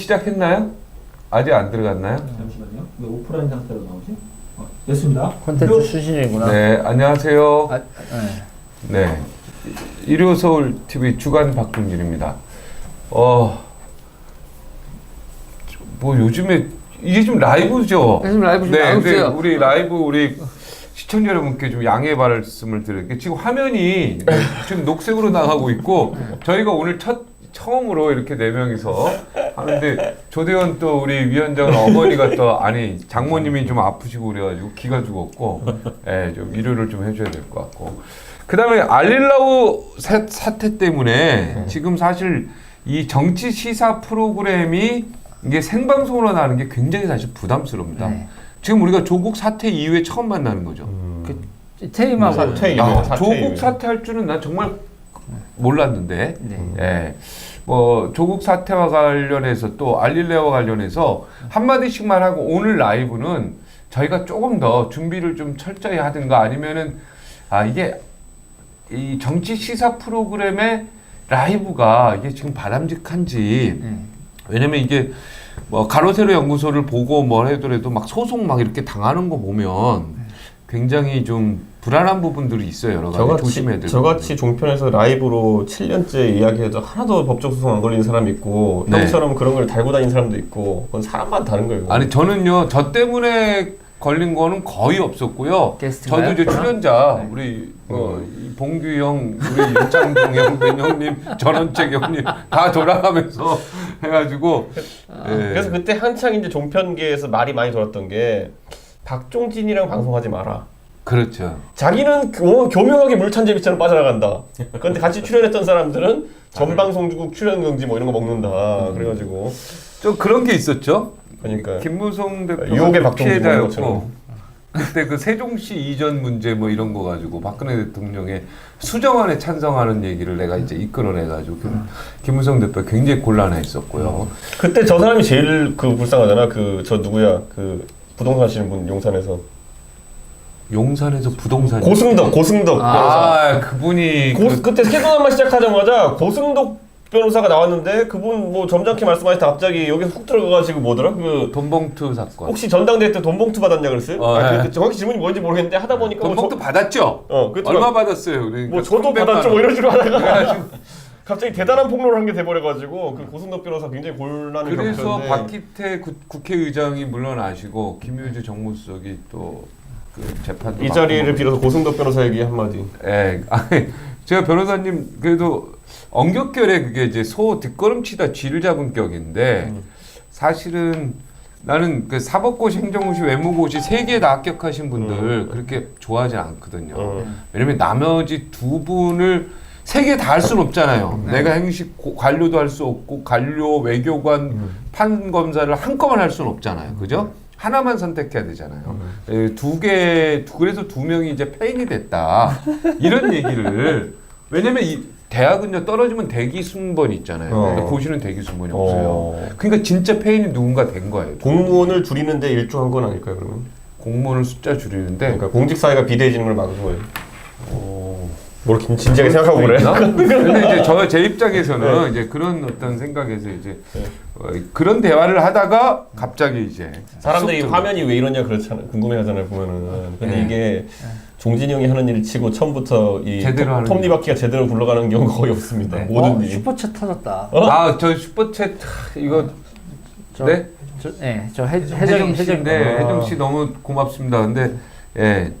시작했나요? 아직 안 들어갔나요? 잠시만요. 왜 오프라인 상태로 나오지? 됐습니다. 콘텐츠 수신이구나. 네, 안녕하세요. 네. 네, 일요서울 TV 주간 박동진입니다. 뭐 요즘에 이게 좀 라이브죠? 요즘 라이브 좀 네, 나오고 근데 있어요. 우리 라이브 우리 시청자 여러분께 좀 양해 말씀을 드릴게요. 지금 화면이 지금 녹색으로 나가고 있고 저희가 오늘 처음으로 이렇게 네 명이서 하는데 조대원 또 우리 위원장은 어머니가 또 아니 장모님이 좀 아프시고 그래가지고 기가 죽었고 예, 좀 위로를 좀 해줘야 될 것 같고 그 다음에 알릴라우 사태 때문에 지금 사실 이 정치 시사 프로그램이 이게 생방송으로 나가는 게 굉장히 사실 부담스럽니다. 네. 지금 우리가 조국 사태 이후에 처음 만나는 거죠. 퇴임하고 조국 사태 할 줄은 난 정말 몰랐는데 네. 예. 뭐 조국 사태와 관련해서 또 알릴레오와 관련해서 한마디씩만 하고 오늘 라이브는 저희가 조금 더 준비를 좀 철저히 하든가 아니면은 이게 이 정치 시사 프로그램의 라이브가 이게 지금 바람직한지 왜냐면 이게 뭐 가로세로 연구소를 보고 뭘 하더라도 막 소송 막 이렇게 당하는 거 보면 굉장히 좀 불안한 부분들이 있어요. 여러 가지 조심해야 될 저같이 종편에서 라이브로 7년째 이야기해도 하나도 법적 소송 안 걸리는 사람이 있고 네. 형처럼 그런 걸 달고 다니는 사람도 있고 그건 사람마다 다른 거예요. 아니 저는요 저 때문에 걸린 거는 거의 없었고요. 게스트인가요? 저도 이제 출연자 네. 우리 이 봉규 형, 우리 윤창동 형, Ben 형님, 전원책 형님 다 돌아가면서 해가지고 예. 그래서 그때 한창 이제 종편계에서 말이 많이 돌았던 게 박종진이랑 방송하지 마라. 그렇죠. 자기는 교묘하게 물찬제비처럼 빠져나간다. 그런데 같이 출연했던 사람들은 전방송국 출연금지 뭐 이런 거 먹는다. 그래가지고 좀 그런 게 있었죠. 그러니까 김무성 대표가 유혹의 박종진 피해자였고 것처럼. 그때 그 세종시 이전 문제 뭐 이런 거 가지고 박근혜 대통령의 수정안에 찬성하는 얘기를 내가 이제 이끌어내가지고 김무성 대표 굉장히 곤란했었고요. 그때 저 사람이 제일 그 불쌍하잖아. 그 저 누구야? 그 부동산 하시는 분 용산에서 용산에서 부동산 고승덕 변호사. 그분이 그때 세도남만 시작하자마자 고승덕 변호사가 나왔는데 그분 뭐 점잖게 말씀하시다 갑자기 여기서 훅 들어가가지고 뭐더라? 그 돈봉투 사건. 혹시 전당대회 때 돈봉투 받았냐 그랬어요? 네. 정확히 질문이 뭔지 모르겠는데 하다 보니까 돈봉투 받았죠? 얼마 받았어요? 그러니까 뭐 저도 300만 받았죠 뭐 원. 이런 식으로 하다가 갑자기 대단한 폭로를 한 게 돼버려가지고 그 고승덕 변호사 굉장히 곤란을 그래서 겪었는데 박기태 국회의장이 물러나시고 김효재 정무수석이 또 그 재판도 이 자리를 빌어서 고승덕 변호사에게 한마디. 예, 아니 제가 변호사님 그래도 엄격결에 그게 이제 소 뒷걸음치다 쥐를 잡은 격인데 사실은 나는 그 사법고시, 행정고시, 외무고시 세 개 다 합격하신 분들 그렇게 좋아하지 않거든요. 왜냐면 나머지 두 분을 세 개 다 할 수는 없잖아요. 내가 행식 관료도 할 수 없고 관료, 외교관, 판검사를 한꺼번에 할 수는 없잖아요. 그죠? 하나만 선택해야 되잖아요. 그래서 두 명이 이제 폐인이 됐다. 이런 얘기를 왜냐면 이 대학은요 떨어지면 대기 순번이 있잖아요. 근데 고시는 대기 순번이 없어요. 그러니까 진짜 폐인이 누군가 된 거예요. 공무원을 줄이는데 일조한 건 아닐까요 그러면? 공무원을 숫자 줄이는데 그러니까 공직사회가 비대해지는 걸 막은 거예요. 뭘 진지하게 생각하고 그래? 근데 이제 제 입장에서는 이제 그런 어떤 생각에서 이제 그런 대화를 하다가 갑자기 이제 사람들이 화면이 왜 이러냐 그렇잖아요. 궁금해하잖아요 보면은. 근데 이게 종진이 형이 하는 일 치고 처음부터 이 제대로 하는 톱니바퀴가 제대로 굴러가는 경우가 거의 없습니다. 모든 일이. 슈퍼챗 터졌다. 저 슈퍼챗 이거 저 혜정 씨인데 혜정 씨 너무 고맙습니다. 근데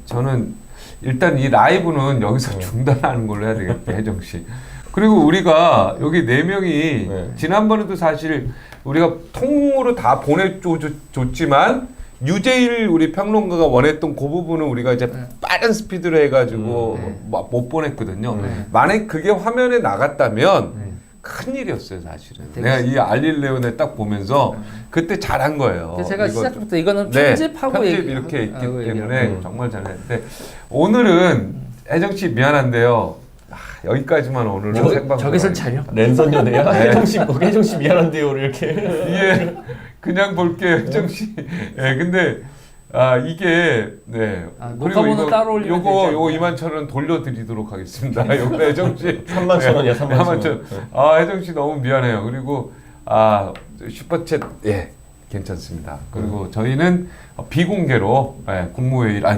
저는 일단 이 라이브는 여기서 중단하는 걸로 해야 되겠다, 혜정 씨. 그리고 우리가 여기 네 명이 지난번에도 사실 우리가 통으로 다 보내줬지만 유재일 우리 평론가가 원했던 그 부분은 우리가 이제 빠른 스피드로 해가지고 못 보냈거든요. 만약 그게 화면에 나갔다면 큰일이었어요 사실은. 내가 이 알릴레온에 딱 보면서 그때 잘한 거예요. 제가 시작부터 이거는 편집하고 편집 이렇게 있기 때문에 정말 잘했는데 오늘은 혜정 씨 미안한데요. 여기까지만 오늘은 생방송. 저기선 촬영. 랜선 연애야? 혜정 씨 미안한데요 이렇게. 예, 그냥 볼게요 혜정 씨. 근데 이게 녹화본은 따로 올리면 요거 21,000원 돌려드리도록 하겠습니다. 요거 혜정 씨 31,000원이야 31,000원. 혜정 씨 너무 미안해요. 그리고 슈퍼챗 괜찮습니다. 그리고 저희는 비공개로 공무회의가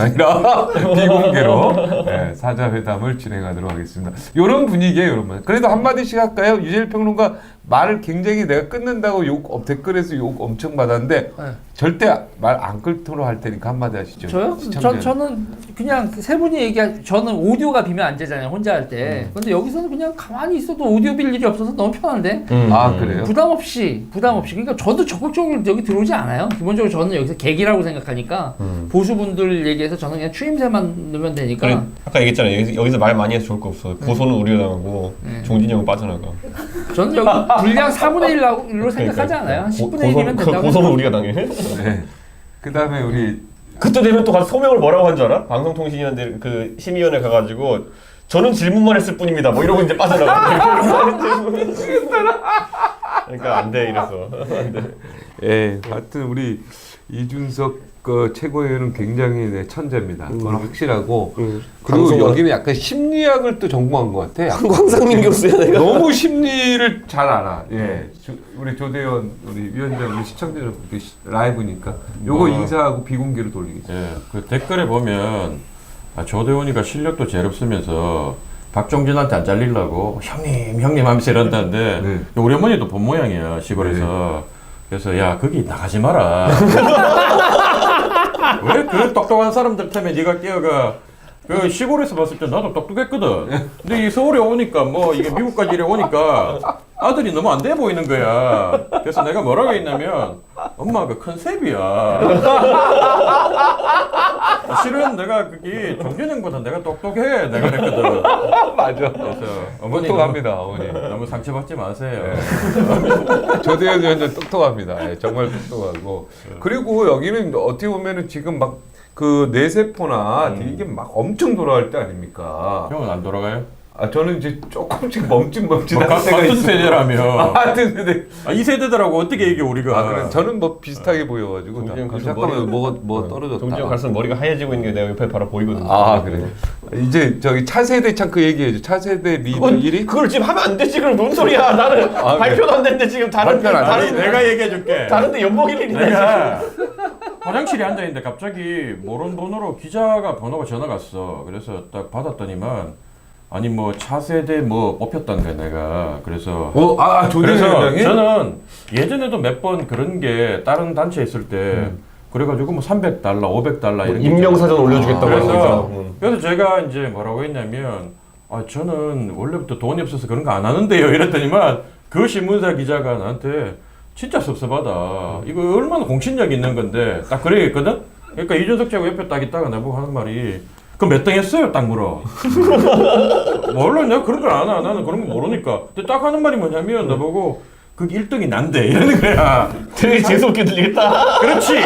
아니라 비공개로 사자회담을 진행하도록 하겠습니다. 이런 분위기예요, 여러분. 그래도 한마디씩 할까요? 유재일 평론가 말을 굉장히 내가 끊는다고 댓글에서 욕 엄청 받았는데 절대 말 안 끊도록 할 테니까 한마디 하시죠. 저요? 저는 그냥 세 분이 저는 오디오가 비면 안 되잖아요, 혼자 할 때. 근데 여기서는 그냥 가만히 있어도 오디오 빌 일이 없어서 너무 편한데. 그래요? 부담 없이. 그러니까 저도 적극적으로 여기 들어오지 않아요. 기본적으로 저는 여기서 계기라고 생각하니까 보수분들 얘기해서 저는 그냥 추임새만 넣으면 되니까. 그래, 아까 얘기했잖아요. 여기서 말 많이 해서 좋을 거 없어. 고소는 우리가 당하고 종진형은 빠져나가. 저는 여기 분량 4분의 1로 생각하지 않아요. 한 10분의 1이면 된다고. 고소는 우리가 당해. 네. 그 다음에 우리 그때 되면 또 가서 소명을 뭐라고 한 줄 알아? 방송통신위원회 그 심의위원회 가가지고 저는 질문만 했을 뿐입니다. 뭐 이러고 이제 빠져나가. 그러니까 안 돼 이래서. 안 돼. 하여튼 우리 이준석 최고위원은 굉장히 천재입니다. 그건 확실하고 그리고 여기는 약간 심리학을 또 전공한 것 같아. 황상민 교수야 내가. 너무 심리를 잘 알아. 우리 조대현 우리 위원장 우리 시청자 여러분께 라이브니까 요거 인사하고 비공개로 돌리겠습니다. 그 댓글에 보면 조대훈이가 실력도 제일 없으면서 박종진한테 안 잘리려고 형님 하면서 이런다는데 우리 어머니도 본 모양이야 시골에서. 그래서 야 거기 나가지 마라. 왜 그 똑똑한 사람들 때문에 네가 끼어가. 그 시골에서 봤을 때 나도 똑똑했거든. 근데 이 서울에 오니까 뭐 이게 미국까지 이래 오니까 아들이 너무 안 돼 보이는 거야. 그래서 내가 뭐라고 했냐면 엄마 그 컨셉이야. 실은 내가 그게 종균형보다 내가 똑똑해. 내가 그랬거든. 맞아. 그래서 어머니 똑똑합니다, 어머니. 너무 상처받지 마세요. 조대현 위원장 똑똑합니다. 정말 똑똑하고. 그리고 여기는 어떻게 보면은 지금 막 그 뇌세포나 이게 막 엄청 돌아갈 때 아닙니까? 형은 안 돌아가요? 저는 이제 조금씩 멈칫하는 때가 같은 있어요. 세대라며. 같은 세대. 이 세대들하고 어떻게 얘기해 우리가? 그래. 저는 뭐 비슷하게 보여가지고. 잠깐만 뭐 떨어졌다. 종진형 갈수록 머리가 하얘지고 있는 게 내가 옆에 바로 보이거든. 그래. 이제 저기 차세대 참 그 얘기해줘. 차세대 리더 1위? 그걸 지금 하면 안 되지. 그럼 뭔 소리야? 나는 발표도 안 됐는데 지금 다른 내가 얘기해줄게. 다른데 연봉 1위인데. 내가 화장실에 앉아있는데 갑자기 모르는 번호로 기자가 번호가 전화가 왔어. 그래서 딱 받았더니만 아니 뭐 차세대 뭐 뽑혔다는 거야 내가. 그래서 조대현 그래서 위원장이? 저는 예전에도 몇 번 그런 게 다른 단체 있을 때 그래가지고 뭐 $300, $500 이런 임명사전 올려주겠다고 그래서 제가 이제 뭐라고 했냐면 저는 원래부터 돈이 없어서 그런 거 안 하는데요 이랬더니만 그 신문사 기자가 나한테 진짜 섭섭하다. 이거 얼마나 공신력 있는 건데 딱 그래야겠거든. 그러니까 이준석 씨하고 옆에 딱 있다가 나보고 하는 말이 그럼 몇 등 했어요? 딱 물어. 몰라 내가 그런 걸 안 하. 나는 그런 거 모르니까. 근데 딱 하는 말이 뭐냐면 나보고 그게 1등이 난데 이러는 거야. 되게 재수없게 들리겠다. 그렇지.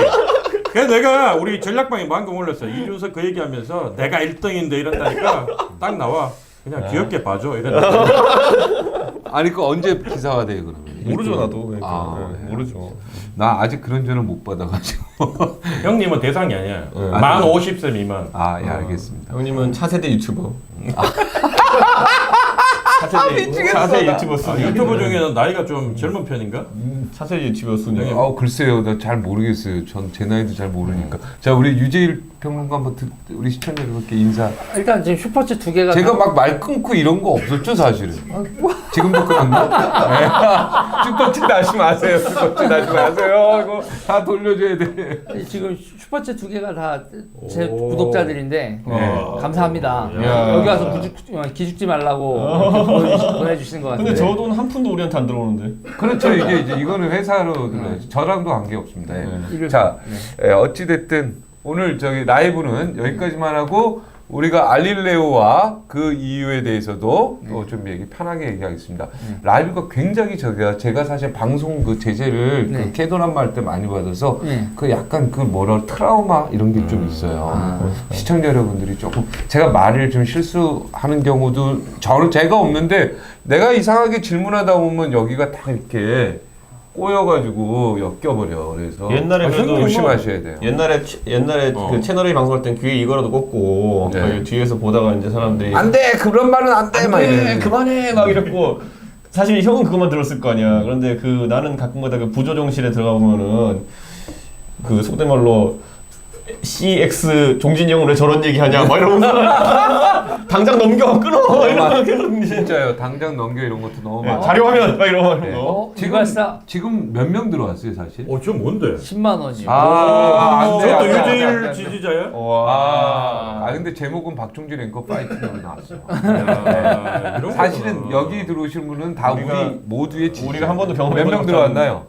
그래서 내가 우리 전략방에 방금 올렸어. 이준석 그 얘기하면서 내가 1등인데 이런다니까 딱 나와. 그냥 귀엽게 봐줘 이랬는데. 아니 그 언제 기사화돼요 그러면? 모르죠 나도. 모르죠. 나 아직 그런 전화 못 받아가지고. 형님은 대상이 아니야. 만 50세 미만. 알겠습니다. 형님은 차세대 유튜버. 차세대 유튜버 순위. 유튜버 중에는 나이가 좀 젊은 편인가? 차세대 유튜버 순위. 글쎄요, 나 잘 모르겠어요. 전 제 나이도 잘 모르니까. 자, 우리 유재일 평론가 한번 우리 시청자 여러분께 인사. 일단 지금 슈퍼챗 2개가 제가 막 말 끊고 이런 거 없었죠, 사실은. 지금도 끊었나? 슈퍼챗 하지 마세요. 슈퍼챗 하지 마세요. 이거 다 돌려줘야 돼. 지금 슈퍼챗 2개가 다 제 구독자들인데 감사합니다. 야. 여기 와서 기죽지 말라고 보내주시는 것 같아요. 근데 저 돈 한 푼도 우리한테 안 들어오는데. 그렇죠. 이제 이거는 회사로 들어야죠. 저랑도 관계 없습니다. 자, 어찌 됐든 오늘 저기 라이브는 여기까지만 하고 우리가 알릴레오와 그 이유에 대해서도 또 좀 얘기 편하게 얘기하겠습니다. 라이브가 굉장히 제가 사실 방송 그 제재를 그 캐도남마 할 때 많이 받아서 그 약간 그 트라우마 이런 게 좀 있어요. 시청자 여러분들이 조금 제가 말을 좀 실수하는 경우도 제가 없는데 내가 이상하게 질문하다 보면 여기가 다 이렇게 꼬여가지고 엮여버려. 그래서 옛날에 그래도 조심하셔야 돼요. 옛날에 그 채널A 방송할 땐 귀에 이거라도 꽂고 뒤에서 보다가 이제 사람들이 안 돼! 그런 말은 안 돼! 막 이래. 그만해! 막 이랬고 사실 형은 그것만 들었을 거 아니야. 그런데 그 나는 가끔가다 그 부조정실에 들어가 보면은 그 속된 말로 CX 종진이 형은 왜 저런 얘기하냐 막 이러면서 당장 넘겨 끊어 이러면 진짜요. 당장 넘겨 이런 것도 너무 많아. 자료화면 막 이러면서 어? 지금 지금 지금 몇 명 들어왔어요, 사실? 저 뭔데? 10만 원이요. 안 돼, 저도 안 돼, 안 돼, 안 유재일 돼. 지지자야? 근데 제목은 박종진 앵커 파이팅 여기 나왔어요. 야, 이런 사실은 거구나. 여기 들어오신 분은 다 우리 모두의 지지. 우리가 한 번도 경험해 몇명 들어왔나요?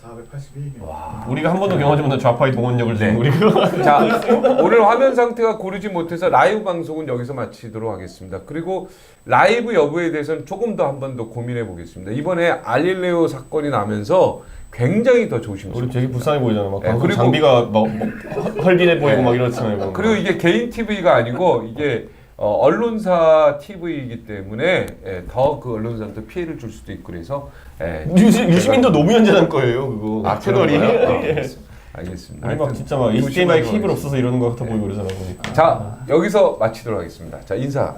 482명. 우리가 한 번도 경험하지 못한 좌파의 동원력을 지금 우리가 자, 오늘 화면 상태가 고르지 못해서 라이브 방송은 여기서 마치도록 하겠습니다. 그리고 라이브 여부에 대해서는 조금 더 한 번 더 고민해 보겠습니다. 이번에 알릴레오 사건이 나면서 굉장히 더 우리 조심스럽습니다. 되게 불쌍해 보이잖아. 막 네, 방송 그리고- 장비가 막 헐빈해 보이고 네. 막 이렇잖아요. 그리고 이게 개인 TV가 아니고 이게 언론사 TV이기 때문에 더 그 언론사한테 피해를 줄 수도 있고 그래서 유시민도 노무현 재단 거예요, 그거. 채널이. 알겠습니다. 우리 막 하여튼 진짜 막 HDMI 조심하도록 케이블 하겠습니다. 없어서 이러는 것 같아 보이고 그러잖아 보니까. 자, 여기서 마치도록 하겠습니다. 자, 인사.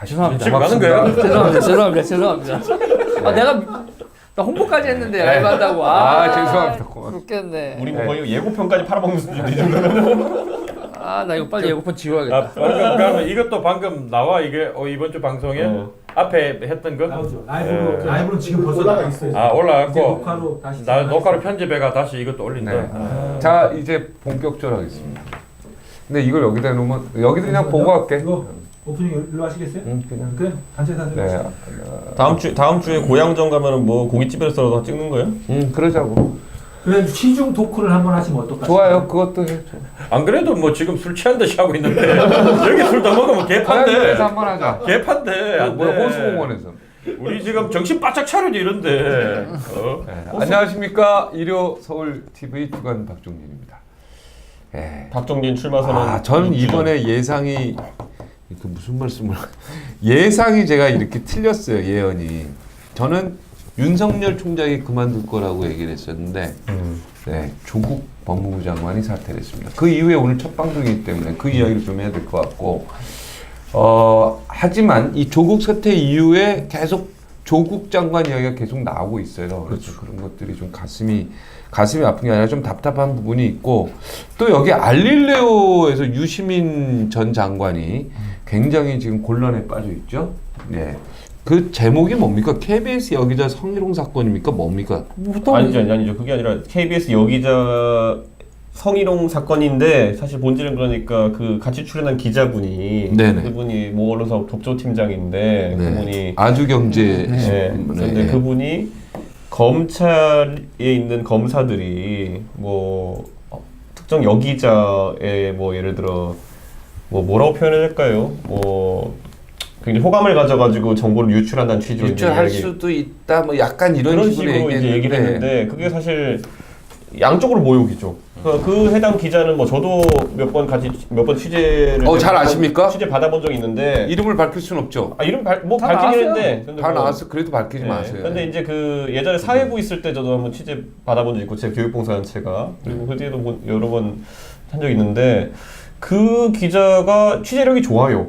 죄송합니다. 지금 가는 거야? 죄송합니다. 나 홍보까지 했는데 라이브 한다고. 죄송합니다. 고맙습니다. 죽겠네. 우리 뭐 거의 예고편까지 팔아먹는 수준이 이 정도면. 나 이거 빨리 예고편 지워야겠다. 그러면 이것도 방금 나와 이게 이번 주 방송에 앞에 했던 거? 나오죠. 라이브로 지금 벌써 올라가 나가 있어요. 있어요. 이제 올라갔고 녹화로 다시 녹화로 편집해가 다시 이것도 올린다. 네. 자, 이제 본격적으로 하겠습니다. 근데 이걸 여기다 놓으면 여기도 그냥 보고 할게. 이거 오프닝 일로 하시겠어요? 그냥. 그래 단체 사세요. 네. 다음 주에 고향전 가면은 뭐 고깃집에서라도 찍는 거예요? 그러자고. 그래 시중 토크를 한번 하시면 어떨까요? 좋아요. 그것도 해. 안 그래도 뭐 지금 술 취한 듯이 하고 있는데 여기 술 더 먹으면 개판데. 고양이에서 한번 하자. 개판데. 안 뭐야 돼. 호수공원에서. 우리 지금 정신 바짝 차려지 이런데. 안녕하십니까 일요 서울 TV 주간 박종진입니다. 박정진 출마 선언. 저는 이번에 예상이 그 무슨 말씀을 예상이 제가 이렇게 틀렸어요 예언이. 저는 윤석열 총장이 그만둘 거라고 얘기를 했었는데 조국 법무부 장관이 사퇴를 했습니다. 그 이후에 오늘 첫 방송이기 때문에 그 이야기를 좀 해야 될 것 같고 하지만 이 조국 사퇴 이후에 계속 조국 장관 이야기가 계속 나오고 있어요. 그래서 그런 것들이 좀 가슴이 아픈 게 아니라 좀 답답한 부분이 있고 또 여기 알릴레오에서 유시민 전 장관이 굉장히 지금 곤란에 빠져 있죠. 네. 그 제목이 뭡니까? KBS 여기자 성희롱 사건입니까? 뭡니까? 아니죠. 그게 아니라 KBS 여기자 성희롱 사건인데 사실 본질은 그러니까 그 같이 출연한 기자분이 네네. 그분이 모 언론사 법조팀장인데 그분이 아주경제 그런데 그분이 검찰에 있는 검사들이 뭐 특정 여기자의 뭐 예를 들어 뭐 뭐라고 표현해야 될까요? 뭐 굉장히 호감을 가져가지고 정보를 유출한다는 취지로 유출할 수도 있다. 뭐 약간 이런 그런 식으로 식으로 이제 얘기를 했는데 그게 사실 양쪽으로 모욕이죠. 그 해당 기자는 뭐 저도 몇 번 취재를 잘 아십니까? 취재 받아본 적이 있는데 이름을 밝힐 수는 없죠. 이름 다 밝히긴 나왔어요. 했는데 다 나왔어. 그래도 밝히지 마세요. 근데 이제 그 예전에 사회부 있을 때 저도 한번 취재 받아본 적 있고 제 교육봉사단체가 그리고 그 뒤에도 여러 번 한 적이 있는데 그 기자가 취재력이 좋아요.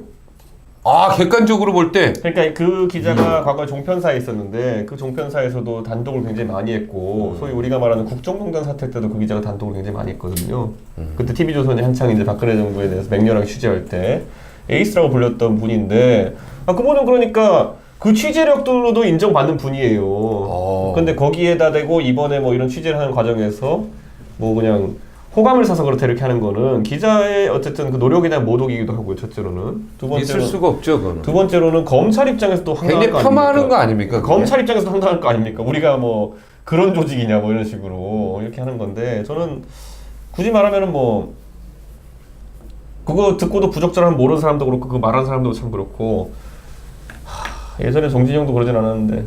객관적으로 볼 때 그러니까 그 기자가 과거에 종편사에 있었는데 그 종편사에서도 단독을 굉장히 많이 했고 소위 우리가 말하는 국정농단 사태 때도 그 기자가 단독을 굉장히 많이 했거든요. 그때 TV조선이 한창 이제 박근혜 정부에 대해서 맹렬하게 취재할 때 에이스라고 불렸던 분인데 그분은 그러니까 그 취재력들로도 인정받는 분이에요. 근데 거기에다 대고 이번에 뭐 이런 취재를 하는 과정에서 뭐 그냥 호감을 사서 그렇다 이렇게 하는 거는 기자의 어쨌든 그 노력에 대한 모독이기도 하고요. 첫째로는 두 있을 번째로 수가 없죠. 그거는. 두 번째로는 검찰 입장에서도 황당할 굉장히 거 폄하하는 아닙니까? 거 아닙니까? 그게? 검찰 입장에서도 황당할 거 아닙니까? 우리가 뭐 그런 조직이냐 뭐 이런 식으로 이렇게 하는 건데 저는 굳이 말하면은 뭐 그거 듣고도 부적절한 모르는 사람도 그렇고 그 말하는 사람도 참 그렇고 예전에 정진영도 그러진 않았는데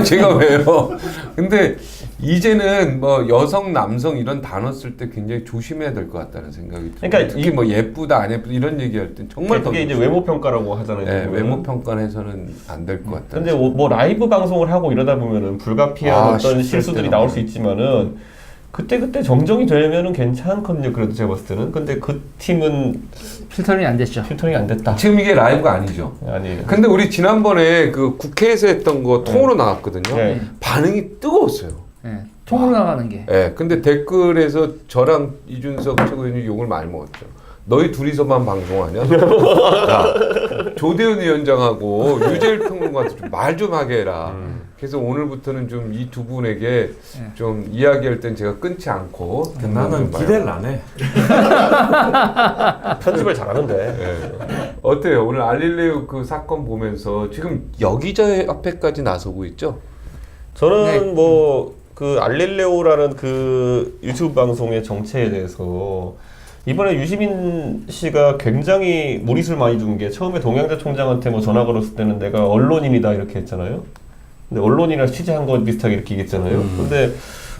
제가 왜요? 근데 이제는 뭐 여성, 남성 이런 단어 쓸 때 굉장히 조심해야 될 것 같다는 생각이 들어요. 그러니까 특히 뭐 예쁘다, 안 예쁘다 이런 얘기할 땐 정말 더 그게 이제 조심해요. 외모 평가라고 하잖아요. 네, 지금은. 외모 평가에서는 안 될 것 같다. 근데 뭐 라이브 방송을 하고 이러다 보면은 불가피한 어떤 실수할 실수들이 때가 나올 수 있지만은 그때 정정이 되면은 괜찮거든요. 그래도 제가 봤을 때는. 근데 그 팀은 필터링이 안 됐죠. 필터링이 안 됐다. 지금 이게 라이브가 아니죠. 아니에요. 근데 우리 지난번에 그 국회에서 했던 거 통으로 나왔거든요. 네. 반응이 뜨거웠어요. 네. 통으로 나가는 게. 예, 근데 댓글에서 저랑 이준석 최고위원이 욕을 많이 먹었죠. 너희 둘이서만 방송하냐? 야, 조대현 위원장하고 유재일 평론가한테 좀 말 좀 하게 해라. 그래서 오늘부터는 좀 이 두 분에게 좀 이야기할 땐 제가 끊지 않고 나는 기대를 안 해. 편집을 잘하는데. 예. 어때요? 오늘 알릴레오 그 사건 보면서 지금 여기저 앞에까지 나서고 있죠? 저는 네. 뭐 그 알릴레오라는 그 유튜브 방송의 정체에 대해서 이번에 유시민 씨가 굉장히 무리수를 많이 둔 게 처음에 동양대 총장한테 뭐 전화 걸었을 때는 내가 언론인이다 이렇게 했잖아요. 근데 언론인이랑 취재한 거 비슷하게 이렇게 얘기했잖아요. 근데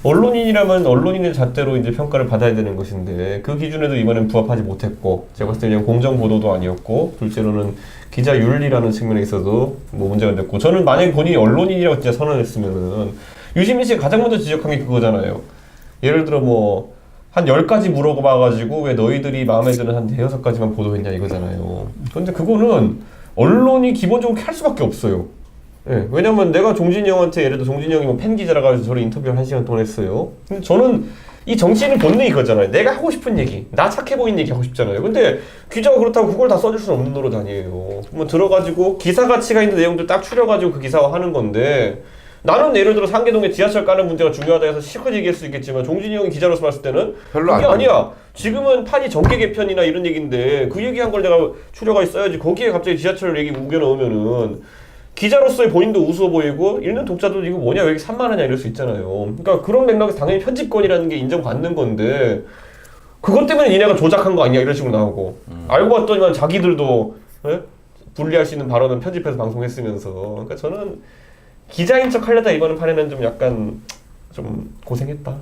언론인이라면 언론인의 잣대로 이제 평가를 받아야 되는 것인데 그 기준에도 이번엔 부합하지 못했고 제가 봤을 때 그냥 공정 보도도 아니었고 둘째로는 기자 윤리라는 측면에 있어도 뭐 문제가 됐고 저는 만약에 본인이 언론인이라고 진짜 선언했으면은 유시민 씨가 가장 먼저 지적한 게 그거잖아요. 예를 들어 뭐 한 10가지 물어봐가지고 왜 너희들이 마음에 드는 한 5-6가지만 보도했냐 이거잖아요. 근데 그거는 언론이 기본적으로 이렇게 할 수밖에 없어요. 예, 왜냐면 내가 종진이 형한테 예를 들어 종진이 형이 뭐 팬 기자라고 해서 저를 인터뷰를 1시간 동안 했어요. 근데 저는 이 정치인의 본능이 그거잖아요. 내가 하고 싶은 얘기, 나 착해 보이는 얘기 하고 싶잖아요. 근데 기자가 그렇다고 그걸 다 써줄 수는 없는 노릇 아니에요. 뭐 들어가지고 기사 가치가 있는 내용들 딱 추려가지고 그 기사화 하는 건데 나는 예를 들어 상계동에 지하철 까는 문제가 중요하다 해서 실컷 얘기할 수 있겠지만 종진이 형이 기자로서 봤을 때는 별로 그게 안 아니야. 지금은 판이 정계 개편이나 이런 얘기인데 그 얘기한 걸 내가 추려가 있어야지. 거기에 갑자기 지하철 얘기 우겨 넣으면은 기자로서의 본인도 우스워 보이고 읽는 독자도 이거 뭐냐 왜 이렇게 산만하냐 이럴 수 있잖아요. 그러니까 그런 맥락에서 당연히 편집권이라는 게 인정받는 건데 그것 때문에 니네가 조작한 거 아니야 이런 식으로 나오고 알고 봤더니만 자기들도 예? 분리할 수 있는 발언은 편집해서 방송했으면서 그러니까 저는 기자인 척 하려다 이번 판에는 좀 약간 좀 고생했다.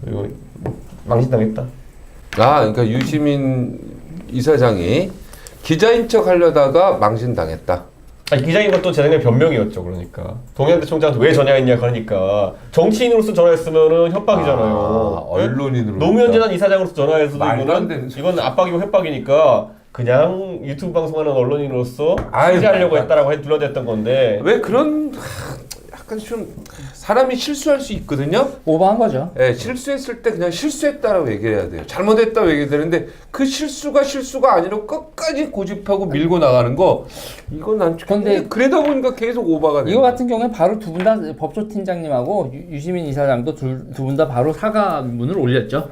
그리고 망신당했다. 아, 그러니까 유시민 이사장이 기자인 척 하려다가 망신당했다. 아니, 기자인 것도 제 생각에 변명이었죠. 그러니까 동양대 총장한테 왜 전화했냐 그러니까 정치인으로서 전화했으면은 협박이잖아요. 언론인으로. 노무현 재단 이사장으로서 전화해서도 말도 안 되는 이건 압박이고 협박이니까 그냥 유튜브 방송하는 언론인으로서 아유, 취재하려고 했다라고 둘러댔던 건데 왜 그런 약간 좀 사람이 실수할 수 있거든요. 오버한 거죠. 예, 실수했을 때 그냥 실수했다라고 얘기해야 돼요. 잘못했다고 얘기해야 되는데 그 실수가 아니라 끝까지 고집하고 밀고 나가는 거 이건 난 근데 그러다 보니까 계속 오바가 돼요. 이거 같은 경우에 바로 두 분 다 법조팀장님하고 유시민 이사장도 두 분 다 바로 사과문을 올렸죠.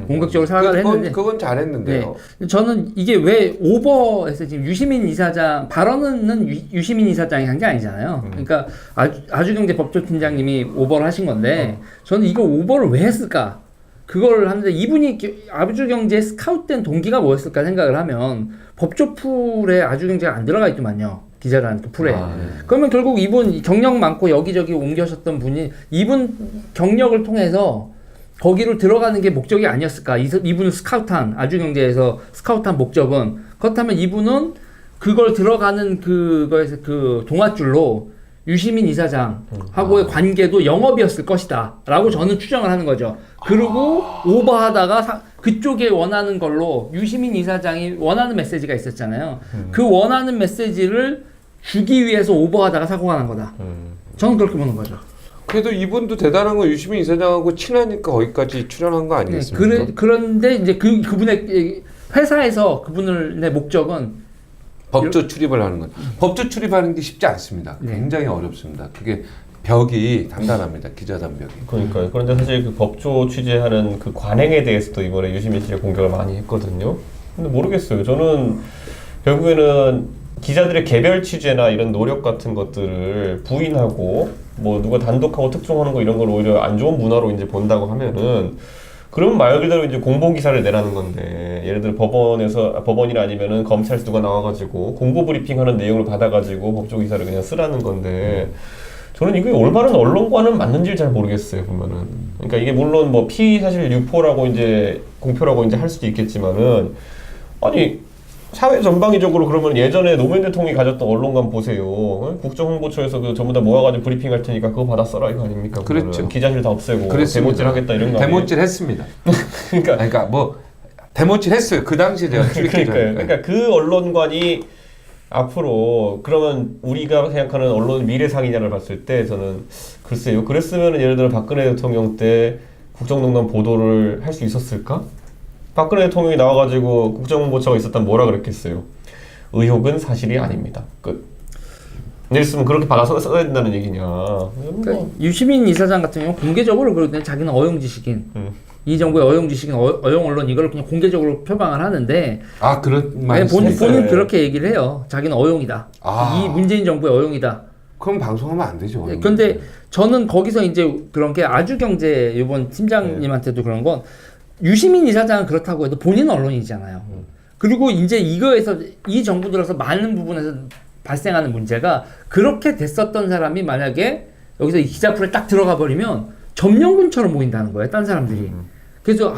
공격적으로 사과를 했는데 그건 잘했는데요. 네. 저는 이게 왜 오버해서 지금 유시민 이사장 발언은 유시민 이사장이 한 게 아니잖아요. 그러니까 아주경제 법조팀장님이 오버를 하신 건데 저는 이거 오버를 왜 했을까? 그걸 하는데 이분이 아주경제에 스카웃된 동기가 뭐였을까 생각을 하면 법조풀에 아주경제가 안 들어가 있더만요. 기자라는 그 풀에. 그러면 결국 이분 경력 많고 여기저기 옮겨셨던 분이 이분 경력을 통해서 거기로 들어가는 게 목적이 아니었을까? 이분을 스카우트한, 아주경제에서 스카우트한 목적은, 그렇다면 이분은 그걸 들어가는 그거에서 그 동아줄로 유시민 이사장하고의 관계도 영업이었을 것이다. 라고 저는 추정을 하는 거죠. 그리고 오버하다가 그쪽에 원하는 걸로 유시민 이사장이 원하는 메시지가 있었잖아요. 그 원하는 메시지를 주기 위해서 오버하다가 사고가 난 거다. 저는 그렇게 보는 거죠. 그래도 이분도 대단한 건 유시민 이사장하고 친하니까 거기까지 출연한 거 아니겠습니까? 네, 그런데 이제 그분의 회사에서 그분의 목적은 법조 출입을 하는 건 법조 출입하는 게 쉽지 않습니다. 굉장히 어렵습니다. 그게 벽이 단단합니다. 기자단 벽이. 그러니까요. 그런데 사실 그 법조 취재하는 그 관행에 대해서도 이번에 유시민 씨가 공격을 많이 했거든요. 근데 모르겠어요. 저는 결국에는 기자들의 개별 취재나 이런 노력 같은 것들을 부인하고 뭐 누가 단독하고 특종하는 거 이런 걸 오히려 안 좋은 문화로 이제 본다고 하면은 그러면 말 그대로 이제 공보 기사를 내라는 건데 예를 들어 법원이나 아니면은 검찰에서 누가 나와가지고 공보 브리핑하는 내용을 받아가지고 법조 기사를 그냥 쓰라는 건데 저는 이게 올바른 언론과는 맞는지를 잘 모르겠어요 보면은. 그러니까 이게 물론 뭐 사실 유포라고 이제 공표라고 이제 할 수도 있겠지만은 아니 사회 전방위적으로 그러면 예전에 노무현 대통령이 가졌던 언론관 보세요. 국정홍보처에서 그 전부 다 모아가지고 브리핑 할 테니까 그거 받아 써라 이거 아닙니까? 그거는. 그렇죠. 기자실 다 없애고 그랬습니다. 대모질 하겠다 이런 거 아니에요? 대모질 했습니다. 그러니까 그러니까 뭐 대모질 했어요. 그 당시에 제가 출입기 전에. 그러니까 그 언론관이 앞으로 그러면 우리가 생각하는 언론 미래상이냐를 봤을 때 저는 글쎄요. 그랬으면 예를 들어 박근혜 대통령 때 국정농단 보도를 할 수 있었을까? 박근혜 대통령이 나와가지고 국정홍보처가 있었다면 뭐라 그랬겠어요? 의혹은 사실이 아닙니다. 끝. 이랬으면 그렇게 받아 써야 된다는 얘기냐. 그러니까 유시민 이사장 같은 경우 공개적으로 그러는데 자기는 어용지식인 이 정부의 어용지식인 어용 언론 이걸 그냥 공개적으로 표방을 하는데 아 그런 말 본인 했어요. 그렇게 얘기를 해요. 자기는 어용이다. 아. 이 문재인 정부의 어용이다. 그럼 방송하면 안 되죠. 그런데 저는 거기서 이제 그런 게 아주경제 이번 팀장님한테도 그런 건 유시민 이사장은 그렇다고 해도 본인은 언론이잖아요. 그리고 이제 이거에서 이 정부 들어서 많은 부분에서 발생하는 문제가 그렇게 됐었던 사람이 만약에 여기서 이 기자풀에 딱 들어가 버리면 점령군처럼 보인다는 거예요. 딴 사람들이. 그래서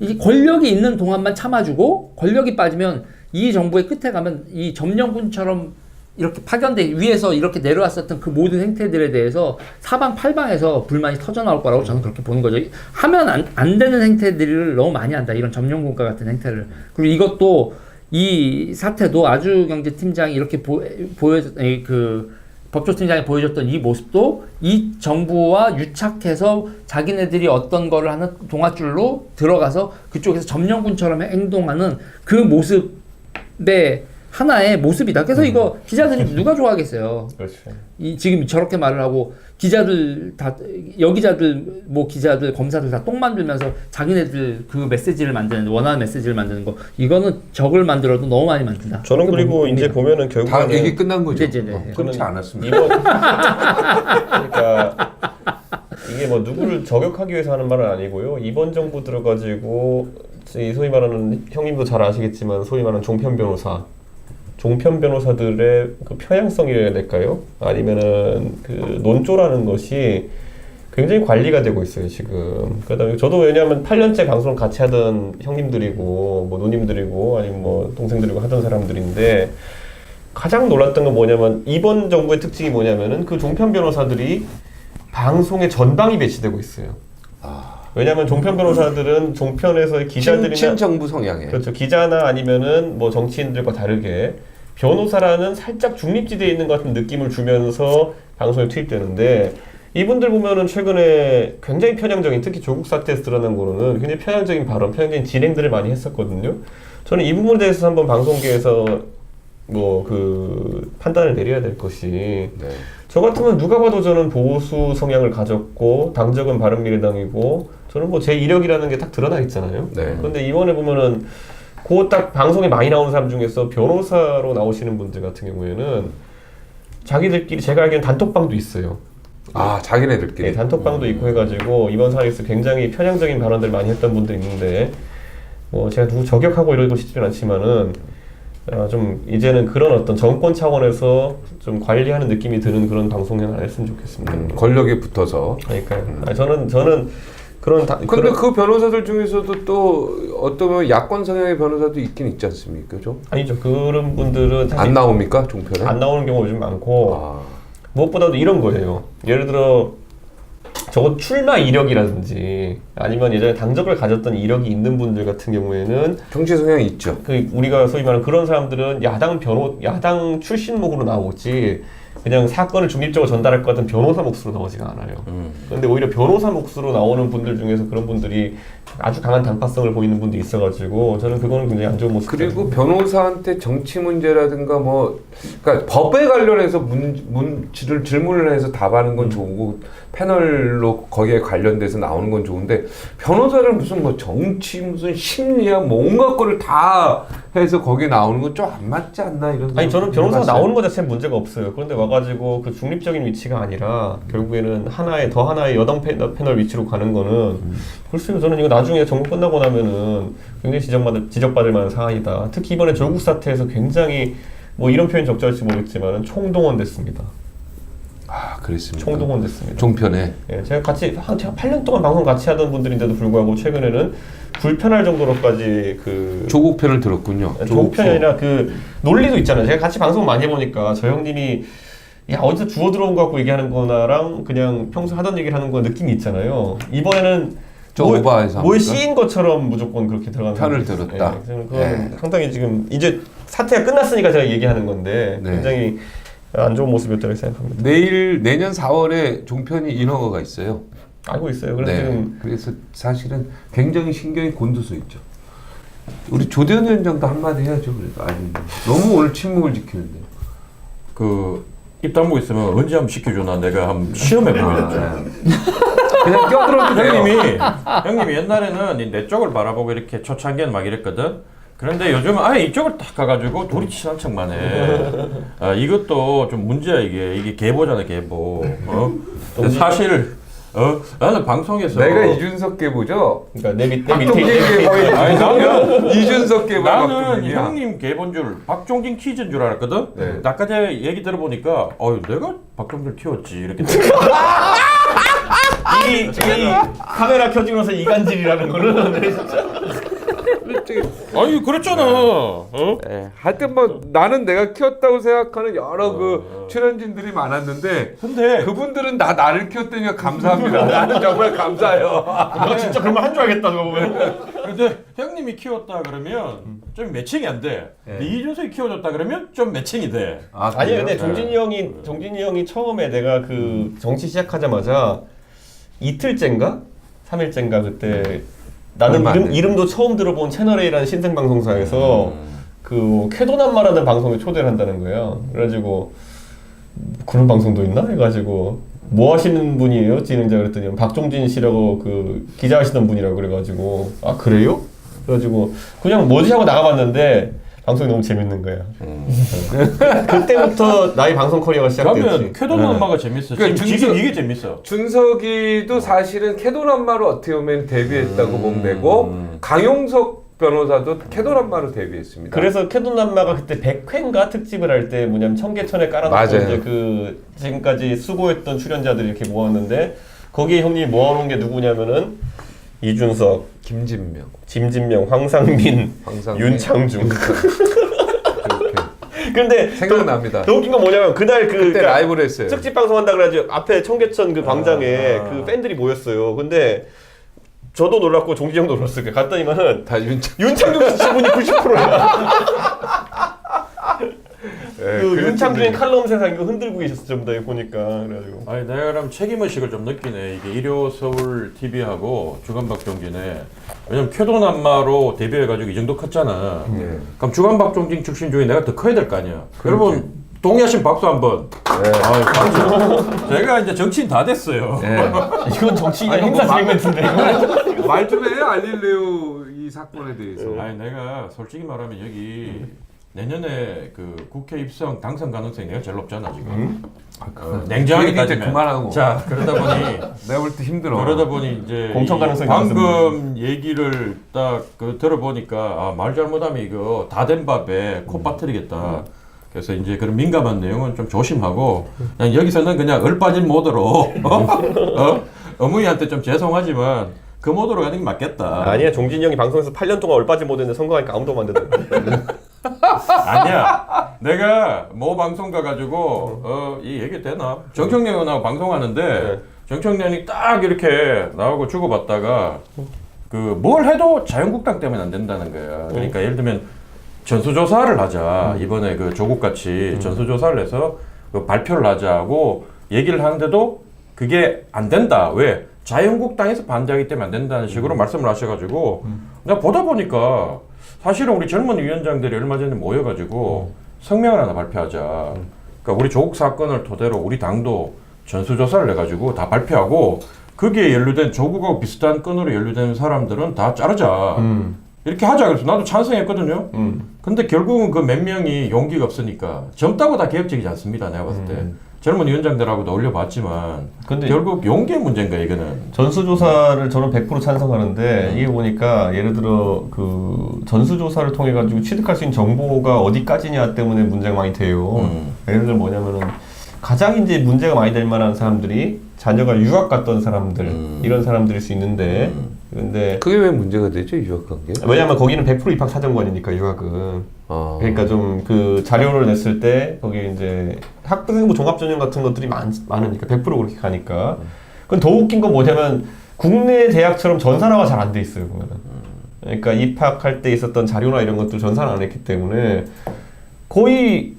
이 권력이 있는 동안만 참아주고 권력이 빠지면 이 정부의 끝에 가면 이 점령군처럼 이렇게 파견돼 위에서 이렇게 내려왔었던 그 모든 행태들에 대해서 사방팔방에서 불만이 터져 나올 거라고 저는 그렇게 보는 거죠. 하면 안 되는 행태들을 너무 많이 한다. 이런 점령군과 같은 행태를. 그리고 이것도 이 사태도 아주경제팀장이 이렇게 그 법조팀장이 보여줬던 이 모습도 이 정부와 유착해서 자기네들이 어떤 거를 하는 동아줄로 들어가서 그쪽에서 점령군처럼 행동하는 그 모습의 하나의 모습이다. 그래서 이거 기자들이 누가 좋아하겠어요. 그렇죠. 지금 저렇게 말을 하고 기자들 다 여기자들 뭐 기자들 검사들 다 똥 만들면서 자기네들 그 메시지를 만드는 원하는 메시지를 만드는 거 이거는 적을 만들어도 너무 많이 만든다. 저는 그리고 이제 보면은 다 결국에는 얘기 끝난 거죠. 네. 끊지 저는 않았습니다. 그러니까 이게 뭐 누구를 저격하기 위해서 하는 말은 아니고요. 이번 정부 들어가지고 이 소위 말하는 형님도 잘 아시겠지만 소위 말하는 종편 변호사들의 그 편향성이라 될까요? 아니면은 그 논조라는 것이 굉장히 관리가 되고 있어요 지금. 그다음에 저도 왜냐하면 8년째 방송을 같이 하던 형님들이고 뭐 누님들이고 아니면 뭐 동생들이고 하던 사람들인데 가장 놀랐던 건 뭐냐면 이번 정부의 특징이 뭐냐면은 그 종편 변호사들이 방송의 전방위 배치되고 있어요. 왜냐하면 종편 변호사들은 종편에서의 기자들이나 친정부 성향에 그렇죠. 기자나 아니면은 뭐 정치인들과 다르게 변호사라는 살짝 중립지대에 있는 것 같은 느낌을 주면서 방송에 투입되는데 이분들 보면은 최근에 굉장히 편향적인 특히 조국 사태에서 드러난 거로는 굉장히 편향적인 발언, 편향적인 진행들을 많이 했었거든요. 저는 이 부분에 대해서 한번 방송계에서 뭐 그 판단을 내려야 될 것이 저 같으면 누가 봐도 저는 보수 성향을 가졌고 당적은 바른미래당이고 저는 뭐 제 이력이라는 게 딱 드러나 있잖아요. 네. 그런데 이번에 보면은 그 딱 방송에 많이 나오는 사람 중에서 변호사로 나오시는 분들 같은 경우에는 자기들끼리 제가 알기로는 단톡방도 있어요. 자기네들끼리 네, 단톡방도 있고 해가지고 이번 사안에서 굉장히 편향적인 발언들 많이 했던 분들이 있는데 뭐 제가 누구 저격하고 이러고 싶지는 않지만은 좀 이제는 그런 어떤 정권 차원에서 좀 관리하는 느낌이 드는 그런 방송을 안 했으면 좋겠습니다. 권력에 붙어서. 그러니까요. 저는 그런 근데 그 변호사들 중에서도 또 어떤 야권 성향의 변호사도 있긴 있지 않습니까? 좀? 아니죠. 그런 분들은 사실 안 나옵니까? 종편에? 안 나오는 경우가 요즘 많고 무엇보다도 이런 거예요. 예를 들어 저거 출마 이력이라든지 아니면 예전에 당적을 가졌던 이력이 있는 분들 같은 경우에는 정치 성향이 있죠. 그 우리가 소위 말하는 그런 사람들은 야당 출신목으로 나오지 그냥 사건을 중립적으로 전달할 것 같은 변호사 몫으로 나오지가 않아요. 그런데 오히려 변호사 몫으로 나오는 분들 중에서 그런 분들이 아주 강한 단파성을 보이는 분들이 있어가지고 저는 그거는 굉장히 안 좋은 모습. 그리고 변호사한테 정치 문제라든가 그러니까 법에 관련해서 질문을 해서 답하는 건 좋고 패널로 거기에 관련돼서 나오는 건 좋은데 변호사를 무슨 정치 무슨 심리야 온갖 거를 다 해서 거기에 나오는 건 좀 안 맞지 않나 이런. 아니 저는 변호사가 나오는 것 자체는 문제가 없어요. 그런데 와가지고 그 중립적인 위치가 아니라 결국에는 하나의 여당 패널 위치로 가는 거는 글쎄요 저는 이거 나중에 정부 끝나고 나면은 굉장히 지적받을 만한 사안이다. 특히 이번에 조국 사태에서 굉장히 뭐 이런 표현이 적절할지 모르겠지만 총동원 됐습니다. 아, 그랬습니다. 총동원됐습니다. 종편에. 예, 제가 제가 8년 동안 방송 같이 하던 분들인데도 불구하고 최근에는 불편할 정도로까지 그 조국 편을 들었군요. 조국 편이 아니라 그 논리도 있잖아요. 제가 같이 방송 많이 해보니까 저 형님이 야 어디서 주워 들어온 거 갖고 얘기하는 거나랑 그냥 평소 하던 얘기를 하는 거 느낌이 있잖아요. 이번에는 좀 오버해서 뭘 합니까? 씌인 것처럼 무조건 그렇게 들어가는 편을 사람이 있어요. 들었다. 예, 저는 그건 예. 상당히 지금 이제 사태가 끝났으니까 제가 얘기하는 건데 네. 굉장히 안 좋은 모습이었다고 생각합니다. 내년 4월에 종편이 인허가가 있어요. 알고 있어요. 그래서 네. 지금 그래서 사실은 굉장히 신경이 곤두서 있죠. 우리 조대현 위원장도 한마디 해야죠. 그래도 아니 너무 오늘 침묵을 지키는데. 그 입 다물고 있으면 언제 한번 시켜주나 내가 한번 시험해 보겠죠. 그냥 껴들어도 돼요. 형님이 옛날에는 내 쪽을 바라보고 이렇게 초창기에는 막 이랬거든. 그런데 요즘은 아예 이쪽을 딱 가가지고 둘이 친한 척만 해. 아, 이것도 좀 문제야 이게 계보잖아 계보. 근데 사실 나는 방송에서 내가 이준석 계보죠. 그러니까 내 밑에 박종진 계보의 아니, 나는 이준석 계보 나는 박종진이야. 형님 계본 줄 박종진 퀴즈인 줄 알았거든. 네. 아까 전에 얘기 들어보니까 내가 박종진 키웠지 이렇게. 이 카메라 켜지면서 이간질이라는 거는 아니 그랬잖아. 네, 하여튼 뭐 나는 내가 키웠다고 생각하는 여러 그 출연진들이 많았는데 근데 그분들은 나를 키웠다니까 감사합니다. 나는 정말 감사해요. 너 진짜 그런 말 한 줄 알겠다 그거 보면. 근데 형님이 키웠다 그러면 좀 매칭이 안 돼. 근데 이준석이 키워줬다 그러면 좀 매칭이 돼. 아니 근데 종진이 형이 처음에 내가 그 정치 시작하자마자 이틀째인가 3일째인가 그때 나는 이름도 처음 들어본 채널A라는 신생 방송사에서 그 쾌도난마라는 방송에 초대를 한다는 거예요. 그래가지고 그런 방송도 있나 해가지고 뭐 하시는 분이에요 진행자 그랬더니 박종진 씨라고 그 기자 하시던 분이라고 그래가지고 아 그래요? 그래가지고 그냥 뭐지 하고 나가봤는데 방송이 너무 재밌는 거야. 그때부터 나의 방송 커리어가 시작됐지. 그러면 쾌도는 엄마가 재밌어. 그러니까 지금 이게 재밌어. 준석이도 사실은 캐도란마로 어떻게 보면 데뷔했다고 보면 되고 강용석 변호사도 캐도란마로 데뷔했습니다. 그래서 캐돈남마가 그때 100회인가 특집을 할 때 뭐냐면 청계천에 깔아놓고 맞아요. 이제 그 지금까지 수고했던 출연자들이 이렇게 모았는데 거기에 형님이 모아놓은 게 누구냐면은 이준석, 김진명, 짐진명, 황상민, 윤창중. 근데 생각납니다. 더 웃긴 건 뭐냐면 그날 그때 라이브를 했어요. 특집 방송한다 그래가지고 앞에 청계천 그 광장에 그 팬들이 모였어요. 근데 저도 놀랐고 종진이 형도 놀랐어요. 갔더니만은 다 윤창중 씨 지분이 90%야. 네, 그 윤창중의 칼럼 세상 이거 흔들고 계셨어 전부 다 보니까 그래가지고. 아니 내가 그럼 책임의식을 좀 느끼네. 이게 일요서울 TV하고 주간박종진에 왜냐면 쾌도난마로 데뷔해가지고 이 정도 컸잖아. 그럼 주간박종진 출신 중에 내가 더 커야 될 거 아니야. 여러분 동의하신 박수 한번. 아유, 박수. 제가 이제 정치인 다 됐어요. 이건 정치인의 행사적인 멘트인데. 말 좀 해 알릴레오 이 사건에 대해서. 아니 내가 솔직히 말하면 여기 내년에 그 국회 입성 당선 가능성이 내가 제일 높잖아 지금. 냉정하게 이제 따지면. 그만하고. 자 그러다 보니 내가 볼 때 힘들어. 그러다 보니 이제 공천 가능성이 방금 얘기를 딱 그 들어보니까 말 잘못하면 이거 다 된 밥에 코 빠뜨리겠다. 그래서 이제 그런 민감한 내용은 좀 조심하고 그냥 여기서는 그냥 얼빠진 모드로 어머니한테 좀 죄송하지만 그 모드로 가는 게 맞겠다. 아니야 종진이 형이 방송에서 8년 동안 얼빠진 모드인데 선거하니까 아무도 만드는. 아니야. 내가 모 방송 가가지고 이 얘기 되나? 정청래하고 방송하는데 정청래이 딱 이렇게 나오고 주고받다가 그 뭘 해도 자유한국당 때문에 안 된다는 거야. 그러니까 예를 들면 전수조사를 하자. 이번에 그 조국같이 전수조사를 해서 그 발표를 하자고 얘기를 하는데도 그게 안 된다. 왜? 자유한국당에서 반대하기 때문에 안 된다는 식으로 말씀을 하셔가지고 내가 보다 보니까 사실은 우리 젊은 위원장들이 얼마 전에 모여가지고 성명을 하나 발표하자. 그러니까 우리 조국 사건을 토대로 우리 당도 전수조사를 해가지고 다 발표하고 거기에 연루된 조국하고 비슷한 건으로 연루된 사람들은 다 자르자. 이렇게 하자. 그래서 나도 찬성했거든요. 근데 결국은 그 몇 명이 용기가 없으니까 젊다고 다 개혁적이지 않습니다. 내가 봤을 때. 젊은 위원장들하고도 올려봤지만 근데 결국 용기의 문제인가 이거는. 전수조사를 저는 100% 찬성하는데 이게 보니까 예를 들어 그 전수조사를 통해 가지고 취득할 수 있는 정보가 어디까지냐 때문에 문제가 많이 돼요. 예를 들어 뭐냐면은 가장 이제 문제가 많이 될 만한 사람들이 자녀가 유학 갔던 사람들 이런 사람들일 수 있는데 근데 그게 왜 문제가 되죠, 유학 관계? 왜냐하면 거기는 100% 입학 사정관이니까 유학은 그러니까 좀 그 자료를 냈을 때 거기 이제 학부생부 종합전형 같은 것들이 많으니까 100% 그렇게 가니까 그건 더 웃긴 건 뭐냐면 국내 대학처럼 전산화가 잘 안 돼 있어요 보면은 그러니까 입학할 때 있었던 자료나 이런 것들 전산화 안 했기 때문에 거의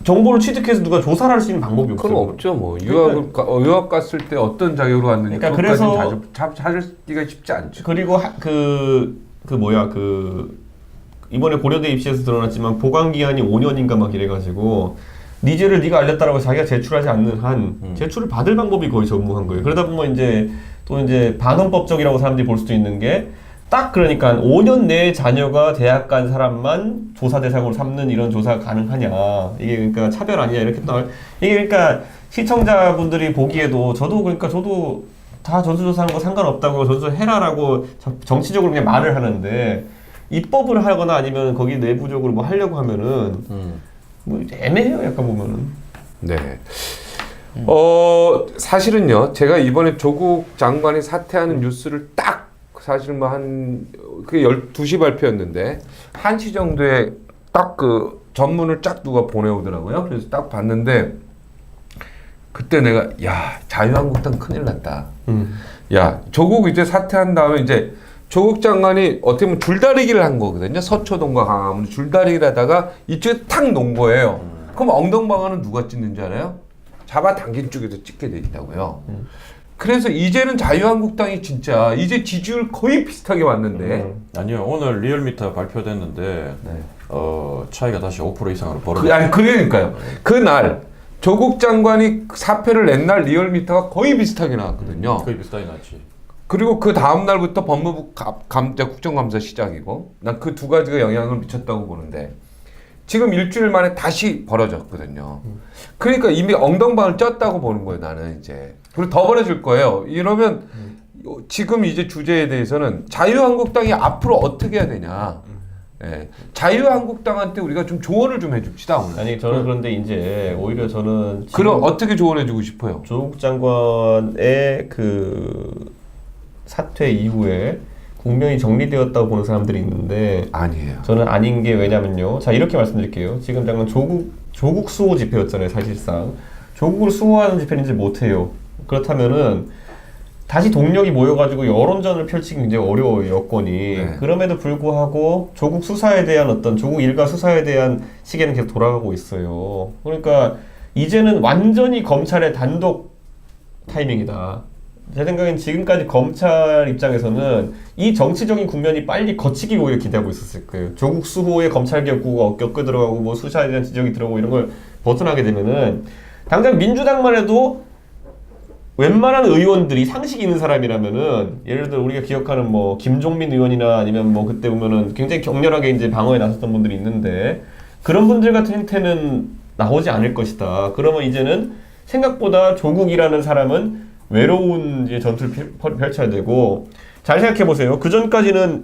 정보를 취득해서 누가 조사를 할 수 있는 방법이 없어요. 그건 없죠, 뭐. 유학 갔을 때 어떤 자격으로 왔는지 그러니까 그것까지는 찾기가 쉽지 않죠. 그리고 이번에 고려대 입시에서 드러났지만 보관 기한이 5년인가 막 이래가지고 니제를 네가 알렸다라고 자기가 제출하지 않는 한 제출을 받을 방법이 거의 전무한 거예요. 그러다 보면 이제 또 이제 반헌법적이라고 사람들이 볼 수도 있는 게 딱 그러니까 5년 내에 자녀가 대학 간 사람만 조사 대상으로 삼는 이런 조사가 가능하냐. 이게 그러니까 차별 아니냐 이렇게 또 이게 그러니까 시청자분들이 보기에도 저도 다 전수조사하는 거 상관없다고 전수조사 해라라고 정치적으로 그냥 말을 하는데 입법을 하거나 아니면 거기 내부적으로 뭐 하려고 하면은 뭐 애매해요 약간 보면은. 네. 사실은요, 제가 이번에 조국 장관이 사퇴하는 뉴스를 딱 사실 뭐 그게 12시 발표였는데 1시 정도에 딱 그 전문을 쫙 누가 보내오더라고요. 그래서 딱 봤는데 그때 내가 야, 자유한국당 큰일 났다. 야, 조국 이제 사퇴한 다음에 이제 조국 장관이 어떻게 보면 줄다리기를 한 거거든요. 서초동과 강화문 줄다리기를 하다가 이쪽에 탁 놓은 거예요. 그럼 엉덩방아는 누가 찍는 줄 알아요? 잡아당긴 쪽에서 찍게 돼 있다고요. 그래서 이제는 자유한국당이 진짜 이제 지지율 거의 비슷하게 왔는데 아니요, 오늘 리얼미터 발표됐는데 차이가 다시 5% 이상으로 그러니까요. 그날 조국 장관이 사표를 낸 날 리얼미터가 거의 비슷하게 나왔거든요. 거의 비슷하게 났지. 그리고 그 다음 날부터 법무부 국정감사 시작이고 난 그 두 가지가 영향을 미쳤다고 보는데 지금 일주일 만에 다시 벌어졌거든요. 그러니까 이미 엉덩방을 쪘다고 보는 거예요, 나는 이제. 그리고 더 벌어질 거예요. 이러면 지금 이제 주제에 대해서는 자유한국당이 앞으로 어떻게 해야 되냐. 예. 자유한국당한테 우리가 좀 조언을 좀 해줍시다, 오늘. 아니 저는 그런데 이제 오히려 저는 그럼 어떻게 조언해주고 싶어요? 조국 장관의 그 사퇴 이후에 국면이 정리되었다고 보는 사람들이 있는데 아니에요. 저는 아닌 게 왜냐면요. 자 이렇게 말씀드릴게요. 지금 장관 조국 수호 집회였잖아요. 사실상 조국을 수호하는 집회는 이제 못해요. 그렇다면은 다시 동력이 모여가지고 여론전을 펼치기 굉장히 어려워요. 여건이. 네. 그럼에도 불구하고 조국 수사에 대한 조국 일가 수사에 대한 시계는 계속 돌아가고 있어요. 그러니까 이제는 완전히 검찰의 단독 타이밍이다. 제 생각엔 지금까지 검찰 입장에서는 이 정치적인 국면이 빨리 거치기 오히려 기대하고 있었을 거예요. 조국 수호의 검찰개혁 구호가 엮여 들어가고 뭐 수사에 대한 지적이 들어오고 이런 걸 버튼하게 되면은 당장 민주당만 해도 웬만한 의원들이 상식이 있는 사람이라면은 예를 들어 우리가 기억하는 뭐 김종민 의원이나 아니면 뭐 그때 보면은 굉장히 격렬하게 이제 방어에 나섰던 분들이 있는데 그런 분들 같은 형태는 나오지 않을 것이다. 그러면 이제는 생각보다 조국이라는 사람은 외로운 이제 전투를 펼쳐야 되고 잘 생각해 보세요. 그 전까지는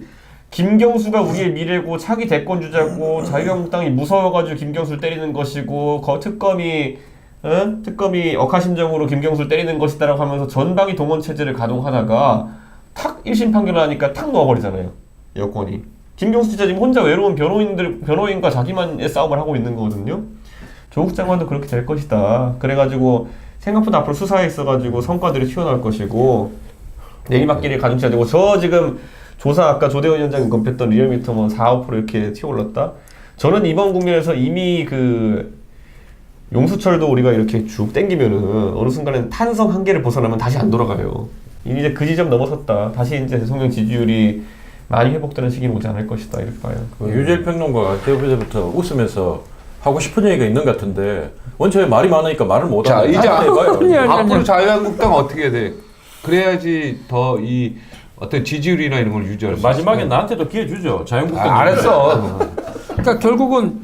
김경수가 우리의 미래고 차기 대권 주자고 자유한국당이 무서워가지고 김경수를 때리는 것이고 특검이 억하심정으로 김경수를 때리는 것이다라고 하면서 전방위 동원 체제를 가동하다가 탁 1심 판결을 하니까 탁 놓아버리잖아요. 여권이. 김경수 진짜 지금 혼자 외로운 변호인과 자기만의 싸움을 하고 있는 거거든요. 조국 장관도 그렇게 될 것이다. 그래가지고 생각보다 앞으로 수사에 있어가지고 성과들이 튀어나올 것이고 내리막길을 가중쳐야 되고 저 지금 조사 아까 조대원 위원장이 검표했던 리얼미터 뭐 4, 5% 이렇게 튀어올랐다. 저는 이번 국면에서 이미 그 용수철도 우리가 이렇게 쭉 땡기면은 어느 순간에는 탄성 한계를 벗어나면 다시 안 돌아가요. 이제 그 지점 넘어섰다. 다시 이제 대통령 지지율이 많이 회복되는 시기는 오지 않을 것이다. 이렇게 봐요. 유재일 평론가가 대부터 웃으면서 하고 싶은 얘기가 있는 것 같은데 원체 말이 많으니까 말을 못하고 자, 이제 해봐요. 앞으로 자유한국당 어떻게 해야 돼? 그래야지 더 이 어떤 지지율이나 이런 걸 유지할 수 마지막에 있어요. 나한테도 기회 주죠. 자유한국당. 알았어. 그러니까 결국은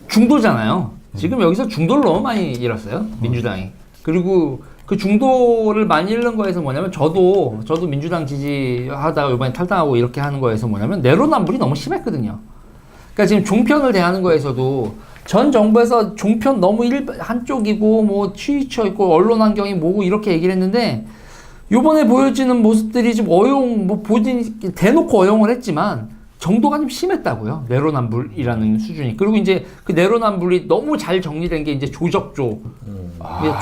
중도잖아요. 지금 여기서 중도를 너무 많이 잃었어요. 민주당이. 그리고 그 중도를 많이 잃는 거에서 뭐냐면 저도 민주당 지지하다가 이번에 탈당하고 이렇게 하는 거에서 뭐냐면 내로남불이 너무 심했거든요. 그러니까 지금 종편을 대하는 거에서도 전 정부에서 종편 너무 한쪽이고 뭐 치우쳐 있고 언론 환경이 뭐고 이렇게 얘기를 했는데 요번에 보여지는 모습들이 좀 뭐 본인이 대놓고 어용을 했지만 정도가 좀 심했다고요. 내로남불이라는 수준이. 그리고 이제 그 내로남불이 너무 잘 정리된 게 이제 조적조.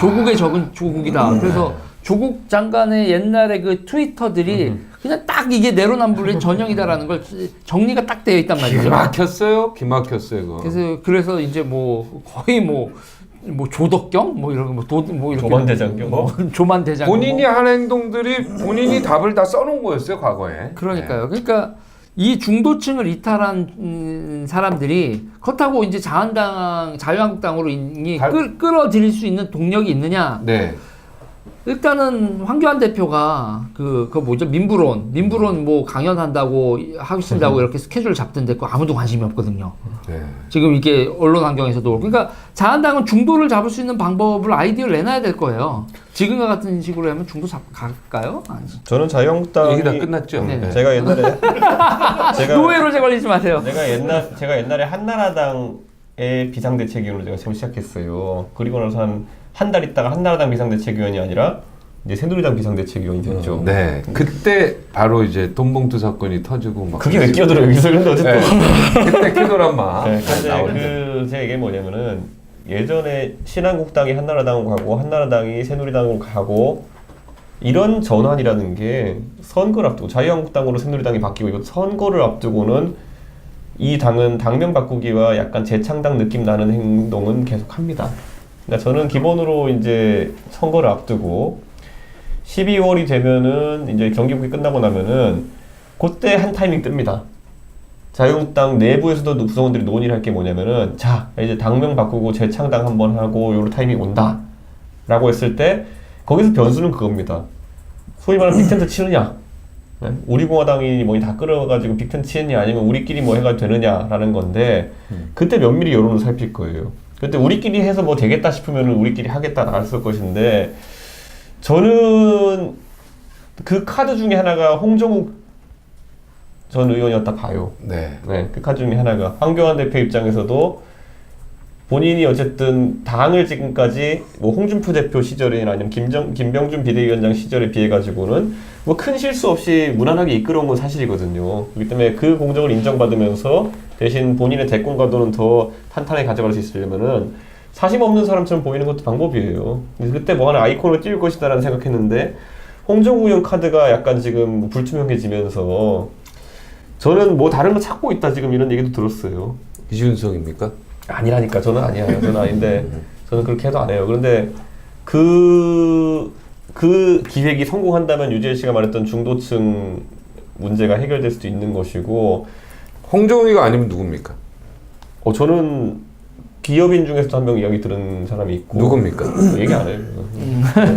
조국의 적은 조국이다. 그래서 조국 장관의 옛날에 그 트위터들이 그냥 딱 이게 내로남불의 전형이다라는 걸 정리가 딱 되어 있단 말이죠. 기막혔어요. 기막혔어요. 그거. 그래서 이제 뭐 거의 뭐 조덕경 뭐 이런 뭐 이렇게 조만대장경 조만대장 본인이 한 행동들이 본인이 답을 다 써놓은 거였어요 과거에. 그러니까요. 그러니까 이 중도층을 이탈한 사람들이 그렇다고 이제 자유한국당으로 끌어들일 수 있는 동력이 있느냐? 네. 일단은 황교안 대표가 그거 뭐죠? 민부론 뭐 강연한다고 하신다고 이렇게 스케줄 잡던데 그거 아무도 관심이 없거든요. 네. 지금 이게 언론 환경에서도 그러니까 자한당은 중도를 잡을 수 있는 방법을 아이디어를 내놔야 될 거예요. 지금과 같은 식으로 하면 중도 갈까요? 아니지. 저는 자유한국당이 얘기 다 끝났죠. 네. 제가 옛날에 노예로제 걸리지 마세요. 제가 옛날에 한나라당의 비상대책위원으로 제가 처음 시작했어요. 그리고 나서 한 달 있다가 한나라당 비상대책위원이 아니라 이제 새누리당 비상대책위원이 됐죠. 네. 그때 바로 이제 돈봉투 사건이 터지고 막. 그게 왜 끼어들어요 여기서. 근데 어쨌든 그때 쾌도란마. 네, 근데 제 얘기 뭐냐면은 예전에 신한국당이 한나라당으로 가고 한나라당이 새누리당으로 가고 이런 전환이라는 게 선거를 앞두고 자유한국당으로 새누리당이 바뀌고 이거 선거를 앞두고는 이 당은 당명 바꾸기와 약간 재창당 느낌 나는 행동은 계속합니다. 그러니까 저는 기본으로 이제 선거를 앞두고 12월이 되면은 이제 경기국이 끝나고 나면은 그때 한 타이밍 뜹니다. 자유한국당 내부에서도 구성원들이 논의를 할 게 뭐냐면은 자 이제 당명 바꾸고 재창당 한번 하고 요런 타이밍이 온다 라고 했을 때 거기서 변수는 그겁니다. 소위 말하는 빅텐트 치느냐, 우리 공화당이 뭐 다 끌어가지고 빅텐트 치느냐 아니면 우리끼리 뭐 해가지고 되느냐라는 건데 그때 면밀히 여론을 살필 거예요. 그때 우리끼리 해서 뭐 되겠다 싶으면 우리끼리 하겠다 나갔을 것인데 저는 그 카드 중에 하나가 홍정욱 전 의원이었다 봐요. 네. 네, 그 카드 중에 하나가 황교안 대표 입장에서도 본인이 어쨌든 당을 지금까지 뭐 홍준표 대표 시절이나 아니면 김병준 비대위원장 시절에 비해 가지고는 뭐 큰 실수 없이 무난하게 이끌어온 건 사실이거든요. 그렇기 때문에 그 공적을 인정받으면서 대신 본인의 대권 가도는 더 탄탄하게 가져갈 수 있으려면은 사심 없는 사람처럼 보이는 것도 방법이에요. 그래서 그때 뭐 하나 아이콘을 띄울 것이다라는 생각했는데 홍정우 의원 카드가 약간 지금 불투명해지면서 저는 뭐 다른 거 찾고 있다 지금 이런 얘기도 들었어요. 이준석입니까? 아니라니까. 저는 아니에요. 저는 아닌데 저는 그렇게 해도 안 해요. 그런데 그 기획이 성공한다면 유재일 씨가 말했던 중도층 문제가 해결될 수도 있는 것이고 홍정우가 아니면 누굽니까? 저는 기업인 중에서도 한 명 이야기 들은 사람이 있고 누굽니까? 얘기 안 해요.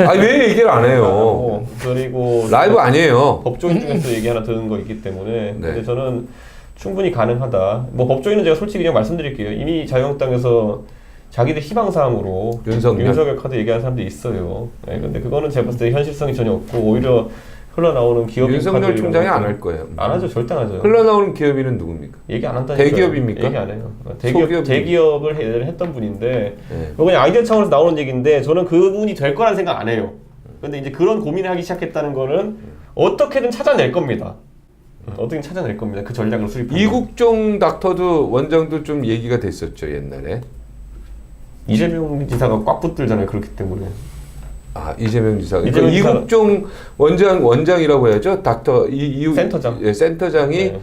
아니 왜 얘기를 안 해요? 그리고 라이브 아니에요. 법조인 중에서 얘기 하나 들은 거 있기 때문에 네. 근데 저는 충분히 가능하다. 뭐 법조인은 제가 솔직히 그냥 말씀드릴게요. 이미 자유한국당에서 자기들 희망사항으로 윤석열 카드 얘기하는 사람들이 있어요. 네, 근데 그거는 제가 봤을 때 현실성이 전혀 없고 오히려 흘러나오는 기업인 카드 윤석열 총장이 안 할 거예요. 안 하죠. 절대 안 하죠. 흘러나오는 기업인은 누굽니까? 얘기 안 한다니까요. 대기업입니까? 얘기 안 해요. 소기업입니까? 대기업을 했던 분인데 네. 이거 그냥 아이디어 차원에서 나오는 얘기인데 저는 그분이 될 거라는 생각 안 해요. 근데 이제 그런 고민을 하기 시작했다는 거는 어떻게든 찾아낼 겁니다. 어떻게든 찾아낼 겁니다. 그 전략을 수립하면. 이국종 닥터도 원장도 좀 얘기가 됐었죠 옛날에. 이재명 지사가 꽉 붙들잖아요. 그렇기 때문에. 아 이재명 지사가. 이재명 지사가- 이국종 원장이라고 해야죠. 닥터 센터장. 예, 센터장이 네.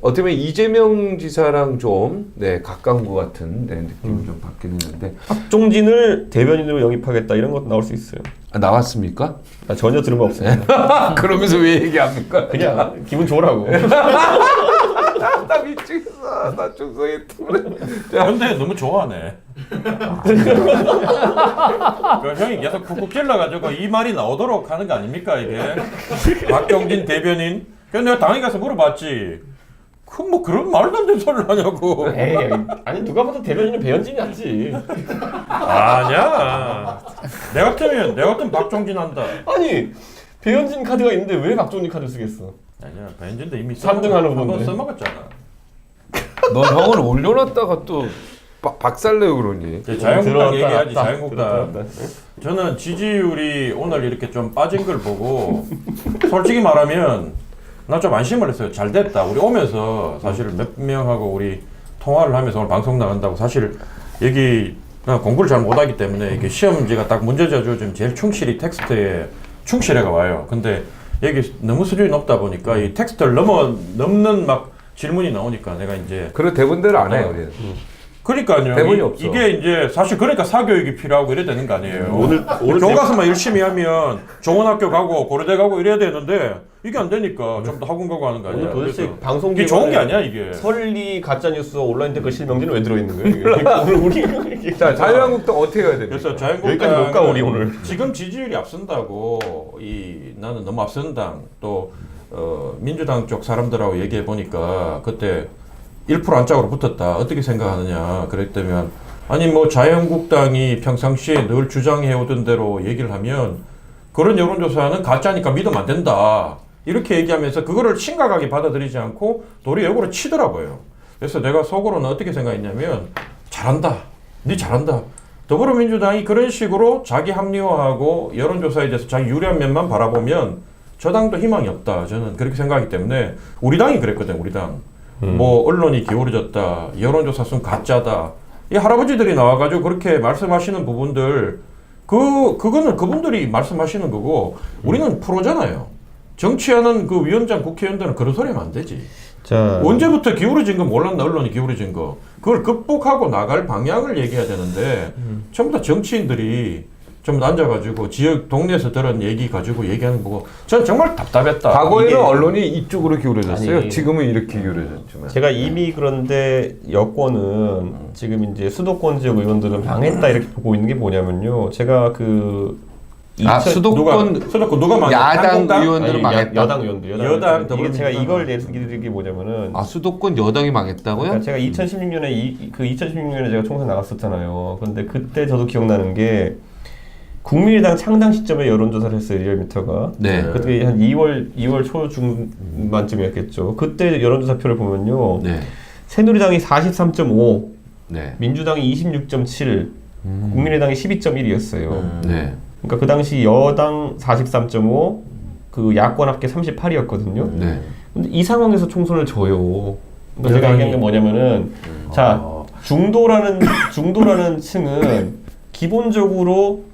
어떻게 보면 이재명 지사랑 좀 가까운 것 같은 느낌이 좀 받긴 했는데 박종진을 대변인으로 영입하겠다 이런 것도 나올 수 있어요. 나왔습니까? 전혀 들은 거 없습니다. 그러면서 왜 얘기합니까? 그냥 기분 좋으라고. 나 미치겠어. 나 중성이 근데 너무 좋아하네. 그 형이 계속 쿡쿡 찔러가지고 이 말이 나오도록 하는 거 아닙니까 이게? 박경진 대변인. 그래서 내가 당에 가서 물어봤지. 뭐 그런 말도 안 되는 소리를 하냐고. 에이, 아니 누가 봐도 대변인은 배현진이 낫지. 아니야. 내 같으면 박종진 한다. 아니 배현진 카드가 있는데 왜 박종진 카드 쓰겠어? 아니야. 배현진도 이미 3등 하는 한번 건데. 써먹었잖아. 너 형을 올려놨다가 또 박살내요 그러니. 자유한국당 얘기하지. 들어왔다, 자유한국당. 들어왔다. 저는 지지율이 오늘 이렇게 좀 빠진 걸 보고 솔직히 말하면 나 좀 안심을 했어요. 잘 됐다. 우리 오면서 사실 몇 명하고 우리 통화를 하면서 오늘 방송 나간다고 사실 여기 나 공부를 잘 못하기 때문에 이게 시험지가 딱 문제지어주 좀 제일 충실히 텍스트에 충실해가 와요. 근데 여기 너무 수준이 높다 보니까 이 텍스트를 넘는 막 질문이 나오니까 내가 이제 그런 대본대로 안 해요 우리는. 그러니까요. 대본이 없어. 이게 이제 사실 그러니까 사교육이 필요하고 이래야 되는 거 아니에요. 오늘 교과서만 열심히 하면 종원학교 가고 고려대 가고 이래야 되는데 이게 안 되니까 좀 더 학원 가고 하는 거 아니야. 오늘 도대체 그래서 방송 이게 좋은 게 기관에 아니야 이게. 설리 가짜뉴스 온라인 댓글 실명제는 왜 들어있는 거예요? 이게? 오늘 우리 자 자유한국당 어떻게 해야 됩니까? 그래서 여기까지 못 자유한국당 가, 우리 오늘. 지금 지지율이 앞선다고 나는 너무 앞선 당 또 민주당 쪽 사람들하고 얘기해 보니까 그때 1% 안짝으로 붙었다. 어떻게 생각하느냐. 그랬다면 아니 뭐 자유한국당이 평상시에 늘 주장해 오던 대로 얘기를 하면 그런 여론조사는 가짜니까 믿으면 안 된다. 이렇게 얘기하면서 그거를 심각하게 받아들이지 않고 도리어 역으로 치더라고요. 그래서 내가 속으로는 어떻게 생각했냐면 잘한다. 네 잘한다. 더불어민주당이 그런 식으로 자기 합리화하고 여론조사에 대해서 자기 유리한 면만 바라보면 저 당도 희망이 없다. 저는 그렇게 생각하기 때문에 우리 당이 그랬거든. 우리 당. 뭐 언론이 기울어졌다. 여론조사 순 가짜다. 이 할아버지들이 나와가지고 그렇게 말씀하시는 부분들 그거는 그분들이 말씀하시는 거고 우리는 프로잖아요. 정치하는 그 위원장 국회의원들은 그런 소리 하면 안 되지. 자, 언제부터 기울어진 거 몰랐나 언론이 기울어진 거 그걸 극복하고 나갈 방향을 얘기해야 되는데 전부 다 정치인들이 좀 앉아가지고 지역 동네에서 들은 얘기 가지고 얘기하는 거고 저는 정말 답답했다. 과거에는 이게- 언론이 이쪽으로 기울어졌어요. 아니, 지금은 이렇게 기울어졌지만. 제가 이미 그런데 여권은 지금 이제 수도권 지역 의원들은 망했다 이렇게 보고 있는 게 뭐냐면요. 제가 그 수도권 누가 망했다? 야당 한국당? 의원들은 아니, 망했다. 여당 의원들. 여당, 이게 제가 더불어민주당. 이걸 얘기드리는 게 뭐냐면은 아 수도권 여당이 망했다고요? 그러니까 제가 2016년에 2016년에 제가 총선 나갔었잖아요. 근데 그때 저도 기억나는 게 국민의당 창당 시점에 여론조사를 했어요. 리얼미터가. 네. 그때 한 2월 초 중반쯤이었겠죠. 그때 여론조사표를 보면요. 네. 새누리당이 43.5, 네. 민주당이 26.7, 국민의당이 12.1이었어요. 네. 그러니까 그 당시 여당 43.5, 그 야권 합계 38이었거든요. 네. 근데 이 상황에서 총선을 져요. 그러니까 제가 얘기한 게 뭐냐면은 자 중도라는 층은 기본적으로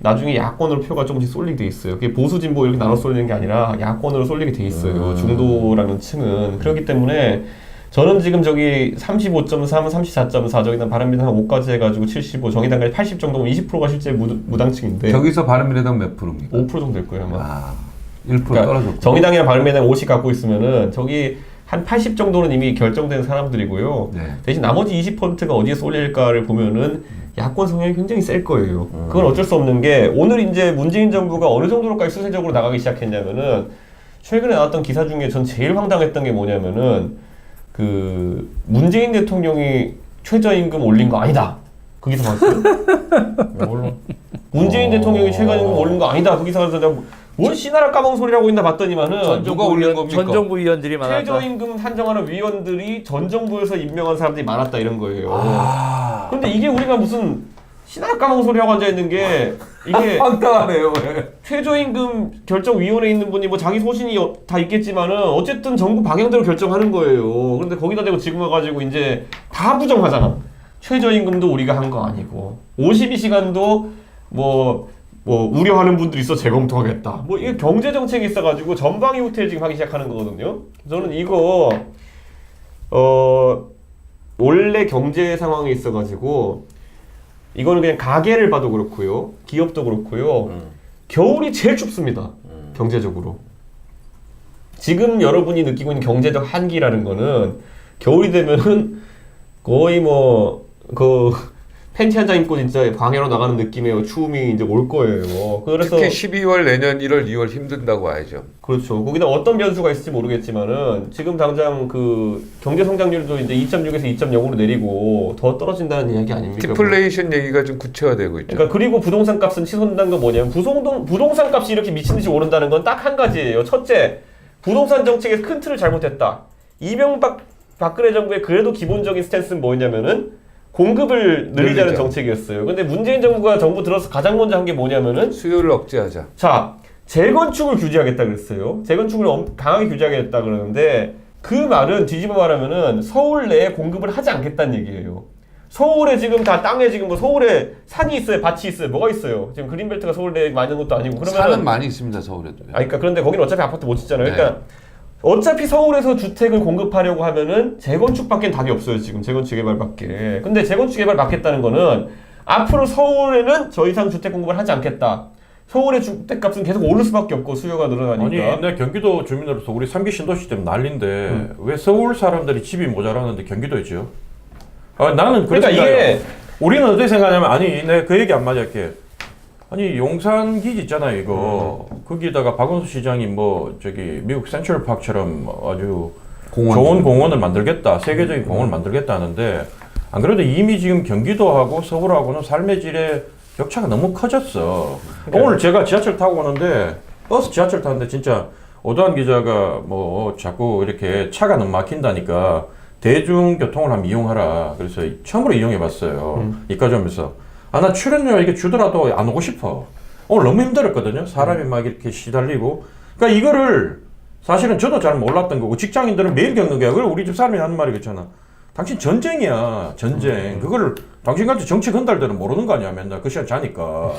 나중에 야권으로 표가 조금씩 쏠리게 돼 있어요. 그게 보수 진보 이렇게 나눠 쏠리는 게 아니라 야권으로 쏠리게 돼 있어요. 중도라는 층은 그렇기 때문에 저는 지금 저기 35.3, 34.4 저기다 바른미래당 5까지 해가지고 75, 정의당까지 80 정도면 20%가 실제 무당층인데 저기서 바른미래당 몇 프로입니까? 5% 정도 될 거예요 아마. 아, 1% 그러니까 떨어졌고. 정의당이랑 바른미래당 50 갖고 있으면은 저기 한 80 정도는 이미 결정된 사람들이고요. 네. 대신 나머지 20%가 어디에 쏠릴까를 보면은 야권 성향이 굉장히 셀 거예요. 그건 어쩔 수 없는 게 오늘 이제 문재인 정부가 어느 정도로까지 수세적으로 나가기 시작했냐면은 최근에 나왔던 기사 중에 전 제일 황당했던 게 뭐냐면은 그 문재인 대통령이 최저임금 올린 거 아니다. 그 기사 봤어요? 몰라. 문재인 대통령이 최저임금 올린 거 아니다. 그 기사에서 내가 뭘 씨나라 까먹은 소리라고 있나 봤더니만은 누가 올린 겁니까? 전 정부 위원들이 많았다. 최저임금 산정하는 위원들이 전 정부에서 임명한 사람들이 많았다 이런 거예요. 아. 근데 이게 우리가 무슨 씨나라 까먹은 소리라고 앉아 있는 게 이게 황당하네요. 최저임금 결정위원회에 있는 분이 뭐 자기 소신이 다 있겠지만은 어쨌든 정부 방향대로 결정하는 거예요. 그런데 거기다 대고 지금 와가지고 이제 다 부정하잖아. 최저임금도 우리가 한 거 아니고 52시간도 뭐 우려하는 분들이 있어 재검토하겠다. 뭐 이게 경제 정책이 있어가지고 전방위 후퇴를 지금 하기 시작하는 거거든요. 저는 이거 원래 경제 상황이 있어가지고 이거는 그냥 가게를 봐도 그렇고요, 기업도 그렇고요. 겨울이 제일 춥습니다. 경제적으로. 지금 여러분이 느끼고 있는 경제적 한기라는 거는 겨울이 되면은 거의 팬티 한 장 입고 진짜 광야로 나가는 느낌의 추움이 이제 올 거예요. 그래서 특히 12월 내년 1월 2월 힘든다고 봐야죠. 그렇죠. 거기다 어떤 변수가 있을지 모르겠지만은 지금 당장 그 경제 성장률도 이제 2.6에서 2.0으로 내리고 더 떨어진다는 이야기 아닙니까? 디플레이션 얘기가 좀 구체화되고 있죠. 그러니까 그리고 부동산 값은 치솟는다는 건 뭐냐면 부동산 값이 이렇게 미친 듯이 오른다는 건 딱 한 가지예요. 첫째, 부동산 정책에서 큰 틀을 잘못했다. 이명박 박근혜 정부의 그래도 기본적인 스탠스는 뭐냐면은 공급을 늘리자는 늘리자. 정책이었어요. 근데 문재인 정부가 정부 들어서 가장 먼저 한 게 뭐냐면은 수요를 억제하자. 자, 재건축을 규제하겠다 그랬어요. 재건축을 강하게 규제하겠다 그러는데 그 말은 뒤집어 말하면은 서울 내에 공급을 하지 않겠다는 얘기예요. 서울에 지금 다 땅에 지금 뭐 서울에 산이 있어요, 밭이 있어요, 뭐가 있어요. 지금 그린벨트가 서울 내에 많은 것도 아니고 그러면은 산은 많이 있습니다 서울에도. 그러니까 그런데 거기는 어차피 아파트 못 짓잖아요. 네. 그러니까 어차피 서울에서 주택을 공급하려고 하면은 재건축밖에 답이 없어요. 지금 재건축 개발밖에. 근데 재건축 개발 막겠다는 거는 앞으로 서울에는 더 이상 주택 공급을 하지 않겠다. 서울의 주택값은 계속 오를 수밖에 없고 수요가 늘어나니까. 아니, 내 경기도 주민으로서 우리 3기 신도시 때문에 난리인데 왜 서울 사람들이 집이 모자라는데 경기도에 지어? 나는 그러니까 이게 우리는 어떻게 생각하냐면 아니 내 그 얘기 안 맞을게. 아니 용산 기지 있잖아요 이거 거기다가 박원순 시장이 뭐 저기 미국 센트럴파크처럼 아주 좋은 공원을 만들겠다 세계적인 공원을 만들겠다 하는데 안 그래도 이미 지금 경기도하고 서울하고는 삶의 질의 격차가 너무 커졌어. 오늘 제가 지하철 타고 오는데 버스 지하철 타는데 진짜 오도환 기자가 뭐 자꾸 이렇게 차가 너무 막힌다니까 대중교통을 한번 이용하라. 그래서 처음으로 이용해봤어요. 이까지 오면서. 나 출연료 이렇게 주더라도 안 오고 싶어. 오늘 너무 힘들었거든요. 사람이 막 이렇게 시달리고. 그러니까 이거를 사실은 저도 잘 몰랐던 거고 직장인들은 매일 겪는 거야. 그걸 우리 집 사람이 하는 말이 그렇잖아. 당신 전쟁이야. 전쟁. 그거를 당신같이 정치 건달들은 모르는 거 아니야. 맨날 그 시간 자니까.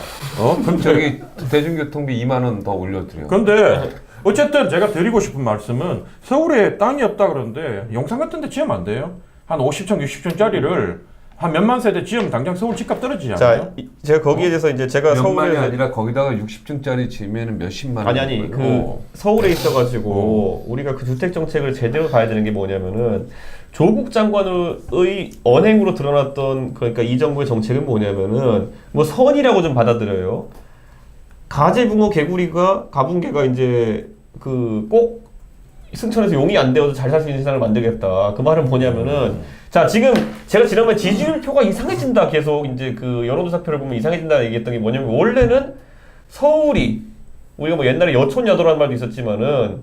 그럼 저기 대중교통비 2만 원 더 올려드려. 근데 어쨌든 제가 드리고 싶은 말씀은 서울에 땅이 없다 그러는데 용산 같은 데 지으면 안 돼요? 한 50층, 60층짜리를 한 몇만 세대 지으면 당장 서울 집값 떨어지지 않아요? 자, 제가 거기에 대해서 이제 제가 몇만이 서울에 아니라 거기다가 60층짜리 지으면 몇십만 원. 아니 되는 그 거예요. 서울에 있어가지고 우리가 그 주택 정책을 제대로 봐야 되는 게 뭐냐면은 조국 장관의 언행으로 드러났던 그러니까 이 정부의 정책은 뭐냐면은 뭐 선이라고 좀 받아들여요. 가재붕어 개구리가 가붕개가 이제 그 꼭 승천해서 용이 안 되어도 잘 살 수 있는 세상을 만들겠다. 그 말은 뭐냐면은 자 지금 제가 지난번에 지지율표가 이상해진다 계속 이제 그 여론조사표를 보면 이상해진다 얘기했던 게 뭐냐면 원래는 서울이 우리가 뭐 옛날에 여촌야도라는 말도 있었지만은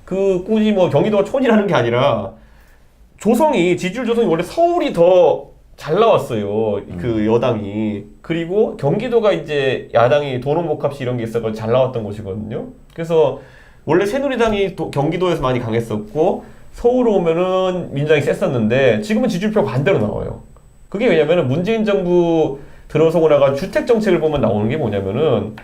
그 굳이 뭐 경기도가 촌이라는 게 아니라 조성이 지지율 조성이 원래 서울이 더 잘 나왔어요. 그 여당이. 그리고 경기도가 이제 야당이 도농복합시 이런 게 있어서 잘 나왔던 곳이거든요. 그래서 원래 새누리당이 경기도에서 많이 강했었고 서울 오면은 민주당이 셌었는데 지금은 지지율표가 반대로 나와요. 그게 왜냐면은 문재인 정부 들어서고 나가 주택 정책을 보면 나오는 게 뭐냐면은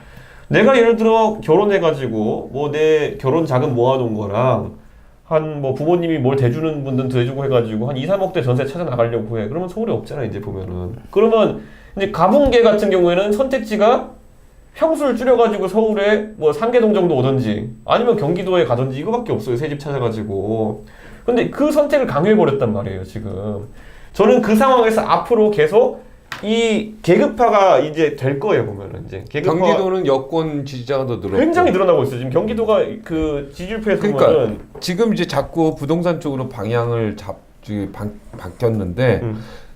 내가 예를 들어 결혼해가지고 뭐 내 결혼 자금 모아놓은 거랑 한 뭐 부모님이 뭘 대주는 분들은 대주고 해가지고 한 2, 3억대 전세 찾아 나가려고 해. 그러면 서울에 없잖아 이제 보면은. 그러면 이제 가분계 같은 경우에는 선택지가 평수를 줄여가지고 서울에 뭐 상계동 정도 오든지 아니면 경기도에 가든지 이거밖에 없어요. 새 집 찾아가지고. 근데 그 선택을 강요해버렸단 말이에요 지금. 저는 그 상황에서 앞으로 계속 이 계급화가 이제 될 거예요 보면은 이제 경기도는 여권 지지자가 더 늘었고 굉장히 늘어나고 있어요. 지금 경기도가 그 지지율표에서 그러니까 보면은 지금 이제 자꾸 부동산 쪽으로 방향을 바뀌었는데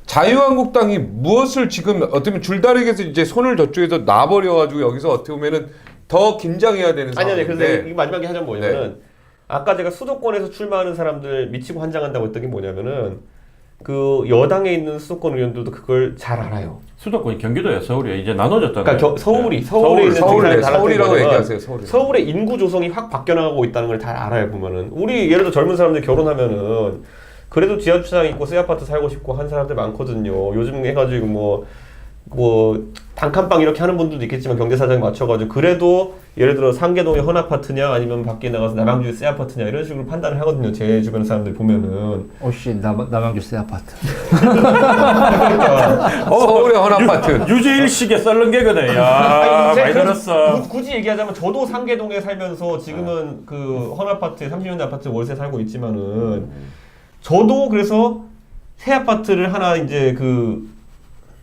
자유한국당이 무엇을 지금 어떻게 보면 줄다리기에서 이제 손을 저쪽에서 놔버려가지고 여기서 어떻게 보면은 더 긴장해야 되는 아니 상황인데 그래서 이 마지막에 하자면 뭐냐면 아까 제가 수도권에서 출마하는 사람들 미치고 환장한다고 했던 게 뭐냐면은 그 여당에 있는 수도권 의원들도 그걸 잘 알아요. 수도권이 경기도야 서울이야 이제 나눠졌잖아요. 그러니까 서울에 있는 서울이라고 얘기하세요. 서울의 인구 조성이 확 바뀌어나가고 있다는 걸 잘 알아요 보면은. 우리 예를 들어 젊은 사람들 결혼하면은 그래도 지하 주차장 있고 새 아파트 살고 싶고 한 사람들 많거든요. 요즘 해가지고 뭐 단칸방 이렇게 하는 분들도 있겠지만 경제 사정에 맞춰가지고 그래도 예를 들어 상계동의 헌 아파트냐 아니면 밖에 나가서 남양주의 새 아파트냐 이런 식으로 판단을 하거든요. 제 주변 사람들 보면은. 오씨 남양주 새 아파트. 서울의 헌 아파트. 유재일식의 썰른 개그네. 야 많이 들었어. 굳이 얘기하자면 저도 상계동에 살면서 지금은 그 헌 아파트 30년대 아파트 월세 살고 있지만은 저도 그래서 새 아파트를 하나 이제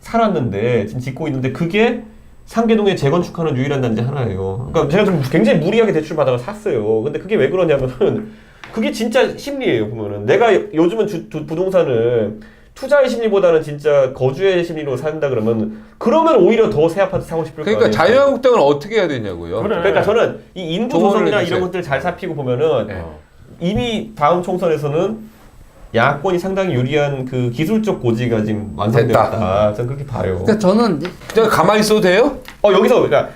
살았는데 지금 짓고 있는데 그게 상계동에 재건축하는 유일한 단지 하나예요. 그러니까 제가 좀 굉장히 무리하게 대출 받아서 샀어요. 근데 그게 왜 그러냐면은 그게 진짜 심리예요 보면은. 내가 요즘은 부동산을 투자의 심리보다는 진짜 거주의 심리로 산다 그러면 오히려 더 새 아파트 사고 싶을 거예요. 그러니까 자유한국당은 어떻게 해야 되냐고요. 그래. 그러니까 저는 이 인구 조언을 조성이나 해주세요. 이런 것들 잘 살피고 보면은 네. 이미 다음 총선에서는 야권이 상당히 유리한 그 기술적 고지가 지금 완성됐다. 저는 그렇게 봐요. 그러니까 저는 그냥 가만히 있어도 돼요? 여기서 그러니까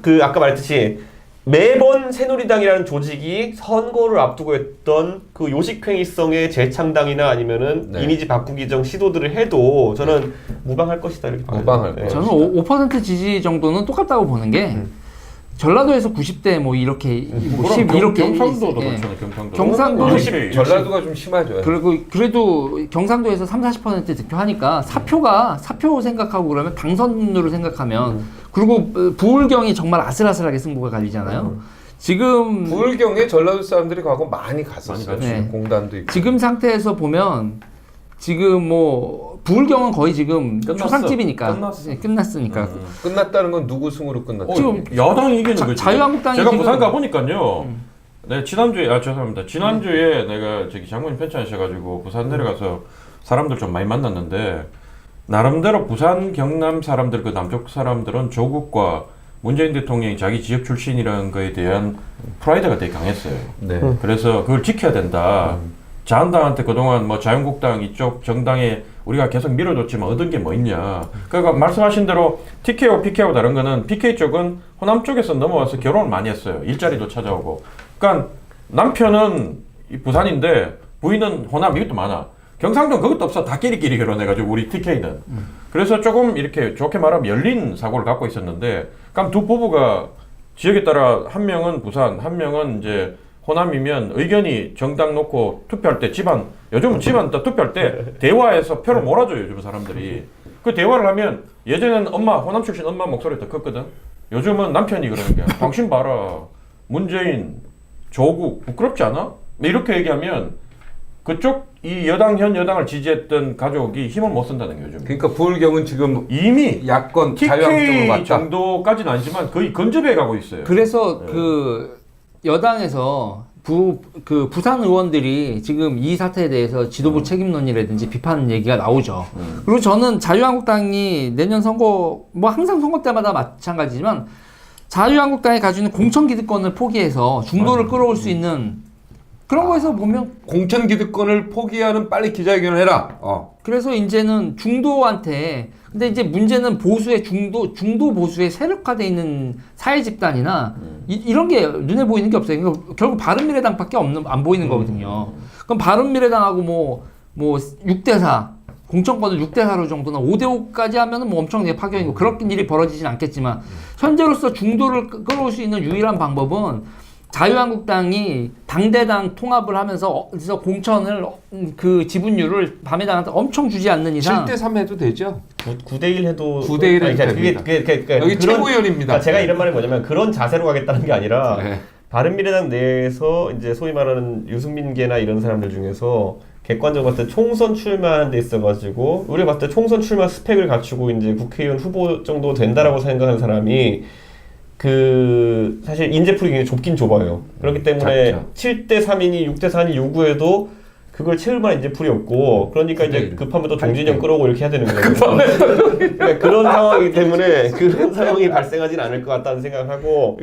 그 아까 말했듯이 매번 새누리당이라는 조직이 선거를 앞두고 했던 그 요식행위성의 재창당이나 아니면은 네. 이미지 바꾸기 정 시도들을 해도 저는 무방할 것이다 이렇게 봐요. 무방할 네. 저는 5% 지지 정도는 똑같다고 보는 게 전라도에서 90대 뭐 이렇게 뭐 10 이렇게 경상도도 예. 그렇잖아요. 경상도. 경상도도 60, 전라도가 좀 심하죠. 그리고 그래도 경상도에서 30-40% 득표하니까 사표 생각하고 그러면 당선으로 생각하면 그리고 부울경이 정말 아슬아슬하게 승부가 갈리잖아요. 지금 부울경에 전라도 사람들이 가고 많이 갔었어요. 많이 갔죠. 네. 공단도 있고. 지금 상태에서 보면 지금 뭐 부울경은 거의 지금 끝났어. 초상집이니까 끝났어. 예, 끝났으니까 끝났다는 건 누구 승으로 끝났죠? 지금 야당이 이기는 거지. 자유한국당이 제가 지금 부산 가보니까요. 네, 지난주에 죄송합니다. 지난주에 내가 저기 장모님 편찮으셔가지고 부산 내려가서 사람들 좀 많이 만났는데 나름대로 부산 경남 사람들 그 남쪽 사람들은 조국과 문재인 대통령이 자기 지역 출신이라는 거에 대한 프라이드가 되게 강했어요. 네. 그래서 그걸 지켜야 된다. 자한당한테 그동안 뭐 자유한국당 이쪽 정당에 우리가 계속 밀어줬지만 얻은 게 뭐 있냐. 그러니까 말씀하신 대로 TK하고 PK하고 다른 거는 PK 쪽은 호남 쪽에서 넘어와서 결혼을 많이 했어요. 일자리도 찾아오고. 그러니까 남편은 부산인데 부인은 호남 이것도 많아. 경상도는 그것도 없어. 다 끼리끼리 결혼해가지고 우리 TK는. 그래서 조금 이렇게 좋게 말하면 열린 사고를 갖고 있었는데 그럼 두 부부가 지역에 따라 한 명은 부산, 한 명은 이제 호남이면 의견이 정당 놓고 투표할 때 요즘은 집안 투표할 때 대화해서 표를 몰아줘요, 요즘 사람들이. 그 대화를 하면 예전에는 호남 출신 엄마 목소리 더 컸거든. 요즘은 남편이 그러는 거야. 당신 봐라. 문재인, 조국, 부끄럽지 않아? 이렇게 얘기하면 그쪽 이 현 여당을 지지했던 가족이 힘을 못 쓴다는 거예요, 요즘. 그러니까 부울경은 지금 이미 야권 자유한국당으로 TK 갔다. 정도까지는 아니지만 거의 근접해 가고 있어요. 그래서 그 여당에서 부산 의원들이 지금 이 사태에 대해서 지도부 책임론이라든지 비판 얘기가 나오죠. 그리고 저는 자유한국당이 내년 선거, 뭐 항상 선거 때마다 마찬가지지만 자유한국당이 가지고 있는 공천 기득권을 포기해서 중도를 끌어올 수 있는 그런 거에서 보면 공천 기득권을 포기하는 빨리 기자회견을 해라. 그래서 이제는 중도한테 근데 이제 문제는 보수의 중도 보수의 세력화돼 있는 사회 집단이나 이런 게 눈에 보이는 게 없어요. 그러니까 결국 바른미래당밖에 안 보이는 거거든요. 그럼 바른미래당하고 뭐 6대4 공천권을 6대4로 정도나 5대5까지 하면은 뭐 엄청 파격이고 그런 일이 벌어지진 않겠지만 현재로서 중도를 끌어올 수 있는 유일한 방법은 자유한국당이 당대당 통합을 하면서 그래서 공천을 그 지분율을 밤에당한테 엄청 주지 않는 이상 7대3 해도 되죠? 9대1 해도 9대1 해도 그러니까 됩니다. 그게 여기 최고위원입니다. 그러니까 제가 이런 말이 뭐냐면 그런 자세로 가겠다는 게 아니라 네. 바른미래당 내에서 이제 소위 말하는 유승민계나 이런 사람들 중에서 객관적으로 봤을 때 총선 출마하는 데 있어가지고 우리가 봤을 때 총선 출마 스펙을 갖추고 이제 국회의원 후보 정도 된다라고 생각하는 사람이 그 사실 인재풀이 굉장히 좁긴 좁아요. 그렇기 때문에 작죠. 7대3이니 6대4니 요구해도 그걸 채울 만한 인재풀이 없고 그러니까 이제 급하면 또 종진영 끌어오고 이렇게 해야 되는 거예요. 그러니까 그런 상황이기 때문에 그런 상황이 발생하진 않을 것 같다는 생각을 하고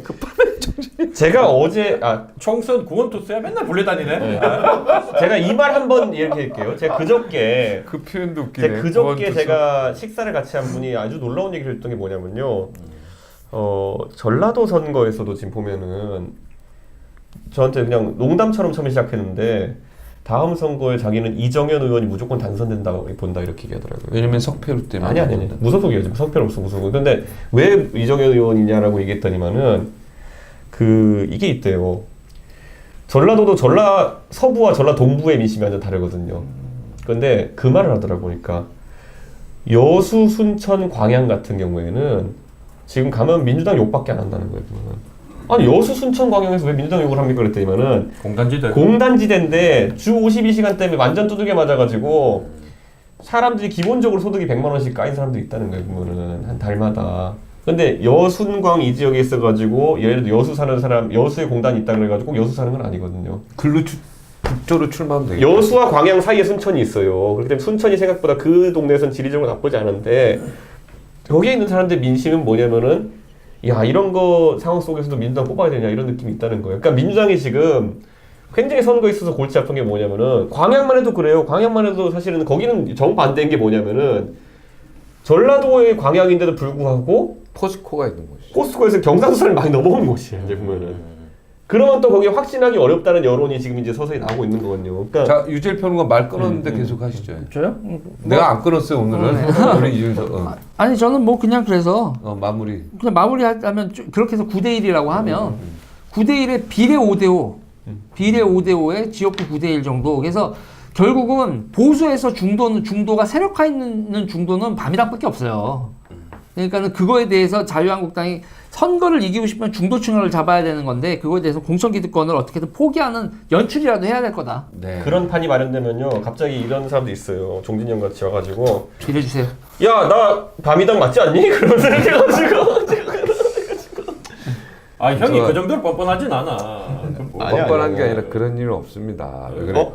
제가 어제 총선 구원투수야 맨날 불려다니네. 제가 이 말 한번 얘기할게요. 제가 그저께 그 표현도 웃기네. 제가 그저께 제가 식사를 같이 한 분이 아주 놀라운 얘기를 했던 게 뭐냐면요. 전라도 선거에서도 지금 보면은 저한테 그냥 농담처럼 처음에 시작했는데 다음 선거에 자기는 이정현 의원이 무조건 당선된다고 본다 이렇게 얘기하더라고요. 왜냐면 석패로 때문에. 아니. 무소속이에요. 지금 석패로 없어 무소속. 근데 왜 이정현 의원이냐라고 얘기했더니만은 이게 있대요. 전라도도 서부와 전라 동부의 민심이 완전 다르거든요. 근데 그 말을 하더라고 보니까 여수, 순천, 광양 같은 경우에는 지금 가면 민주당 욕밖에 안 한다는 거예요. 아니 여수, 순천, 광양에서 왜 민주당 욕을 합니까? 그랬더니만은 공단지대인데 주 52시간 때문에 완전 두들겨 맞아가지고 사람들이 기본적으로 소득이 100만 원씩 까인 사람들이 있다는 거예요. 보면은 한 달마다. 근데 여순광 이 지역에 있어가지고 예를 들어 여수 사는 사람 여수에 공단이 있다 그래가지고 여수 사는 건 아니거든요. 국조로 출마하면 되겠다. 여수와 광양 사이에 순천이 있어요. 그렇기 때문에 순천이 생각보다 그 동네에선 지리적으로 나쁘지 않은데 거기에 있는 사람들 민심은 뭐냐면은 야 이런 거 상황 속에서도 민주당 뽑아야 되냐 이런 느낌이 있다는 거예요. 그러니까 민주당이 지금 굉장히 선거에 있어서 골치 아픈 게 뭐냐면은 광양만 해도 그래요. 광양만 해도 사실은 거기는 정반대인 게 뭐냐면은 전라도의 광양인데도 불구하고 포스코가 있는 곳이. 포스코에서 경상수산을 많이 넘어온 곳이에요. 이제 보면은. 그러면 또 거기에 확신하기 어렵다는 여론이 지금 이제 서서히 나오고 있는 거거든요. 그러니까 자, 유재일 평론가 말 끊었는데 계속 하시죠. 저요? 내가 안 끊었어요 오늘은. 우리 이준석. 아니 저는 뭐 그냥 그래서 마무리. 그냥 마무리하자면 그렇게 해서 9대 1이라고 하면 9대 1에 비례 5대 5, 비례 5대 5에 지역구 9대 1 정도. 그래서 결국은 보수에서 중도가 세력화 있는 중도는 밤이랑밖에 없어요. 그러니까는 그거에 대해서 자유한국당이 선거를 이기고 싶으면 중도층을 잡아야 되는 건데 그거에 대해서 공천기득권을 어떻게든 포기하는 연출이라도 해야 될 거다. 네. 그런 판이 마련되면요. 갑자기 이런 사람도 있어요. 종진영 같이 와가지고 빌려주세요. 야, 나 밤이당 맞지 않니? 그러면서 이렇게 해가지고 아 형이 저- 그 정도로 뻔뻔하진 않아. 아니야, 뻔뻔한 아니야. 게 아니라 그런 일은 없습니다. 왜 그래?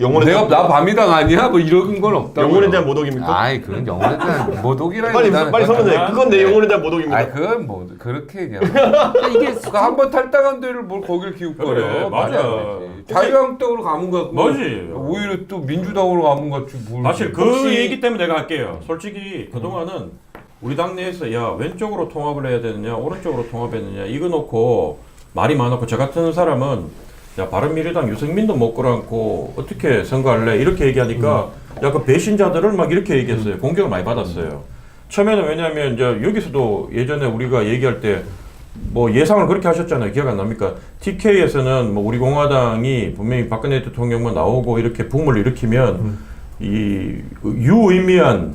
영혼에 내가 대한 나 밤이당 아니야? 뭐 이런 건 없다고. 영혼에 대한 모독입니까? 아이 그건 영혼에 대한 모독이라니. 빨리 선언해. 그건 내 영혼에 대한 모독입니다. 아이 그건 뭐 그렇게 그냥. 그러니까 이게 한번 탈당한 데를 뭘 거길 기웃거려. 그래, 맞아. 자유한국당으로 가면 같고. 뭐지? 오히려 또 민주당으로 가면 같지. 뭘. 사실 그 혹시- 얘기 때문에 내가 할게요. 솔직히 그동안은 우리 당내에서 야 왼쪽으로 통합을 해야 되느냐 오른쪽으로 통합했느냐 이거 놓고 말이 많았고 저 같은 사람은 야 바른미래당 유승민도 못 끌어안고 어떻게 선거할래 이렇게 얘기하니까 약간 배신자들을 막 이렇게 얘기했어요. 공격을 많이 받았어요. 처음에는 왜냐하면 이제 여기서도 예전에 우리가 얘기할 때 뭐 예상을 그렇게 하셨잖아요. 기억 안 납니까? TK에서는 뭐 우리 공화당이 분명히 박근혜 대통령만 나오고 이렇게 붐을 일으키면 이 유의미한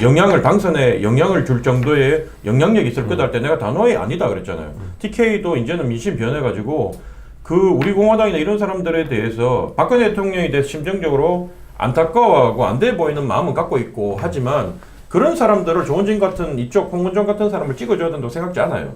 영향을 당선에 영향을 줄 정도의 영향력이 있을 거다 할 때 내가 단호히 아니다 그랬잖아요. TK도 이제는 민심 변해가지고 그 우리 공화당이나 이런 사람들에 대해서 박근혜 대통령에 대해서 심정적으로 안타까워하고 안 돼 보이는 마음은 갖고 있고 하지만 그런 사람들을 조은진 같은 이쪽 홍문종 같은 사람을 찍어줘야 된다고 생각지 않아요.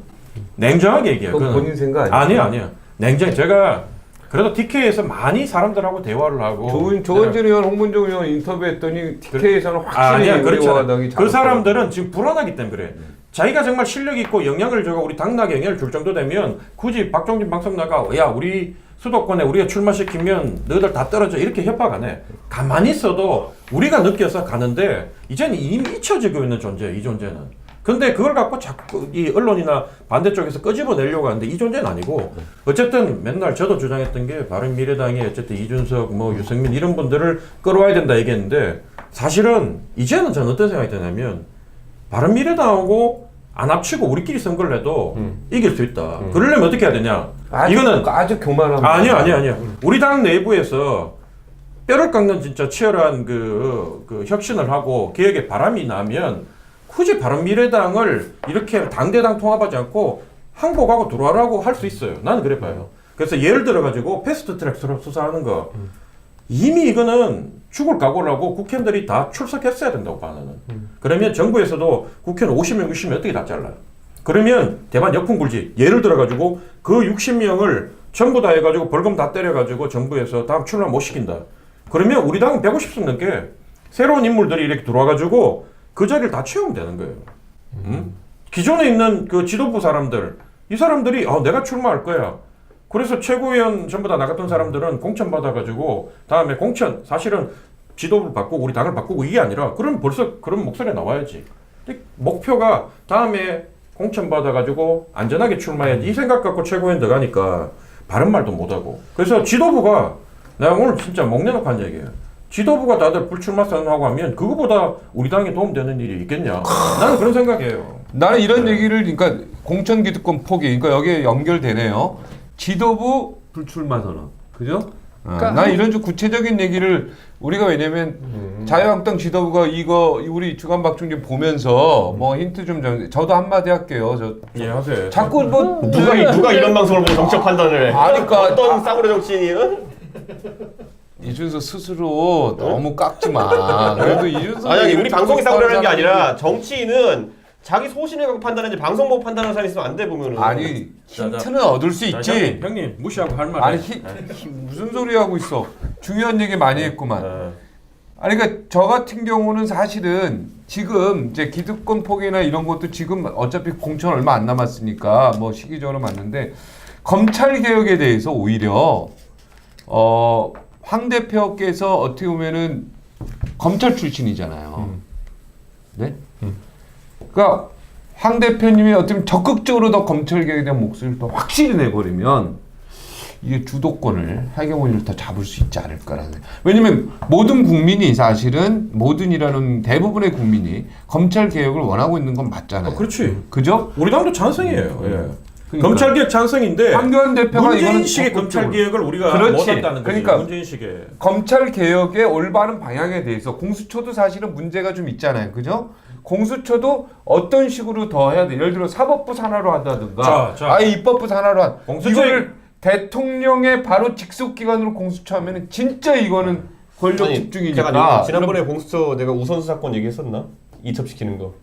냉정하게 얘기해요. 그건 그거는. 본인 생각 아니에요? 아니야. 냉정. 제가 그래도 TK에서 많이 사람들하고 대화를 하고 조은진 의원, 홍문종 의원 인터뷰했더니 TK에서는 확실히 아니야, 우리 그렇잖아. 공화당이 그 사람들은 지금 불안하기 때문에 그래. 자기가 정말 실력 있고 영향을 줘가 우리 당락에 영향을 줄 정도 되면 굳이 박종진 방송 나가 야 우리 수도권에 우리가 출마시키면 너희들 다 떨어져 이렇게 협박 안 해. 가만히 있어도 우리가 느껴서 가는데 이제는 이미 잊혀지고 있는 존재예요. 이 존재는. 근데 그걸 갖고 자꾸 이 언론이나 반대쪽에서 끄집어내려고 하는데 이 존재는 아니고 어쨌든 맨날 저도 주장했던 게 바른미래당이 어쨌든 이준석 뭐 유승민 이런 분들을 끌어와야 된다 얘기했는데 사실은 이제는 저는 어떤 생각이 드냐면 바른미래당하고 안 합치고 우리끼리 선거를 해도 이길 수 있다. 그러려면 어떻게 해야 되냐? 이거는 아주 교만한. 아니야. 우리 당 내부에서 뼈를 깎는 진짜 치열한 그 혁신을 하고 개혁의 바람이 나면 굳이 바른미래당을 이렇게 당대당 통합하지 않고 항복하고 들어와라고 할 수 있어요. 나는 그래 봐요. 그래서 예를 들어 가지고 패스트트랙 수사하는 거 이미 이거는 죽을 각오를 하고 국회의원들이 다 출석했어야 된다고 봐 나는. 그러면 정부에서도 국회의원 50명, 60명 어떻게 다 잘라요? 그러면 대만 역풍 불지. 예를 들어 가지고 그 60명을 전부 다 해가지고 벌금 다 때려가지고 정부에서 다음 출마 못 시킨다. 그러면 우리 당은 150석 넘게 새로운 인물들이 이렇게 들어와가지고 그 자리를 다 채우면 되는 거예요. 기존에 있는 그 지도부 사람들, 이 사람들이 내가 출마할 거야. 그래서 최고위원 전부 다 나갔던 사람들은 공천 받아가지고 다음에 공천 사실은 지도부를 바꾸고 우리 당을 바꾸고 이게 아니라 그럼 벌써 그런 목소리 나와야지. 근데 목표가 다음에 공천 받아가지고 안전하게 출마해야지 이 생각 갖고 최고위원 들어가니까 바른 말도 못하고. 그래서 지도부가 내가 오늘 진짜 목 내놓고 한 얘기예요. 지도부가 다들 불출마 선언하고 하면 그거보다 우리 당에 도움되는 일이 있겠냐. 나는 그런 생각이에요. 나는 이런 얘기를 그러니까 공천기득권 포기 그러니까 여기에 연결되네요. 지도부 불출마 선언. 그죠? 그러니까 난 이런 좀 구체적인 얘기를 우리가 왜냐면 자유한국당 지도부가 이거 우리 주간 박중진 보면서 뭐 힌트 좀 저도 한마디 할게요. 예, 하세요. 자꾸 뭐 누가 이런 방송을 보고 정책 판단을 해? 그러니까 어떤 싸구려 정치인이? 이준석 스스로 너무 깎지 마. 그래도 이준석 아니 우리 방송이 싸구려는 게 아니라 정치인은 자기 소신을 갖고 판단하지 방송 보고 판단하는 사람이 있으면 안 돼 보면은. 아니 힌트는 얻을 수 자, 있지. 형님 무시하고 할 말. 아니 무슨 소리 하고 있어. 중요한 얘기 많이 했구만. 아니 그러니까 저 같은 경우는 사실은 지금 이제 기득권 포기나 이런 것도 지금 어차피 공천 얼마 안 남았으니까 뭐 시기적으로 맞는데 검찰 개혁에 대해서 오히려 황 대표께서 어떻게 보면은 검찰 출신이잖아요. 네? 그러니까 황 대표님이 어떻게 적극적으로 더 검찰 개혁에 대한 목소리를 더 확실히 내버리면 이게 주도권을 하경원을 더 잡을 수 있지 않을까라는. 왜냐면 모든 국민이 사실은 모든이라는 대부분의 국민이 검찰 개혁을 원하고 있는 건 맞잖아요. 그렇지. 그죠? 우리 당도 찬성이에요. 예. 그러니까. 검찰 개혁 찬성인데 황교안 대표가 문재인 이거는 식의 검찰 적극적으로. 개혁을 우리가 그렇지. 못했다는 거지. 그러니까 문재인 식의. 검찰 개혁의 올바른 방향에 대해서 공수처도 사실은 문제가 좀 있잖아요. 그죠? 공수처도 어떤 식으로 더 해야 돼? 예를 들어 사법부 산하로 한다든가 자. 아예 입법부 산하로 한 공수처- 이거를 대통령의 바로 직속 기관으로 공수처 하면은 진짜 이거는 권력 아니, 집중이니까. 제가 지난번에 공수처 내가 우선 수사권 얘기했었나? 이첩시키는 거.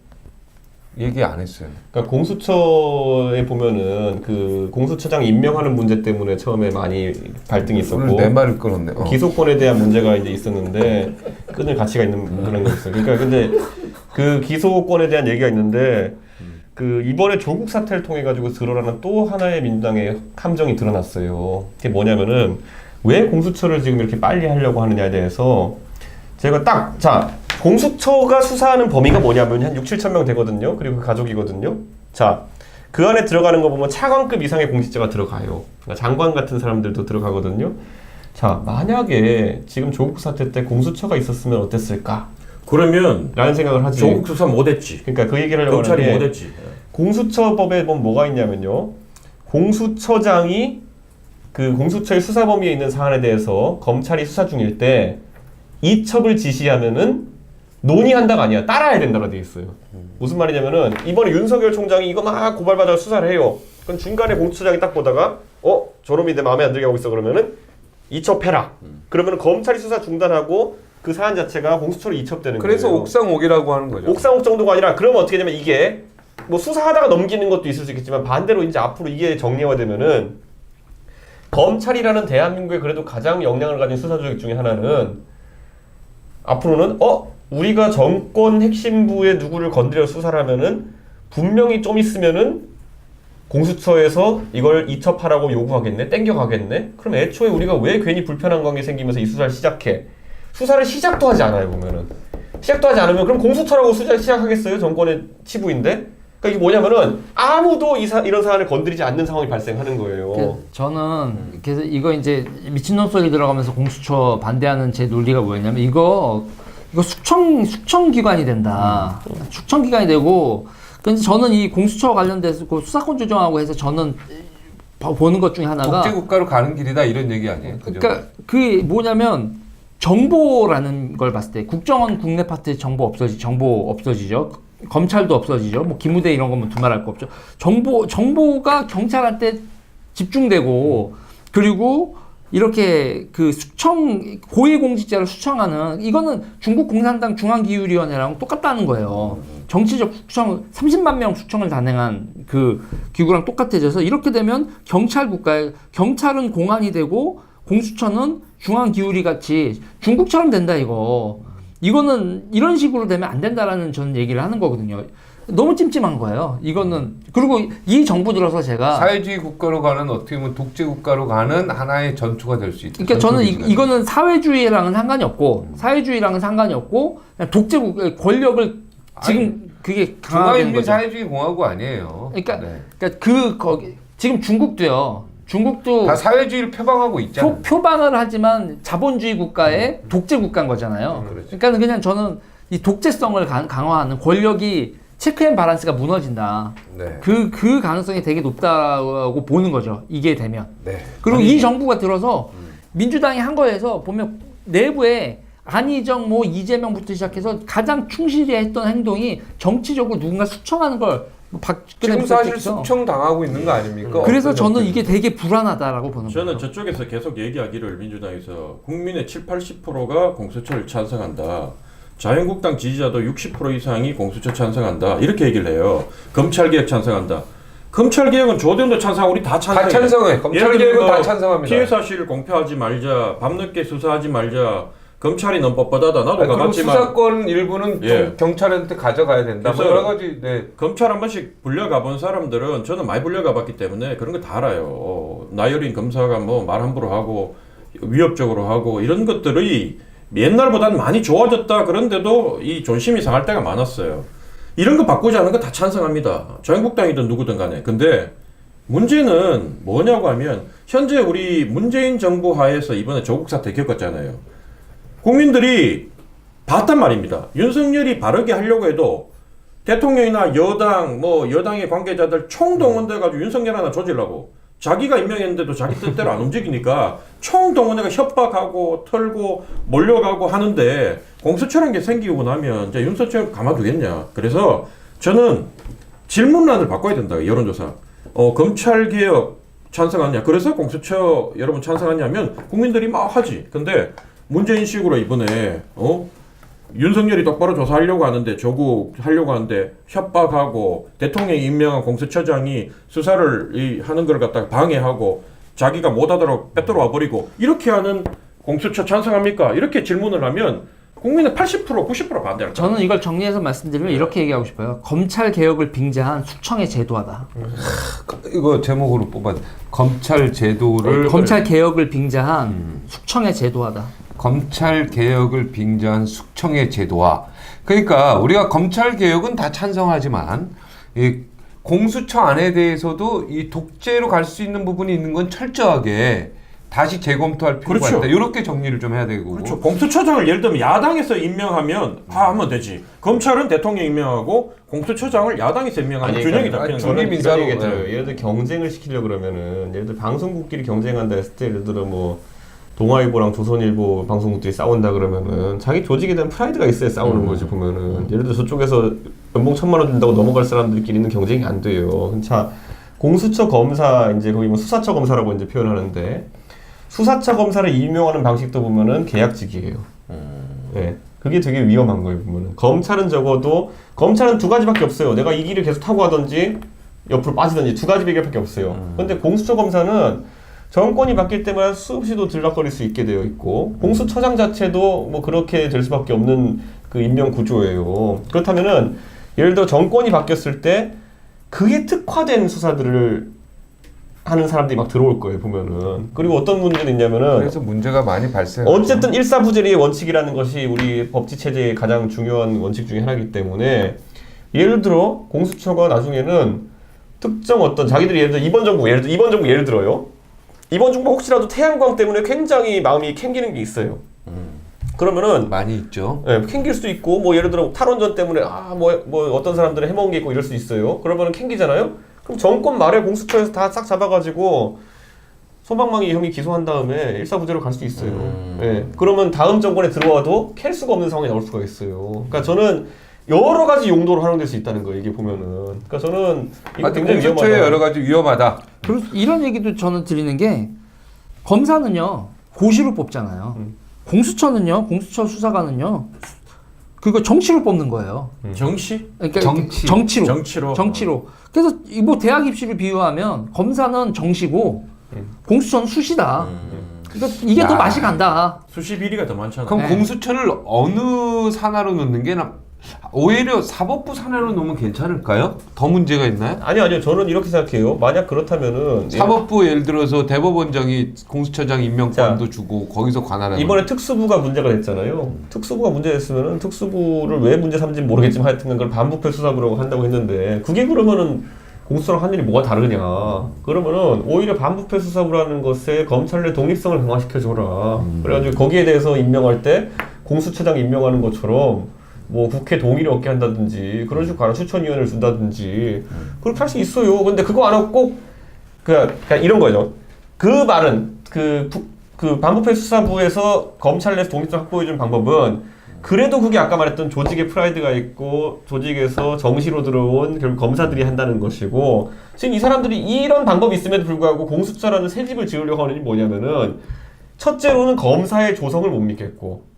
얘기 안 했어요. 그러니까 공수처에 보면은 그 공수처장 임명하는 문제 때문에 처음에 많이 발등이 있었고 오늘 내 말을 끊었네. 기소권에 대한 문제가 이제 있었는데 끊을 가치가 있는 그런 거 있어요. 그러니까 근데 그 기소권에 대한 얘기가 있는데 그 이번에 조국 사태를 통해 가지고 드러나는 또 하나의 민주당의 함정이 드러났어요. 그게 뭐냐면은 왜 공수처를 지금 이렇게 빨리 하려고 하느냐에 대해서 제가 공수처가 수사하는 범위가 뭐냐면 한 6-7천 명 되거든요. 그리고 그 가족이거든요. 자, 그 안에 들어가는 거 보면 차관급 이상의 공직자가 들어가요. 그러니까 장관 같은 사람들도 들어가거든요. 자, 만약에 지금 조국 사태 때 공수처가 있었으면 어땠을까? 그러면 라는 생각을 하지. 조국 수사 못했지. 그러니까 그 얘기를 하려고 검찰이 하는데 못했지. 공수처법에 보면 뭐가 있냐면요. 공수처장이 그 공수처의 수사 범위에 있는 사안에 대해서 검찰이 수사 중일 때 이첩을 지시하면은 논의한다가 아니야. 따라야 된다고 돼 있어요. 무슨 말이냐면은 이번에 윤석열 총장이 이거 막 고발받아서 수사를 해요. 그럼 중간에 공수처장이 딱 보다가 저놈이 내 마음에 안 들게 하고 있어 그러면은 이첩해라. 그러면은 검찰이 수사 중단하고 그 사안 자체가 공수처로 이첩되는 그래서 거예요. 옥상옥이라고 하는 거죠. 옥상옥 정도가 아니라 그러면 어떻게 되냐면 이게 뭐 수사하다가 넘기는 것도 있을 수 있겠지만 반대로 이제 앞으로 이게 정리화되면은 검찰이라는 대한민국의 그래도 가장 역량을 가진 수사 조직 중에 하나는 앞으로는 우리가 정권 핵심부의 누구를 건드려 수사를 하면은 분명히 좀 있으면은 공수처에서 이걸 이첩하라고 요구하겠네, 땡겨가겠네. 그럼 애초에 우리가 왜 괜히 불편한 관계 생기면서 이 수사를 시작해? 수사를 시작도 하지 않아요 보면은. 시작도 하지 않으면 그럼 공수처라고 수사 시작하겠어요? 정권의 치부인데. 그러니까 이게 뭐냐면은 아무도 이런 사안을 건드리지 않는 상황이 발생하는 거예요. 저는 그래서 이거 이제 미친놈 소리 들어가면서 공수처 반대하는 제 논리가 뭐였냐면 이거 숙청 기관이 된다. 숙청 기관이 되고 근데 저는 이 공수처 관련돼서 그 수사권 조정하고 해서 저는 보는 것 중에 하나가 독재 국가로 가는 길이다 이런 얘기 아니에요? 그죠? 그러니까 그게 뭐냐면 정보라는 걸 봤을 때 국정원 국내 파트 정보 없어지죠. 검찰도 없어지죠. 뭐 기무대 이런 거면 두말할 거 없죠. 정보가 경찰한테 집중되고 그리고 이렇게 그 고위공직자를 수청하는 이거는 중국 공산당 중앙기율위원회랑 똑같다는 거예요. 정치적 수청 30만 명 수청을 단행한 그 기구랑 똑같아져서 이렇게 되면 경찰은 공안이 되고 공수처는 중앙기울이 같이 중국처럼 된다 이거. 이거는 이런 식으로 되면 안 된다라는 저는 얘기를 하는 거거든요. 너무 찜찜한 거예요. 이거는 그리고 이 정부 들어서 제가 사회주의 국가로 가는 어떻게 보면 독재 국가로 가는 하나의 전투가 될 수 있다. 그러니까 저는 이거는 사회주의랑은 상관이 없고 그냥 독재 권력을 지금 그게 강화되는 중화인민 거죠. 사회주의 공화국 아니에요. 그러니까 거기 지금 중국도 다 사회주의를 표방하고 있잖아요. 표방을 하지만 자본주의 국가의 독재 국가인 거잖아요. 그러니까 그냥 저는 이 독재성을 강화하는 권력이 체크 앤 바란스가 무너진다. 네. 그 가능성이 되게 높다고 보는 거죠. 이게 되면. 네. 그리고 이 정부가 들어서 민주당이 한 거에서 보면 내부에 안희정, 이재명부터 시작해서 가장 충실히 했던 행동이 정치적으로 누군가 수청하는 걸 지금 사실 숙청 당하고 있는 거 아닙니까? 그래서 저는 이게 되게 불안하다라고 보는 거예요. 저는 저쪽에서 계속 얘기하기를 민주당에서 국민의 70-80%가 공수처를 찬성한다. 자유한국당 지지자도 60% 이상이 공수처 찬성한다. 이렇게 얘기를 해요. 검찰개혁 찬성한다. 검찰개혁은 조대원도 찬성하고 우리 다 찬성해요. 다 찬성해. 검찰개혁은 다 찬성합니다. 피해 사실 공표하지 말자. 밤늦게 수사하지 말자. 검찰이 너무 뻣뻣하다. 나도 그리고 가봤지만 수사권 일부는 좀 경찰한테 가져가야 된다. 뭐 여러 가지. 네. 검찰 한 번씩 불려가 본 사람들은 저는 많이 불려가 봤기 때문에 그런 거 다 알아요. 나열인 검사가 말 함부로 하고 위협적으로 하고 이런 것들이 옛날보다는 많이 좋아졌다. 그런데도 이 존심이 상할 때가 많았어요. 이런 거 바꾸자는 거 다 찬성합니다. 자유한국당이든 누구든 간에. 근데 문제는 뭐냐고 하면 현재 우리 문재인 정부 하에서 이번에 조국 사태 겪었잖아요. 국민들이 봤단 말입니다. 윤석열이 바르게 하려고 해도 대통령이나 여당, 뭐 여당의 관계자들 총동원돼가지고 윤석열 하나 조지려고 자기가 임명했는데도 자기 뜻대로 안 움직이니까 총동원해가 협박하고 털고 몰려가고 하는데 공수처라는 게 생기고 나면 이제 윤석열 가만두겠냐. 그래서 저는 질문란을 바꿔야 된다. 여론조사. 검찰개혁 찬성하냐. 그래서 공수처 여러분 찬성하냐면 국민들이 막 하지. 근데 문재인식으로 이번에 윤석열이 똑바로 조사하려고 하는데 조국 하려고 하는데 협박하고 대통령이 임명한 공수처장이 수사를 하는 걸 갖다가 방해하고 자기가 못하도록 빼들어와 버리고 이렇게 하는 공수처 찬성합니까? 이렇게 질문을 하면 국민의 80% 90% 반대할 거예요. 저는 이걸 정리해서 말씀드리면 이렇게 얘기하고 싶어요. 검찰 개혁을 빙자한 숙청의 제도화다. 이거 제목으로 뽑아. 검찰 제도를 검찰 개혁을 빙자한 숙청의 제도화다. 검찰 개혁을 빙자한 숙청의 제도화. 그러니까 우리가 검찰 개혁은 다 찬성하지만 이 공수처 안에 대해서도 이 독재로 갈 수 있는 부분이 있는 건 철저하게 다시 재검토할 필요가 그렇죠. 있다. 이렇게 정리를 좀 해야 되고. 그렇죠. 공수처장을 예를 들면 야당에서 임명하면 하면 되지. 검찰은 대통령 임명하고 공수처장을 야당에서 임명하는 균형이 잡히는 중립 거예요. 인사로, 얘기 들어요. 네. 예를 들어 경쟁을 시키려고 그러면은 예를 들어 방송국끼리 경쟁한다 했을 때 예를 들어 뭐 동아일보랑 조선일보 방송국들이 싸운다 그러면은 자기 조직에 대한 프라이드가 있어야 싸우는 거지 보면은 예를 들어 저쪽에서 연봉 1,000만 원 준다고 넘어갈 사람들끼리는 경쟁이 안 돼요. 자 공수처 검사 이제 거기 뭐 수사처 검사라고 이제 표현하는데 수사처 검사를 임명하는 방식도 보면은 계약직이에요. 네, 그게 되게 위험한 거예요 보면은 검찰은 적어도 검찰은 두 가지밖에 없어요. 내가 이 길을 계속 타고 가든지 옆으로 빠지든지 두 가지 비결밖에 없어요. 근데 공수처 검사는 정권이 바뀔 때마다 수없이도 들락거릴 수 있게 되어 있고 공수처장 자체도 뭐 그렇게 될 수밖에 없는 그 임명 구조예요. 그렇다면은 예를 들어 정권이 바뀌었을 때 그게 특화된 수사들을 하는 사람들이 막 들어올 거예요 보면은. 그리고 어떤 문제는 있냐면은 그래서 문제가 많이 발생. 어쨌든 일사부재리의 원칙이라는 것이 우리 법치 체제의 가장 중요한 원칙 중에 하나이기 때문에 예를 들어 공수처가 나중에는 특정 어떤 자기들이 예를 들어 이번 정부 예를 들어요. 이번 정부 혹시라도 태양광 때문에 굉장히 마음이 캥기는 게 있어요. 그러면은 많이 있죠. 예, 캥길 수도 있고 뭐 예를 들어 탈원전 때문에 뭐 어떤 사람들은 해먹은 게 있고 이럴 수 있어요. 그러면은 캥기잖아요. 그럼 정권 말에 공수처에서 다 싹 잡아가지고 소방망이 혐의 기소한 다음에 일사부재로 갈 수 있어요. 예, 그러면 다음 정권에 들어와도 캘 수가 없는 상황이 나올 수가 있어요. 그러니까 저는 여러 가지 용도로 활용될 수 있다는 거예요. 이게 보면은. 그러니까 저는 이거 굉장히 공수처에 위험하다. 여러 가지 위험하다. 그리고 이런 얘기도 저는 드리는 게 검사는요 고시로 뽑잖아요. 공수처는요 공수처 수사관은요 그거 정치로 뽑는 거예요. 정시? 그러니까 정치. 정치로. 그래서 뭐 대학 입시를 비유하면 검사는 정시고 공수처는 수시다. 그러니까 이게 더 야. 맛이 간다. 수시 비리가 더 많잖아. 그럼 네. 공수처를 어느 산하로 넣는 게 오히려 사법부 산하로 넣으면 괜찮을까요? 더 문제가 있나요? 아니요. 저는 이렇게 생각해요. 만약 그렇다면은 사법부 예를 들어서 대법원장이 공수처장 임명권도 주고 거기서 관할하는 이번에 특수부가 문제가 됐잖아요. 특수부가 문제됐으면은 특수부를 왜 문제 삼지는 모르겠지만 하여튼 그걸 반부패 수사부라고 한다고 했는데 그게 그러면은 공수처랑 한 일이 뭐가 다르냐. 그러면은 오히려 반부패 수사부라는 것에 검찰의 독립성을 강화시켜줘라. 그래가지고 거기에 대해서 임명할 때 공수처장 임명하는 것처럼 뭐 국회 동의를 얻게 한다든지 그런 식으로 가는 추천위원회를 준다든지 그렇게 할 수 있어요. 근데 그거 안 하고 꼭 그러니까 이런 거죠. 그 말은 그 반부패 수사부에서 검찰 내에서 독립성 확보해준 방법은 그래도 그게 아까 말했던 조직의 프라이드가 있고 조직에서 정시로 들어온 결국 검사들이 한다는 것이고 지금 이 사람들이 이런 방법이 있음에도 불구하고 공수처라는 새 집을 지으려고 하는 게 뭐냐면은 첫째로는 검사의 조성을 못 믿겠고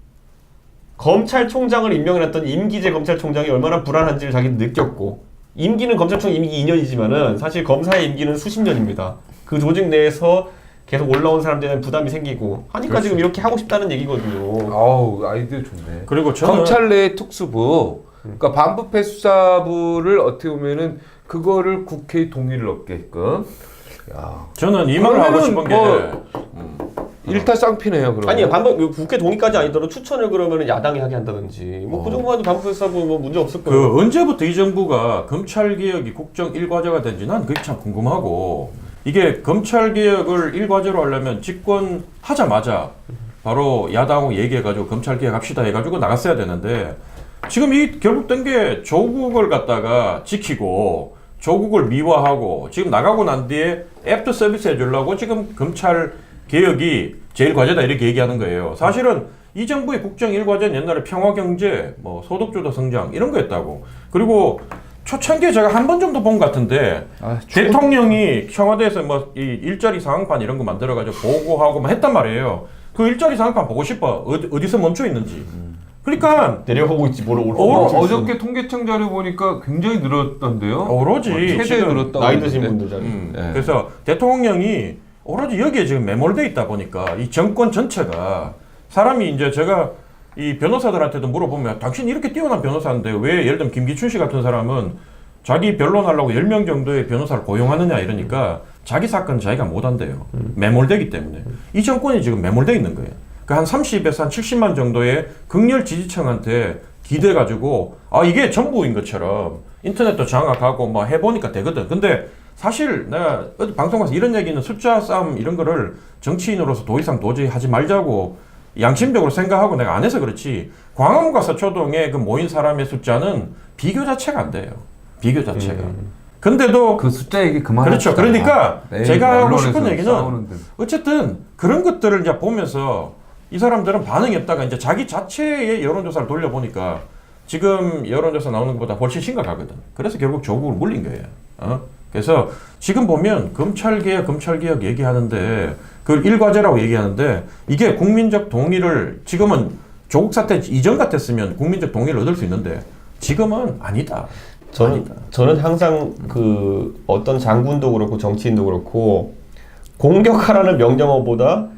검찰총장을 임명해놨던 임기제 검찰총장이 얼마나 불안한지를 자기도 느꼈고 임기는 검찰총 임기 2년이지만은 사실 검사의 임기는 수십 년입니다. 그 조직 내에서 계속 올라온 사람들은 부담이 생기고 하니까 그렇지. 지금 이렇게 하고 싶다는 얘기거든요. 아우 아이디어 좋네. 그리고 저는 검찰 내 특수부, 그러니까 반부패 수사부를 어떻게 보면은 그거를 국회의 동의를 얻게끔. 야. 저는 이 말을 하고 싶은 게 그러면은 일타쌍피네요. 그럼. 아니 반박 국회 동의까지 아니더라도 추천을 그러면 야당이 하게 한다든지 뭐 그 정도만 해도 반복해서 뭐 문제 없을 거예요. 그 언제부터 이 정부가 검찰 개혁이 국정 일과제가 된지 난 그게 참 궁금하고 이게 검찰 개혁을 일과제로 하려면 집권하자마자 바로 야당하고 얘기해가지고 검찰 개혁합시다 해가지고 나갔어야 되는데 지금 이 결국 된 게 조국을 갖다가 지키고 조국을 미화하고 지금 나가고 난 뒤에 앱도 서비스 해주려고 지금 검찰 개혁이 제일 과제다 이렇게 얘기하는 거예요. 사실은 이 정부의 국정 일과제는 옛날에 평화경제, 뭐 소득주도 성장 이런 거였다고. 그리고 초창기에 제가 한 번 정도 본 것 같은데 대통령이 청와대에서 뭐 이 일자리 상황판 이런 거 만들어가지고 보고하고 뭐 했단 말이에요. 그 일자리 상황판 보고 싶어. 어디서 멈춰 있는지. 그러니까 내려가고 있지 뭘 어저께 통계청 자료 보니까 굉장히 늘었던데요. 오로지 최대 지금 늘었다고. 나이 드신 그러는데. 분들 자리. 네. 그래서 대통령이 오로지 여기에 지금 매몰돼 있다 보니까 이 정권 전체가 사람이 이제 제가 이 변호사들한테도 물어보면 당신 이렇게 뛰어난 변호사인데 왜 예를 들면 김기춘 씨 같은 사람은 자기 변론하려고 10명 정도의 변호사를 고용하느냐 이러니까 자기 사건 자기가 못한대요. 매몰되기 때문에. 이 정권이 지금 매몰돼 있는 거예요. 그 한 30에서 한 70만 정도의 극렬 지지층한테 기대가지고 아 이게 전부인 것처럼 인터넷도 장악하고 뭐 해보니까 되거든. 근데 사실 내가 어디 방송 가서 이런 얘기는 숫자 싸움 이런 거를 정치인으로서 더 이상 도저히 하지 말자고 양심적으로 생각하고 내가 안 해서 그렇지 광화문과 서초동에 그 모인 사람의 숫자는 비교 자체가 안 돼요. 비교 자체가. 근데도 그 숫자 얘기 그만합시다. 그렇죠. 그러니까 매일 제가 하고 싶은 언론에서 얘기는 싸우는데. 어쨌든 그런 것들을 이제 보면서 이 사람들은 반응이 없다가 이제 자기 자체의 여론조사를 돌려보니까 지금 여론조사 나오는 것보다 훨씬 심각하거든. 그래서 결국 조국을 물린 거예요. 그래서 지금 보면 검찰개혁 얘기하는데 그걸 일과제라고 얘기하는데 이게 국민적 동의를 지금은 조국 사태 이전 같았으면 국민적 동의를 얻을 수 있는데 지금은 아니다. 저는 항상 그 어떤 장군도 그렇고 정치인도 그렇고 공격하라는 명령어보다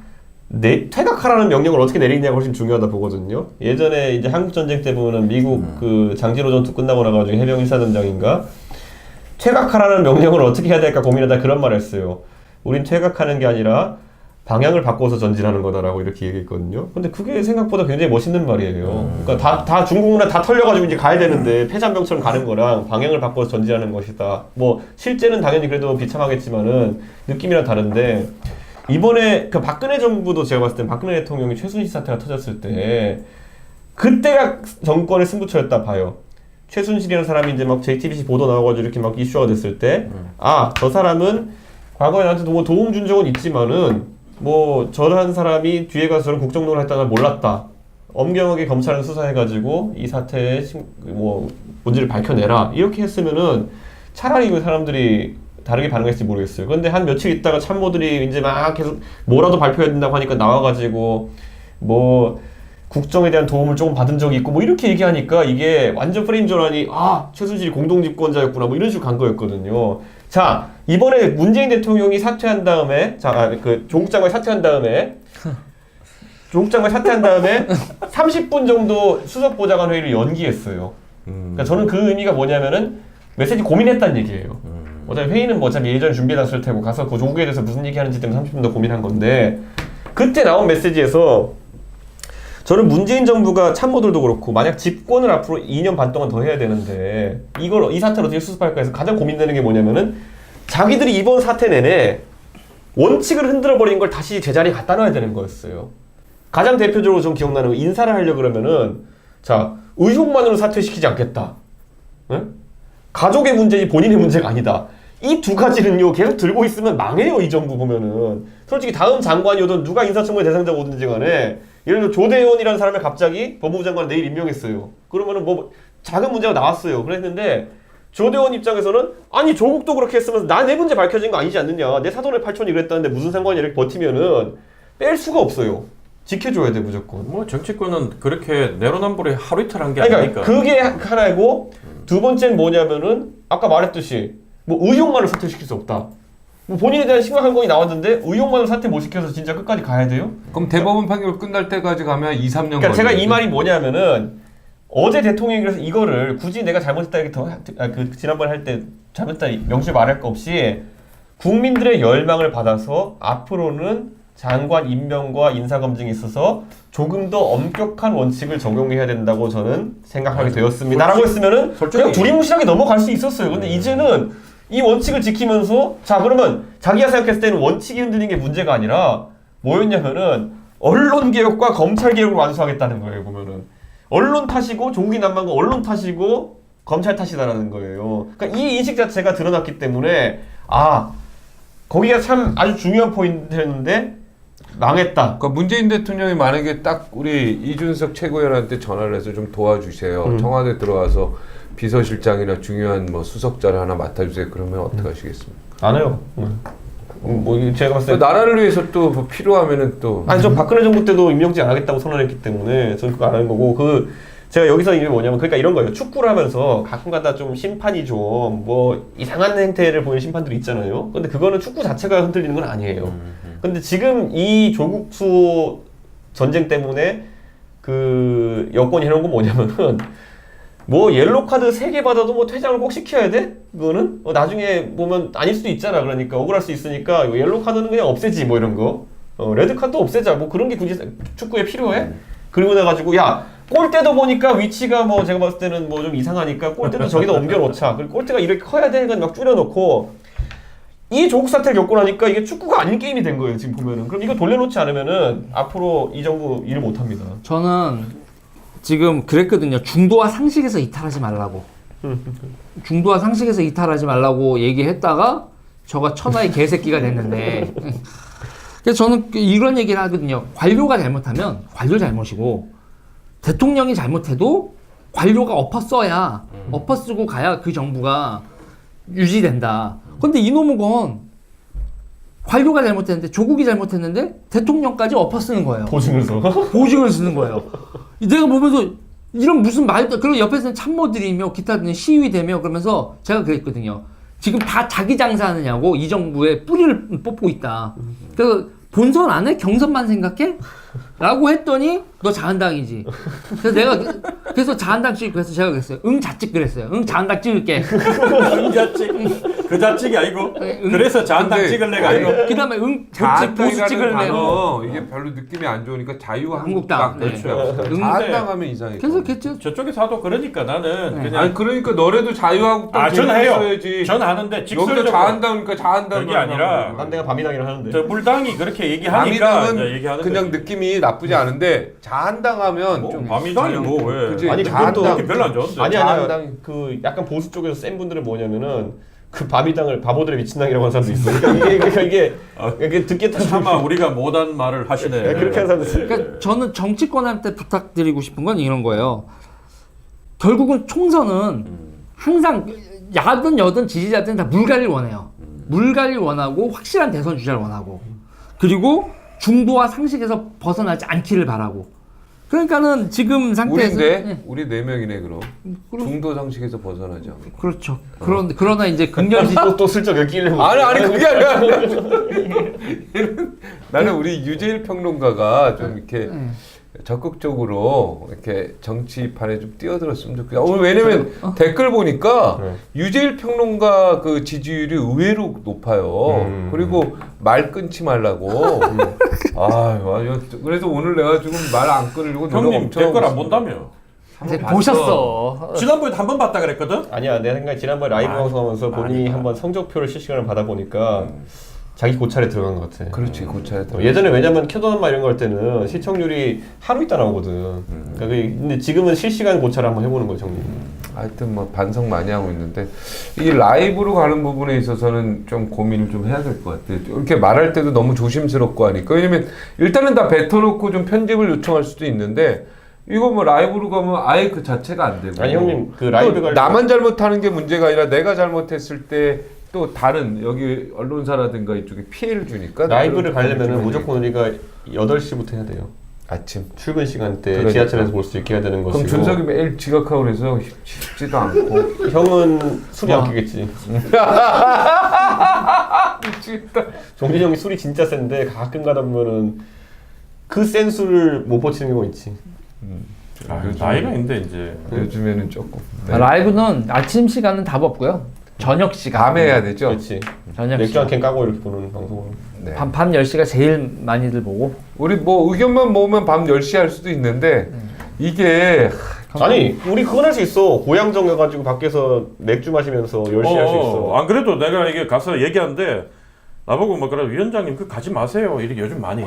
퇴각하라는 명령을 어떻게 내리냐가 훨씬 중요하다 보거든요. 예전에 이제 한국 전쟁 때 보면은 미국 그 장지로 전투 끝나고 나가지고 해병 1사단장인가 퇴각하라는 명령을 어떻게 해야 될까 고민하다 그런 말을 했어요. 우린 퇴각하는 게 아니라 방향을 바꿔서 전진하는 거다라고 이렇게 얘기했거든요. 근데 그게 생각보다 굉장히 멋있는 말이에요. 그러니까 다 중국문화 다 털려가지고 이제 가야 되는데 패잔병처럼 가는 거랑 방향을 바꿔서 전진하는 것이다. 뭐 실제는 당연히 그래도 비참하겠지만은 느낌이랑 다른데 이번에 그 박근혜 정부도 제가 봤을 때 박근혜 대통령이 최순실 사태가 터졌을 때 그때가 정권의 승부처였다 봐요. 최순실이라는 사람이 이제 막 JTBC 보도 나와가지고 이렇게 막 이슈가 됐을 때 아, 저 사람은 과거에 나한테 뭐 도움 준 적은 있지만은 뭐 저런 사람이 뒤에 가서 저런 국정농을 했다는 몰랐다. 엄경하게 검찰은 수사해가지고 이 사태의 뭐 본질을 밝혀내라. 이렇게 했으면은 차라리 그 사람들이 다르게 반응했을지 모르겠어요. 근데 한 며칠 있다가 참모들이 이제 막 계속 뭐라도 발표해야 된다고 하니까 나와가지고 뭐 국정에 대한 도움을 조금 받은 적이 있고 뭐 이렇게 얘기하니까 이게 완전 프레임 전환이 아 최순실이 공동집권자였구나 뭐 이런 식으로 간 거였거든요. 자 이번에 문재인 대통령이 사퇴한 다음에 그 조국 장관이 사퇴한 다음에 30분 정도 수석보좌관 회의를 연기했어요. 그러니까 저는 그 의미가 뭐냐면은 메시지 고민했다는 얘기예요. 어차피 회의는 뭐 어차피 예전에 준비해놨을 테고 가서 그 조국에 대해서 무슨 얘기하는지 때문에 30분 더 고민한 건데 그때 나온 메시지에서 저는 문재인 정부가 참모들도 그렇고 만약 집권을 앞으로 2년 반 동안 더 해야 되는데 이 사태를 어떻게 수습할까 해서 가장 고민되는 게 뭐냐면은 자기들이 이번 사태 내내 원칙을 흔들어버린 걸 다시 제자리에 갖다 놔야 되는 거였어요. 가장 대표적으로 좀 기억나는 거 인사를 하려고 그러면은 자 의혹만으로 사퇴시키지 않겠다. 응? 가족의 문제지 본인의 문제가 아니다. 이 두 가지는요 계속 들고 있으면 망해요. 이 정부 보면은 솔직히 다음 장관이 오든 누가 인사청문회 대상자가 오든지 간에 예를 들어 조대원이라는 사람을 갑자기 법무부 장관을 내일 임명했어요. 그러면은 뭐 작은 문제가 나왔어요. 그랬는데 조대원 입장에서는 아니 조국도 그렇게 했으면서 내 문제 밝혀진 거 아니지 않느냐. 내 사돈의 8촌이 그랬다는데 무슨 상관이야. 이렇게 버티면은 뺄 수가 없어요. 지켜줘야 돼 무조건. 뭐 정치권은 그렇게 내로남불에 하루 이틀 한 게 그러니까 아니니까. 그게 하나이고 두 번째는 뭐냐면은 아까 말했듯이 뭐 의혹만을 사퇴시킬 수 없다. 뭐 본인에 대한 심각한 건이 나왔는데 의혹만을 사퇴 못 시켜서 진짜 끝까지 가야 돼요? 그럼 대법원 판결 끝날 때까지 가면 2, 3년 그러니까 제가 이 걸리거든. 말이 뭐냐면은 어제 대통령이 그래서 이거를 굳이 내가 잘못했다 이렇게 그 지난번에 할 때 잘못했다 명시에 말할 거 없이 국민들의 열망을 받아서 앞으로는 장관 임명과 인사검증에 있어서 조금 더 엄격한 원칙을 적용해야 된다고 저는 생각하게 되었습니다. 라고 했으면은 그냥 두리뭉실하게 넘어갈 수 있었어요. 근데 이제는 이 원칙을 지키면서 자 그러면 자기가 생각했을 때는 원칙이 흔들린 게 문제가 아니라 뭐였냐면은 언론개혁과 검찰개혁을 완수하겠다는 거예요. 보면은 언론 탓이고 조국이 난무한 거 언론 탓이고 검찰 탓이다라는 거예요. 그러니까 이 인식 자체가 드러났기 때문에 아 거기가 참 아주 중요한 포인트였는데 망했다. 그러니까 문재인 대통령이 만약에 딱 우리 이준석 최고위원한테 전화를 해서 좀 도와주세요. 청와대 들어와서 비서실장이나 중요한 뭐 수석자를 하나 맡아주세요. 그러면 어떻게 하시겠습니까? 안 해요. 뭐 제가 봤을 때 나라를 위해서 또 뭐 필요하면은 또 아니 저 박근혜 정부 때도 임명직 안 하겠다고 선언했기 때문에 저는 그거 안 하는 거고 그 제가 여기서 이게 뭐냐면 그러니까 이런 거예요. 축구를 하면서 가끔가다 좀 심판이 좀 뭐 이상한 행태를 보이는 심판들이 있잖아요. 근데 그거는 축구 자체가 흔들리는 건 아니에요. 근데 지금 이 조국 수호 전쟁 때문에 그 여권이 해놓은 건 뭐냐면은 뭐 옐로 카드 3개 받아도 뭐 퇴장을 꼭 시켜야 돼? 그거는 나중에 보면 아닐 수도 있잖아. 그러니까 억울할 수 있으니까 옐로 카드는 그냥 없애지 뭐 이런 거. 레드 카드 없애자. 뭐 그런 게 굳이 축구에 필요해? 그리고 나가지고 야 골대도 보니까 위치가 뭐 제가 봤을 때는 뭐 좀 이상하니까 골대도 저기다 옮겨놓자. 그리고 골대가 이렇게 커야 돼. 막 줄여놓고 이 조국 사태를 겪고 나니까 이게 축구가 아닌 게임이 된 거예요. 지금 보면은. 그럼 이거 돌려놓지 않으면은 앞으로 이 정부 일을 못합니다. 저는 지금 그랬거든요. 중도와 상식에서 이탈하지 말라고. 중도와 상식에서 이탈하지 말라고 얘기했다가 저가 천하의 개새끼가 됐는데 그래서 저는 이런 얘기를 하거든요. 관료가 잘못하면 관료 잘못이고 대통령이 잘못해도 관료가 엎어써야 엎어쓰고 가야 그 정부가 유지된다. 근데 이놈은 건 관료가 잘못했는데 조국이 잘못했는데 대통령까지 엎어쓰는 거예요. 보증을 써. 보증을 쓰는 거예요. 내가 보면서 이런 무슨 말도 그리고 옆에서는 참모들이며 기타 등등 시위되며 그러면서 제가 그랬거든요. 지금 다 자기 장사하느냐고 이 정부의 뿌리를 뽑고 있다. 그래서 본선 안 해? 경선만 생각해? 라고 했더니 너 자한당이지. 그래서 내가 그래서 자한당 찍고 그래서 제가 그랬어요. 응 자찍 그랬어요. 응 자한당 찍을게. 응 자찍 그 자찍이 아니고 그래서 자한당 근데 찍을래가 아니고 그다음에 응 보수 자한당이라는 찍을래. 단어 이게 별로 느낌이 안 좋으니까 자유한국당 네. 그렇죠. 응. 자한당하면 이상해. 그래서 그랬죠. 저쪽에서도 그러니까 나는 그냥 아니 그러니까 너네도 자유한국당 저는 해요. 써야지. 저는 하는데 여기서 직설적으로 자한당이니까 자한당 그게 아니라 난 내가 밤이당이라 하는데. 저 물당이 그렇게 얘기하니까 이제 밤이당은 얘기하는 그냥 거지. 느낌이 나쁘지 않은데 자한당하면 뭐, 좀 밤이당이 뭐 왜? 그치? 아니, 자한당 그것도 그게 별로 안 좋은데. 아니 자한당. 아니야. 그 약간 보수 쪽에서 센 분들은 뭐냐면은 그 밤이당을 바보들의 미친당이라고 하는 사람도 있어. 그러니까 이게 듣겠다. 차마 우리가 못한 말을 하시네. 그렇게 하는 사람도 있어. 그러니까 저는 정치권한테 부탁드리고 싶은 건 이런 거예요. 결국은 총선은 항상 야든 여든 지지자들은 다 물갈이를 원해요. 물갈이를 원하고 확실한 대선 주자를 원하고 그리고 중도와 상식에서 벗어나지 않기를 바라고. 그러니까는 지금 상태에서 우리인데 우리 4명이네 그럼 그럼- 중도 상식에서 벗어나지 않고. 그렇죠. 그러나 이제 금년시 또 슬쩍 엮이려고. 아니 그게 아니라 나는 우리 유재일 평론가가 좀 이렇게 적극적으로 이렇게 정치판에 좀 뛰어들었으면 좋겠다. 오늘 왜냐면 댓글 보니까 네. 유재일 평론가 그 지지율이 의외로 높아요. 그리고 말 끊지 말라고. 아유, 그래서 오늘 내가 지금 말 안 끊으려고 노력 형님 엄청 댓글 하고 안 본다며. 이제 봤어. 보셨어. 지난번에 한 번 봤다 그랬거든. 아니야, 내 생각에 지난번 라이브 방송하면서 본인이 아니야. 한번 성적표를 실시간을 받아보니까 자기 고찰에 들어간 것 같아. 그렇지 고차에 예전에 왜냐면 켜도남마 이런 거 할 때는 시청률이 하루 있다 나오거든. 그러니까 근데 지금은 실시간 고찰을 한번 해보는 거죠, 형님. 하여튼 뭐 반성 많이 하고 있는데 이 라이브로 가는 부분에 있어서는 좀 고민을 좀 해야 될 것 같아요. 이렇게 말할 때도 너무 조심스럽고 하니까 왜냐면 일단은 다 뱉어놓고 좀 편집을 요청할 수도 있는데 이거 뭐 라이브로 가면 아예 그 자체가 안 되고 아니 형님 그 라이브 또 갈 나만 잘못하는 게 문제가 아니라 내가 잘못했을 때 또 다른 여기 언론사라든가 이쪽에 피해를 주니까 라이브를 그런 가려면은 부분이 무조건 우리가 8시부터 해야 돼요. 아침 출근 시간대 그러니까. 지하철에서 볼 수 있게 해야 되는 것이고. 그럼 준석이 매일 지각하고 그래서 쉽지도 않고 형은 술이 안 끼겠지. 미치겠다. 종진 형이 술이 진짜 센데 가끔 가다 보면은 그 센 술을 못 버티는 경우가 있지. 나이가 있는데 이제 요즘에는 조금 네. 라이브는 아침 시간은 답 없고요. 저녁 시간. 밤에 해야 되죠. 그렇지. 저녁 맥주 한 시간. 캔 까고 이렇게 보는 방송을. 네. 밤 10시가 제일 많이들 보고. 우리 뭐 의견만 모으면 밤 10시 할 수도 있는데 이게 아니 우리 그건 할 수 있어. 고향정 가가지고 밖에서 맥주 마시면서 10시 할 수 있어. 안 그래도 내가 이게 가서 얘기하는데 나보고 뭐 그래 위원장님 그 가지 마세요 이렇게 요즘 많이 해.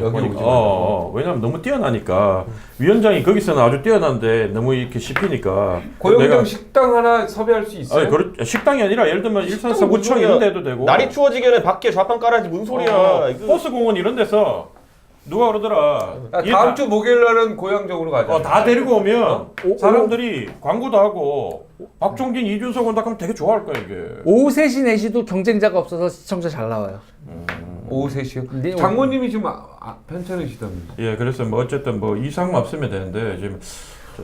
여기 보니까. 오지 말라고. 왜냐면 너무 뛰어나니까 위원장이 거기서는 아주 뛰어난데 너무 이렇게 씹히니까. 고영정 식당 하나 섭외할 수 있어요? 식당이 아니라 예를 들면 일산 서구청 무슨 이런 소리야. 데도 되고. 날이 추워지기 전에 밖에 좌판 깔아야지 무슨 소리야. 이거- 호수공원 이런 데서 누가 그러더라. 다음 주 목요일 날은 고영정으로 가자. 다 데리고 오면 사람들이 광고도 하고 박종진, 이준석 온다 하면 되게 좋아할 거야 이게. 오후 3시, 4시도 경쟁자가 없어서 시청자 잘 나와요. 오후 3시요? 네, 장모님이 좀 편찮으시다면서. 예, 그래서 뭐 어쨌든 뭐 이상만 없으면 되는데 지금.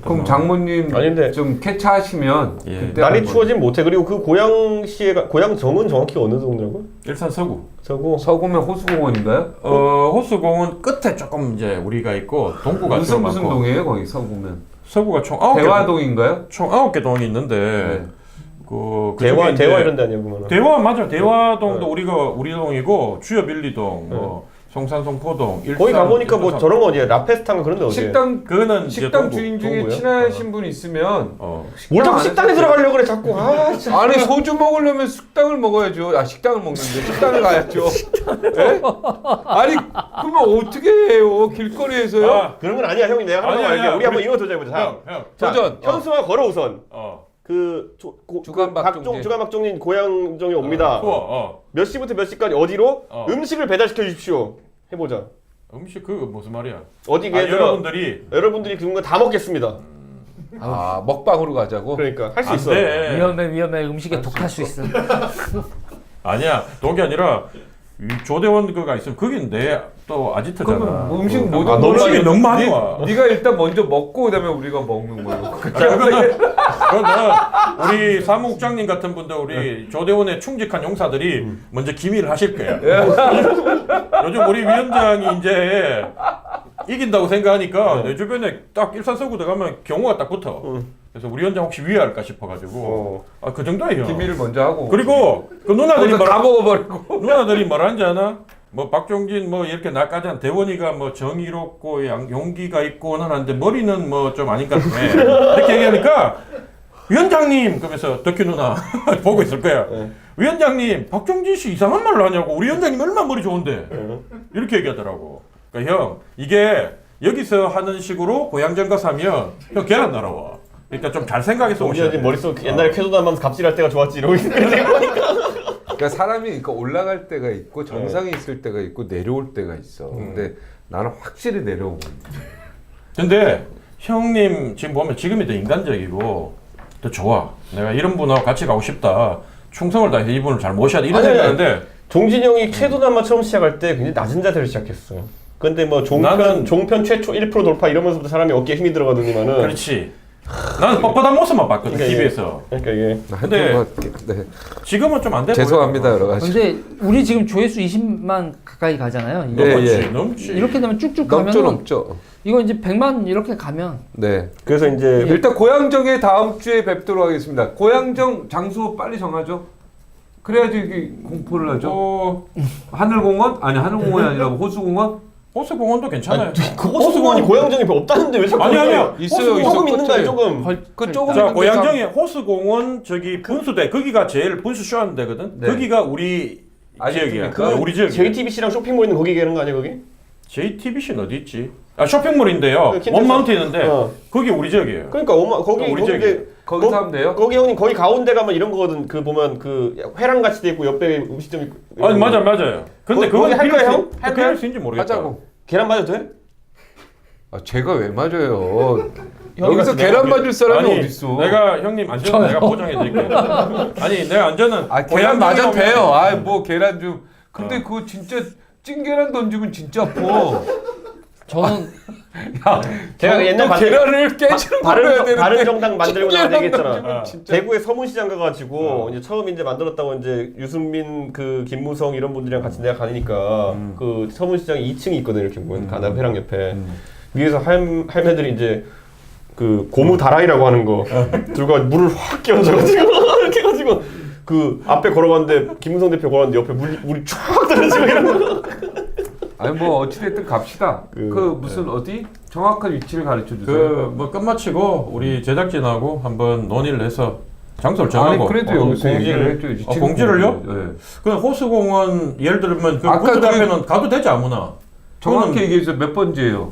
그럼 장모님 아닌데. 좀 캐치하시면 예. 그때 날이 한번. 추워지면 못해. 그리고 그 고양시가 고양정은 정확히 어느 정도라고? 일산 서구. 저거 서구면 호수공원인가요? 호수공원 끝에 조금 이제 우리가 있고 동구가 무슨 좀 무슨 많고. 동이에요 거기 서구면? 서구가 총 9개 대화동인가요? 총 9개 동이 있는데 네. 대화 그중에 대화 이제 이런 데 아니야 그러면? 대화 맞아. 대화동도 우리 동이고 주여 빌리동 네. 뭐 송산송포동 거기 가보니까 뭐 일산. 저런 거 어디야? 라페스탄가 그런 데 어디야? 식당 그거는 이제 식당 동구. 주인 중에 동구요? 친하신 분 있으면 뭘 자꾸 안에서 식당에 들어가려고 그래 자꾸. 아 진짜. 아니 소주 먹으려면 식당을 먹어야죠. 식당을 먹는데 식당을 가야죠. 예? 아니 그러면 어떻게 해요? 길거리에서요? 아, 그런 건 아니야 형이 내가 하는 거 아니야, 알게. 우리 한번 우리- 이거 도전해보자. 형. 자, 도전. 현수막 걸어 우선. 주간 박종진. 주간 박종진 고향정에 옵니다. 몇 시부터 몇 시까지 어디로 음식을 배달시켜 주십시오. 해보자. 음식 그 무슨 말이야? 어디게 여러분들이 그런 거 다 먹겠습니다. 먹방으로 가자고. 그러니까 할 수 안 있어. 돼. 위험해. 음식에 독할 수 있어. 아니야. 독이 아니라 이 조대원 그가 있으면 그게 내 또 아지트잖아. 그러면 음식 못 너무 먹는 너무 많이 와. 네가 일단 먼저 먹고 그다음에 우리가 먹는 거예요. 그거는 우리 사무국장님 같은 분들 우리 조대원에 충직한 용사들이 먼저 기밀을 하실 거야. 요즘 우리 위원장이 이제 이긴다고 생각하니까 내 주변에 딱 일산 서구 들어가면 경호가 딱 붙어. 그래서 우리 위원장 혹시 위해할까 싶어가지고 그 정도예요. 기밀을 먼저 하고. 그리고 그 누나들이 거기서 다 먹어버리고. 누나들이 뭐라는지 아나? 뭐 박종진 뭐 이렇게 나까지 한 대원이가 뭐 정의롭고 용기가 있고는 하는데 머리는 뭐 좀 아닌 것 같네 이렇게 얘기하니까 위원장님 그러면서 덕희 누나 보고 있을 거야. 위원장님 박종진 씨 이상한 말로 하냐고. 우리 위원장님 얼마나 머리 좋은데 이렇게 얘기하더라고. 그러니까 형 이게 여기서 하는 식으로 고향정 가서 하면 형 계란 날아와. 그러니까 좀 잘 생각해서 오셔야 돼. 머릿속 옛날에 쾌도담하면서 갑질할 때가 좋았지 이러고 있는데 그러니까 사람이 그러니까 올라갈 때가 있고 정상에 있을 때가 있고 내려올 때가 있어. 근데 나는 확실히 내려오고. 근데 형님 지금 보면 지금이 더 인간적이고 더 좋아. 내가 이런 분하고 같이 가고 싶다. 충성을 다해서 이분을 잘 모셔야 돼. 이런 아니, 생각하는데 종진이 형이 쾌도담만 처음 시작할 때 굉장히 낮은 자세를 시작했어요. 근데 뭐 종편 최초 1% 돌파 이러면서부터 사람이 어깨에 힘이 들어가더니만은 그렇지. 나는 뻣뻣한 모습만 봤거든. 그러니까 TV에서. 그러니까 이게 근데 네. 지금은 좀 안 돼. 죄송합니다 여러 가지. 근데 우리 지금 조회수 20만 가까이 가잖아요. 이거. 예, 넘지, 예. 넘지. 이렇게 되면 쭉쭉 넘죠 가면 넘죠. 이거 이제 100만 이렇게 가면 네. 그래서 이제 일단 고향정에 다음 주에 뵙도록 하겠습니다. 고향정 장소 빨리 정하죠. 그래야지 이게 공포를 하죠. 하늘공원? 아니 하늘공원이 아니라 호수공원? 호수공원도 괜찮아요. 그 호수공원이 고향정에 없다는데 왜 자꾸 아니야. 있어요. 조금 있는 거야 끝에. 조금. 그 조금 자, 있는데 고양정에 호수공원 저기 분수대 거기가 제일 분수 쇼하는 데거든. 네. 거기가 우리 지역이야. 아직입니까? 우리 지역이야. JTBC랑 쇼핑몰 있는 거기 가는 거 아니야 거기? JTBC는 어디 있지? 쇼핑몰인데요. 그 킨텍스- 원마운틴인데 어. 거기 우리 지역이에요. 그러니까 거기 우리 거기 지역이야. 이제 거기서 하면 돼요? 거기 형님 거기 가운데 가면 이런 거거든. 그 보면 그 회랑 같이 돼 있고 옆에 음식점 있고. 아니 맞아요. 근데 거기 할 거야, 형? 할 거야? 수 있는지 모르겠다. 하자고. 계란 맞아도 돼? 제가 왜 맞아요? 형이 여기서 같이 계란 내가 맞을 사람이 아니, 어딨어? 내가 형님 안전은 내가 보장해 드릴게요. 아니 내가 안전은 계란 맞아도 고양정에 돼요. 뭐 계란 좀. 근데 그거 진짜 찐 계란 던지면 진짜 아파. 저는 제가 옛날 또 계란을 깨지는 걸 해야 되는데. 바른 정당 만들고 나서 얘기했잖아. 던지면 진짜. 대구에 서문시장 가가지고 이제 처음 이제 만들었다고 이제 유승민 그 김무성 이런 분들이랑 같이 내가 가니까 그 서문시장 2층이 있거든 이렇게 보면 가나 회랑 옆에 위에서 할매들이 이제 그 고무 다라이라고 하는 거 들고 물을 확 끼얹어가지고 이렇게 해가지고 그 앞에 걸어갔는데 김무성 대표 걸어갔는데 옆에 물이 쫙 떨어지고 이런 거. 아니 뭐 어찌됐든 갑시다. 그 무슨 어디 정확한 위치를 가르쳐 주세요. 그 뭐 끝마치고 우리 제작진하고 한번 논의를 해서 장소를 정하고. 아니 그래도 여기서 얘기를 해줘야지. 지금 공지를요? 네. 그 호수공원 예를 들면 그 아까 호수 앞에는 가도 되지 아무나. 정확히 그거는- 얘기해서 몇 번째예요?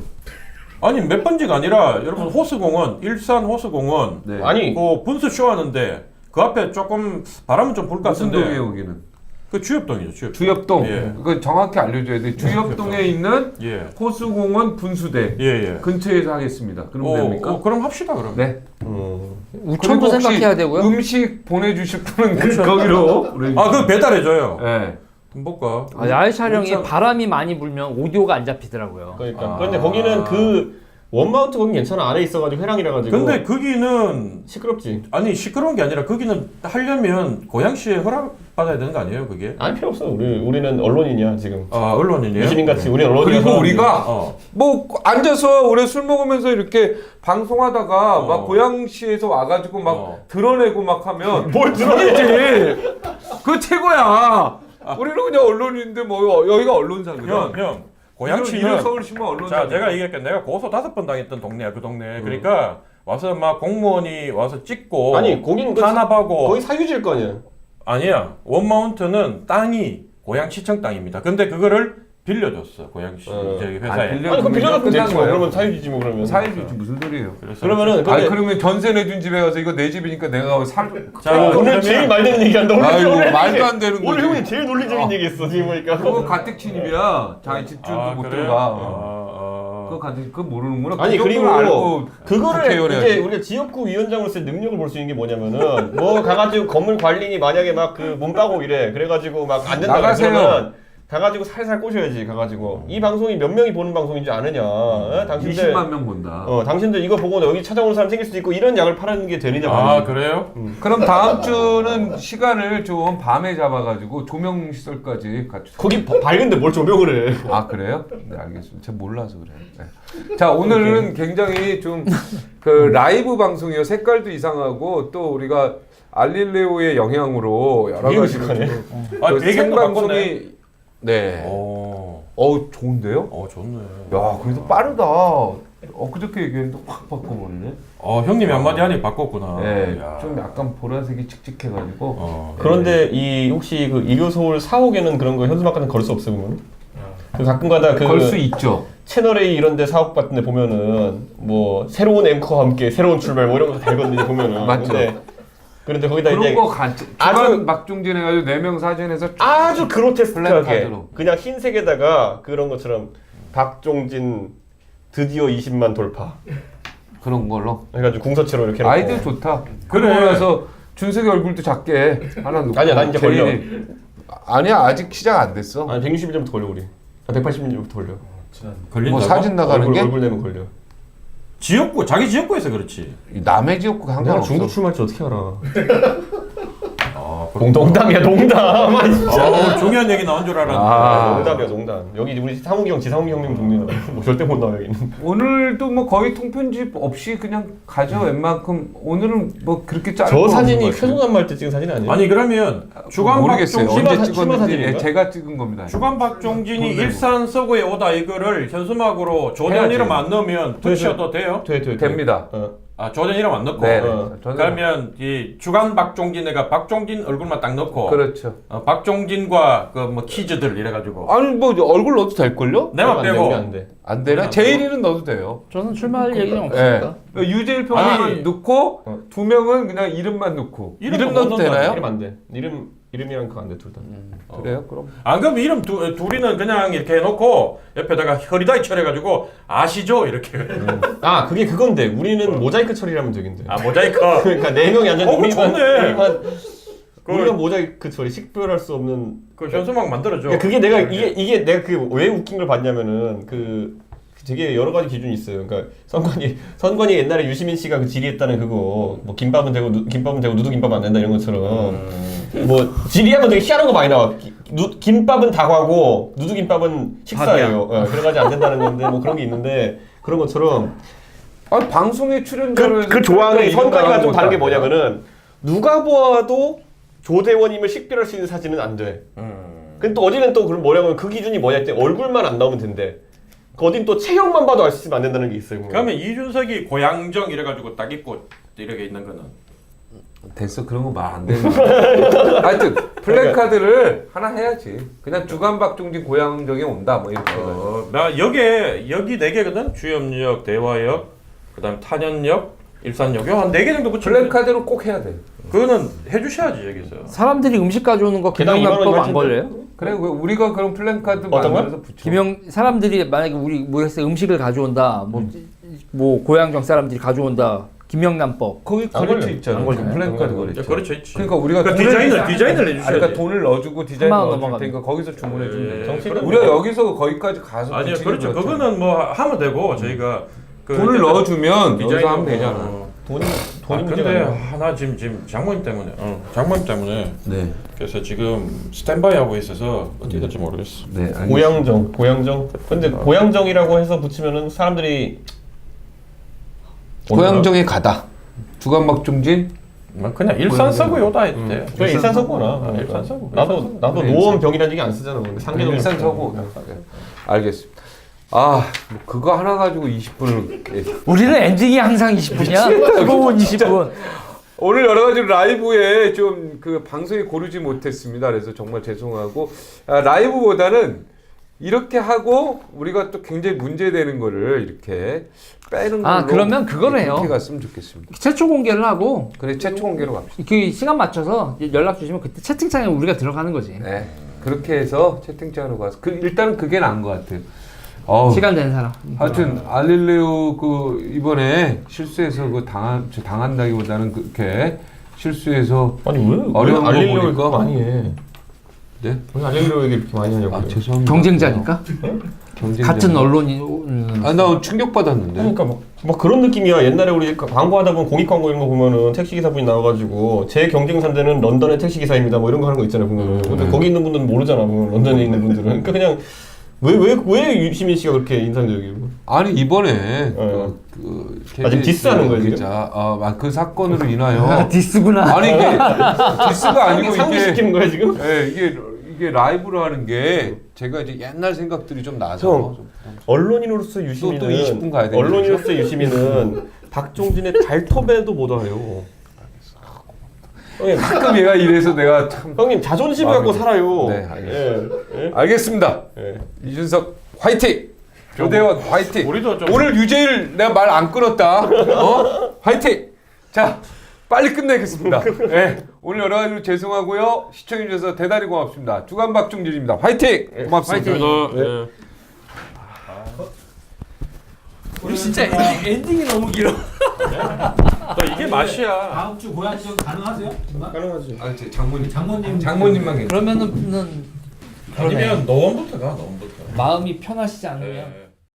아니 몇 번지가 아니라 여러분 호수공원 일산 호수공원 네. 아니 그 분수 쇼하는데 그 앞에 조금 바람은 좀 불 것 무슨 같은데 동이에요 여기는? 그 주엽동이죠 주엽동. 주엽동. 예. 이거 정확히 알려줘야 돼. 주엽동에 있는 예. 호수공원 분수대 예. 근처에서 하겠습니다. 그럼 됩니까? 그럼 합시다 그럼. 네. 우천도 그리고 혹시 생각해야 되고요. 음식 보내주실 분은 거기로. 그 배달해줘요. 네. 볼까? 야외 촬영이 우천- 바람이 많이 불면 오디오가 안 잡히더라고요. 그러니까 그런데 거기는 그 원마운트 거긴 괜찮아. 안에 있어가지고 회랑이라 가지고. 근데 거기는 시끄럽지. 아니 시끄러운 게 아니라 거기는 하려면 고양시에 허락 받아야 되는 거 아니에요 그게? 아니 필요 없어. 우리는 언론인이야 지금. 아 언론인이에요? 유시민 같이 우리 언론이야. 그리고 우리가 어. 뭐 앉아서 오래 술 먹으면서 이렇게 방송하다가 막 고양시에서 와가지고 막 드러내고 막 하면 뭘 드러내지? 그거 최고야. 우리는 그냥 언론인데 뭐 여기가 언론사거든. 형 고양시는 이름 서울시면 언론사. 자 내가 얘기할게. 내가 고소 5번 당했던 동네야 그 동네. 그러니까 와서 막 공무원이 와서 찍고 아니 거기는 탄압하고 거기 사유지일 거 아니야. 아니야. 원마운트는 땅이 고양시청 땅입니다. 근데 그거를 빌려줬어 고양시 저기 회사에. 빌려- 아니 그럼 빌려놓고 끝난 됐지 뭐. 거예요. 그러면 사유지지 뭐 그러면. 사회주의 무슨 소리예요? 그래서 그러면은 근데 아니 그러면 전세 내준 집에 가서 이거 내 집이니까 내가 살. 자 오늘 그러면 제일 말되는 얘기한다. 아이고 오늘 말도 안 되는 오늘 거지. 형이 제일 논리적인 얘기했어 지금 보니까. 그거 가택 침입이야. 자기 집주인도 못 그래요? 들어가. 그거 가택 그거 모르는구나. 아니 그 그리고 정도는 알고 그거를 국회의원 이제 해야지. 우리가 지역구 위원장으로서의 능력을 볼 수 있는 게 뭐냐면은 뭐 가가지고 건물 관리인이 만약에 막 그 몸빠고 이래 그래가지고 막 안 된다 나가세요. 그러면 가가지고 살살 꼬셔야지 가가지고 이 방송이 몇 명이 보는 방송인지 아느냐 당신들 20만 명 본다. 당신들 이거 보고 여기 찾아오는 사람 생길 수도 있고 이런 약을 파는 게 되느냐 말이지. 그래요? 그럼 다음 주는 시간을 좀 밤에 잡아가지고 조명 시설까지 갖추. 거기 밝은데 뭘 조명을 해. 아 그래요? 네 알겠습니다. 제가 몰라서 그래요. 네. 자 오늘은 굉장히 좀 그 라이브 방송이요. 색깔도 이상하고 또 우리가 알릴레오의 영향으로 여러 되게 가지 무식하네. 그 배경도 바꿨네. 생방송이 네. 좋은데요? 좋네. 야 그래도 빠르다. 엊그저께 얘기했는데 확 바꿔버리네. 형님이 한마디 하니 바꿨구나. 네, 야. 좀 약간 보라색이 칙칙해가지고. 그런데 이 혹시 그 일요서울 4호에는 그런 거 현수막까지 걸 수 없어요 보면? 그 가끔가다 그 걸 수 있죠. 채널 A 이런데 사업 같은데 보면은 뭐 새로운 앵커와 함께 새로운 출발 뭐 이런 거 달거든요 보면은. 맞죠. 그런데 거기다 그런 이제 거 같이 아주- 아주 막중진 해가지고 4명 사진에서 아주 그로테스크하게 플랜카드로. 그냥 흰색에다가 그런 것처럼 박종진 드디어 20만 돌파 그런 걸로. 해가지고 궁서체로 이렇게 해놓고. 아이디어 좋다. 그래. 그러고 나서 준석이 얼굴도 작게 하나 놓고. 아니야, 난 이제 걸려. 아니야 아직 시작 안 됐어. 아니 161점부터 걸려 우리. 180점부터 걸려. 걸린다고? 뭐 사진 나가는 게 얼굴 내면 걸려. 지역구 자기 지역구에서 그렇지. 남의 지역구 내가 상관없어. 중국 출마할지 어떻게 알아? 아, 농담이야 농담. 오늘 중요한 얘기 나온 줄 알았는데. 농담이야 농담. 여기 우리 상욱이 형, 지상욱이 형님 동네는 뭐 절대 못 나와 여기는. 오늘도 뭐 거의 통편집 없이 그냥 가죠. 웬만큼 오늘은 뭐 그렇게 짧고. 저 사진이 없는 것 같아요. 최소한 말 때 찍은 사진 아니에요? 아니 그러면 주간 모르겠어요. 박종진 언제 심화 찍었는지 사진인가? 제가 찍은 겁니다. 주간 박종진이 돈 내고. 일산 서구에 오다 이거를 현수막으로 조던 해야지. 이름 안 넣으면 붙여도 돼요? 돼. 됩니다. 조던 이름 안 넣고. 네. 저는 그러면 이 주간 박종진애가 박종진 얼굴만 딱 넣고. 그렇죠. 박종진과 그 뭐 퀴즈들 이래가지고. 아니 뭐 얼굴 넣어도 될 걸요? 내만 빼고. 안 돼. 안 되나? 제일이는 넣어도 돼요. 저는 출마할 얘기는 예. 없으니까. 유재일 평만 아니. 넣고 2명은 그냥 이름만 넣고. 이름 이름 못 넣어도 넣는다. 되나요? 이름 안 돼. 이름이랑 그거 안 돼 둘 다. 그래요? 그럼. 안 그러면 이름 둘이는 그냥 이렇게 해놓고 옆에다가 허리다이 처리해가지고 아시죠? 이렇게. 아 그게 그건데 우리는 모자이크 처리하면 되겠는데. 아 모자이크. 그러니까 4명이 앉았는데 좋네. 우리만 모자이크 처리 식별할 수 없는. 그 현수막 만들어줘. 그러니까 그게 내가 이게 내가 그 왜 웃긴 걸 봤냐면은 그 되게 여러 가지 기준이 있어요. 그러니까 선관위 옛날에 유시민 씨가 그 질의했다는 그거 뭐 김밥은 되고 누드 김밥 안 된다 이런 것처럼 뭐 질의하면 되게 희한한 거 많이 나와. 김밥은 다과고 누드 김밥은 식사예요. 그래가지고 안 된다는 건데 뭐 그런 게 있는데 그런 것처럼 아니 방송에 출연자로 그 조항의 선관위가 좀 다른 게 뭐냐면은 누가 보아도 조대원임을 식별할 수 있는 사진은 안 돼. 근데 또 어디는 또 그럼 뭐냐면 그 기준이 뭐냐 했더니 얼굴만 안 나오면 된대. 그 어딘 또 체형만 봐도 알 수 있으면 안 된다는 게 있어요. 그러면 이준석이 고양정 이래가지고 딱 입고 이렇게 있는 거는 됐어 그런 거 말 안 되는 거야. 하여튼 플래카드를 하나 해야지. 그냥 주간 박종진 고향정에 온다 뭐 이렇게. 나 여기 4개거든. 주염역, 대화역, 그다음 탄현역, 일산역 한 4개 정도 붙이면 플래카드는 꼭 해야 돼. 그거는 해주셔야지 여기서. 사람들이 음식 가져오는 거 개당 2만 김영란법 원이면 안 걸려요? 그래 우리가 그럼 플래카드 어떤 만들어서 붙여. 사람들이 만약에 우리 모여서 음식을 가져온다, 뭐 고향정 사람들이 가져온다, 김영란법. 거기 안 걸려 걸려. 있잖아. 안 걸리네. 플래카드 안 걸려 야, 있잖아. 그렇죠 있지. 그러니까 우리가 그 돈을 디자인을 해주셔야 그러니까 돼. 돈을 넣어주고 디자인 3만 원 넣어줄 넘어가네. 테니까 거기서 주문해 주면 돼. 정치는 우리가 여기서 거기까지 가서 아니요 붙이긴 그렇죠. 그렇잖아. 그거는 뭐 하면 되고 저희가 그 돈을 어쨌든 넣어주면 여기서 디자인은 하면 되잖아. 돈이 근데 문제가 아니야. 하나 지금 장모님 때문에 장모님 때문에 네. 그래서 지금 스탠바이 하고 있어서 어떻게 될지 모르겠어. 네. 알겠습니다. 고향정. 근데 고향정이라고 해서 붙이면은 사람들이 고향정에 가다. 주간 박종진. 그냥 일산 서구 요다 했대. 그래 일산 서구나. 일산 서구. 나도 그래, 노원 병이라는 얘기 안 쓰잖아. 근데 상계동 일산 서구. 알겠습니다. 뭐 그거 하나 가지고 20분을 우리는 엔딩이 항상 20분이야. 뜨거운 20분. 오늘 여러 가지 라이브에 좀 그 방송에 고르지 못했습니다. 그래서 정말 죄송하고 라이브보다는 이렇게 하고 우리가 또 굉장히 문제되는 거를 이렇게 빼는 걸로 그러면 그걸 해요. 이렇게 갔으면 좋겠습니다. 최초 공개를 하고 그래 최초 공개로 갑시다. 그 시간 맞춰서 연락 주시면 그때 채팅창에 우리가 들어가는 거지. 네. 그렇게 해서 채팅창으로 가서 일단은 그게 나은 것 같아요. 시간 된 사람. 하여튼 알릴레오 그 이번에 실수해서 그 당한다기보다는 그렇게 실수해서 아니 왜 어려운 거 알릴레오 보니까 이거 많이 해? 네? 왜 알릴레오 얘기 이렇게 많이 하냐고. 죄송합니다. 경쟁자니까? 경쟁자. 같은 언론이. 나 충격 받았는데. 그러니까 막 그런 느낌이야. 옛날에 우리 광고하다 보면 공익 광고 이런 거 보면은 택시 기사분이 나와가지고 제 경쟁 상대는 런던의 택시 기사입니다. 뭐 이런 거 하는 거 있잖아요. 보면은. 근데 거기 있는 분들은 모르잖아. 보면 런던에 있는 분들은. 그러니까 그냥 왜 유시민 씨가 그렇게 인상적이고? 아니 이번에 지금 디스하는 거예요, 지금? 그 사건으로 인하여 디스구나. 아니 이게 디스가 아니고 상기시키는 거야 지금? 예, 이게 라이브로 하는 게 제가 이제 옛날 생각들이 좀 나서 형, 언론인으로서 유시민은 또 20분 가야 되는 언론인으로서 유시민은 박종진의 달톱에도 못 와요. 형님, 가끔 얘가 이래서 내가 참 형님 자존심 갖고 살아요. 네, 알겠습니다. 예. 알겠습니다. 예. 이준석 화이팅. 조대원 화이팅. 우리도 좀 오늘 유재일 내가 말 안 끊었다. 화이팅. 자 빨리 끝내겠습니다. 네, 오늘 여러 가지로 죄송하고요. 시청해 주셔서 대단히 고맙습니다. 주간 박종진입니다. 화이팅. 고맙습니다. 네. 우리 진짜 엔딩이 너무 길어. 또 이게 맛이야. 다음 주 고향정 가능하세요? 정말? 가능하지. 아, 장모님. 장모님만 그러면은 아니면 노원부터 가 노원부터. 마음이 편하시지 않으면.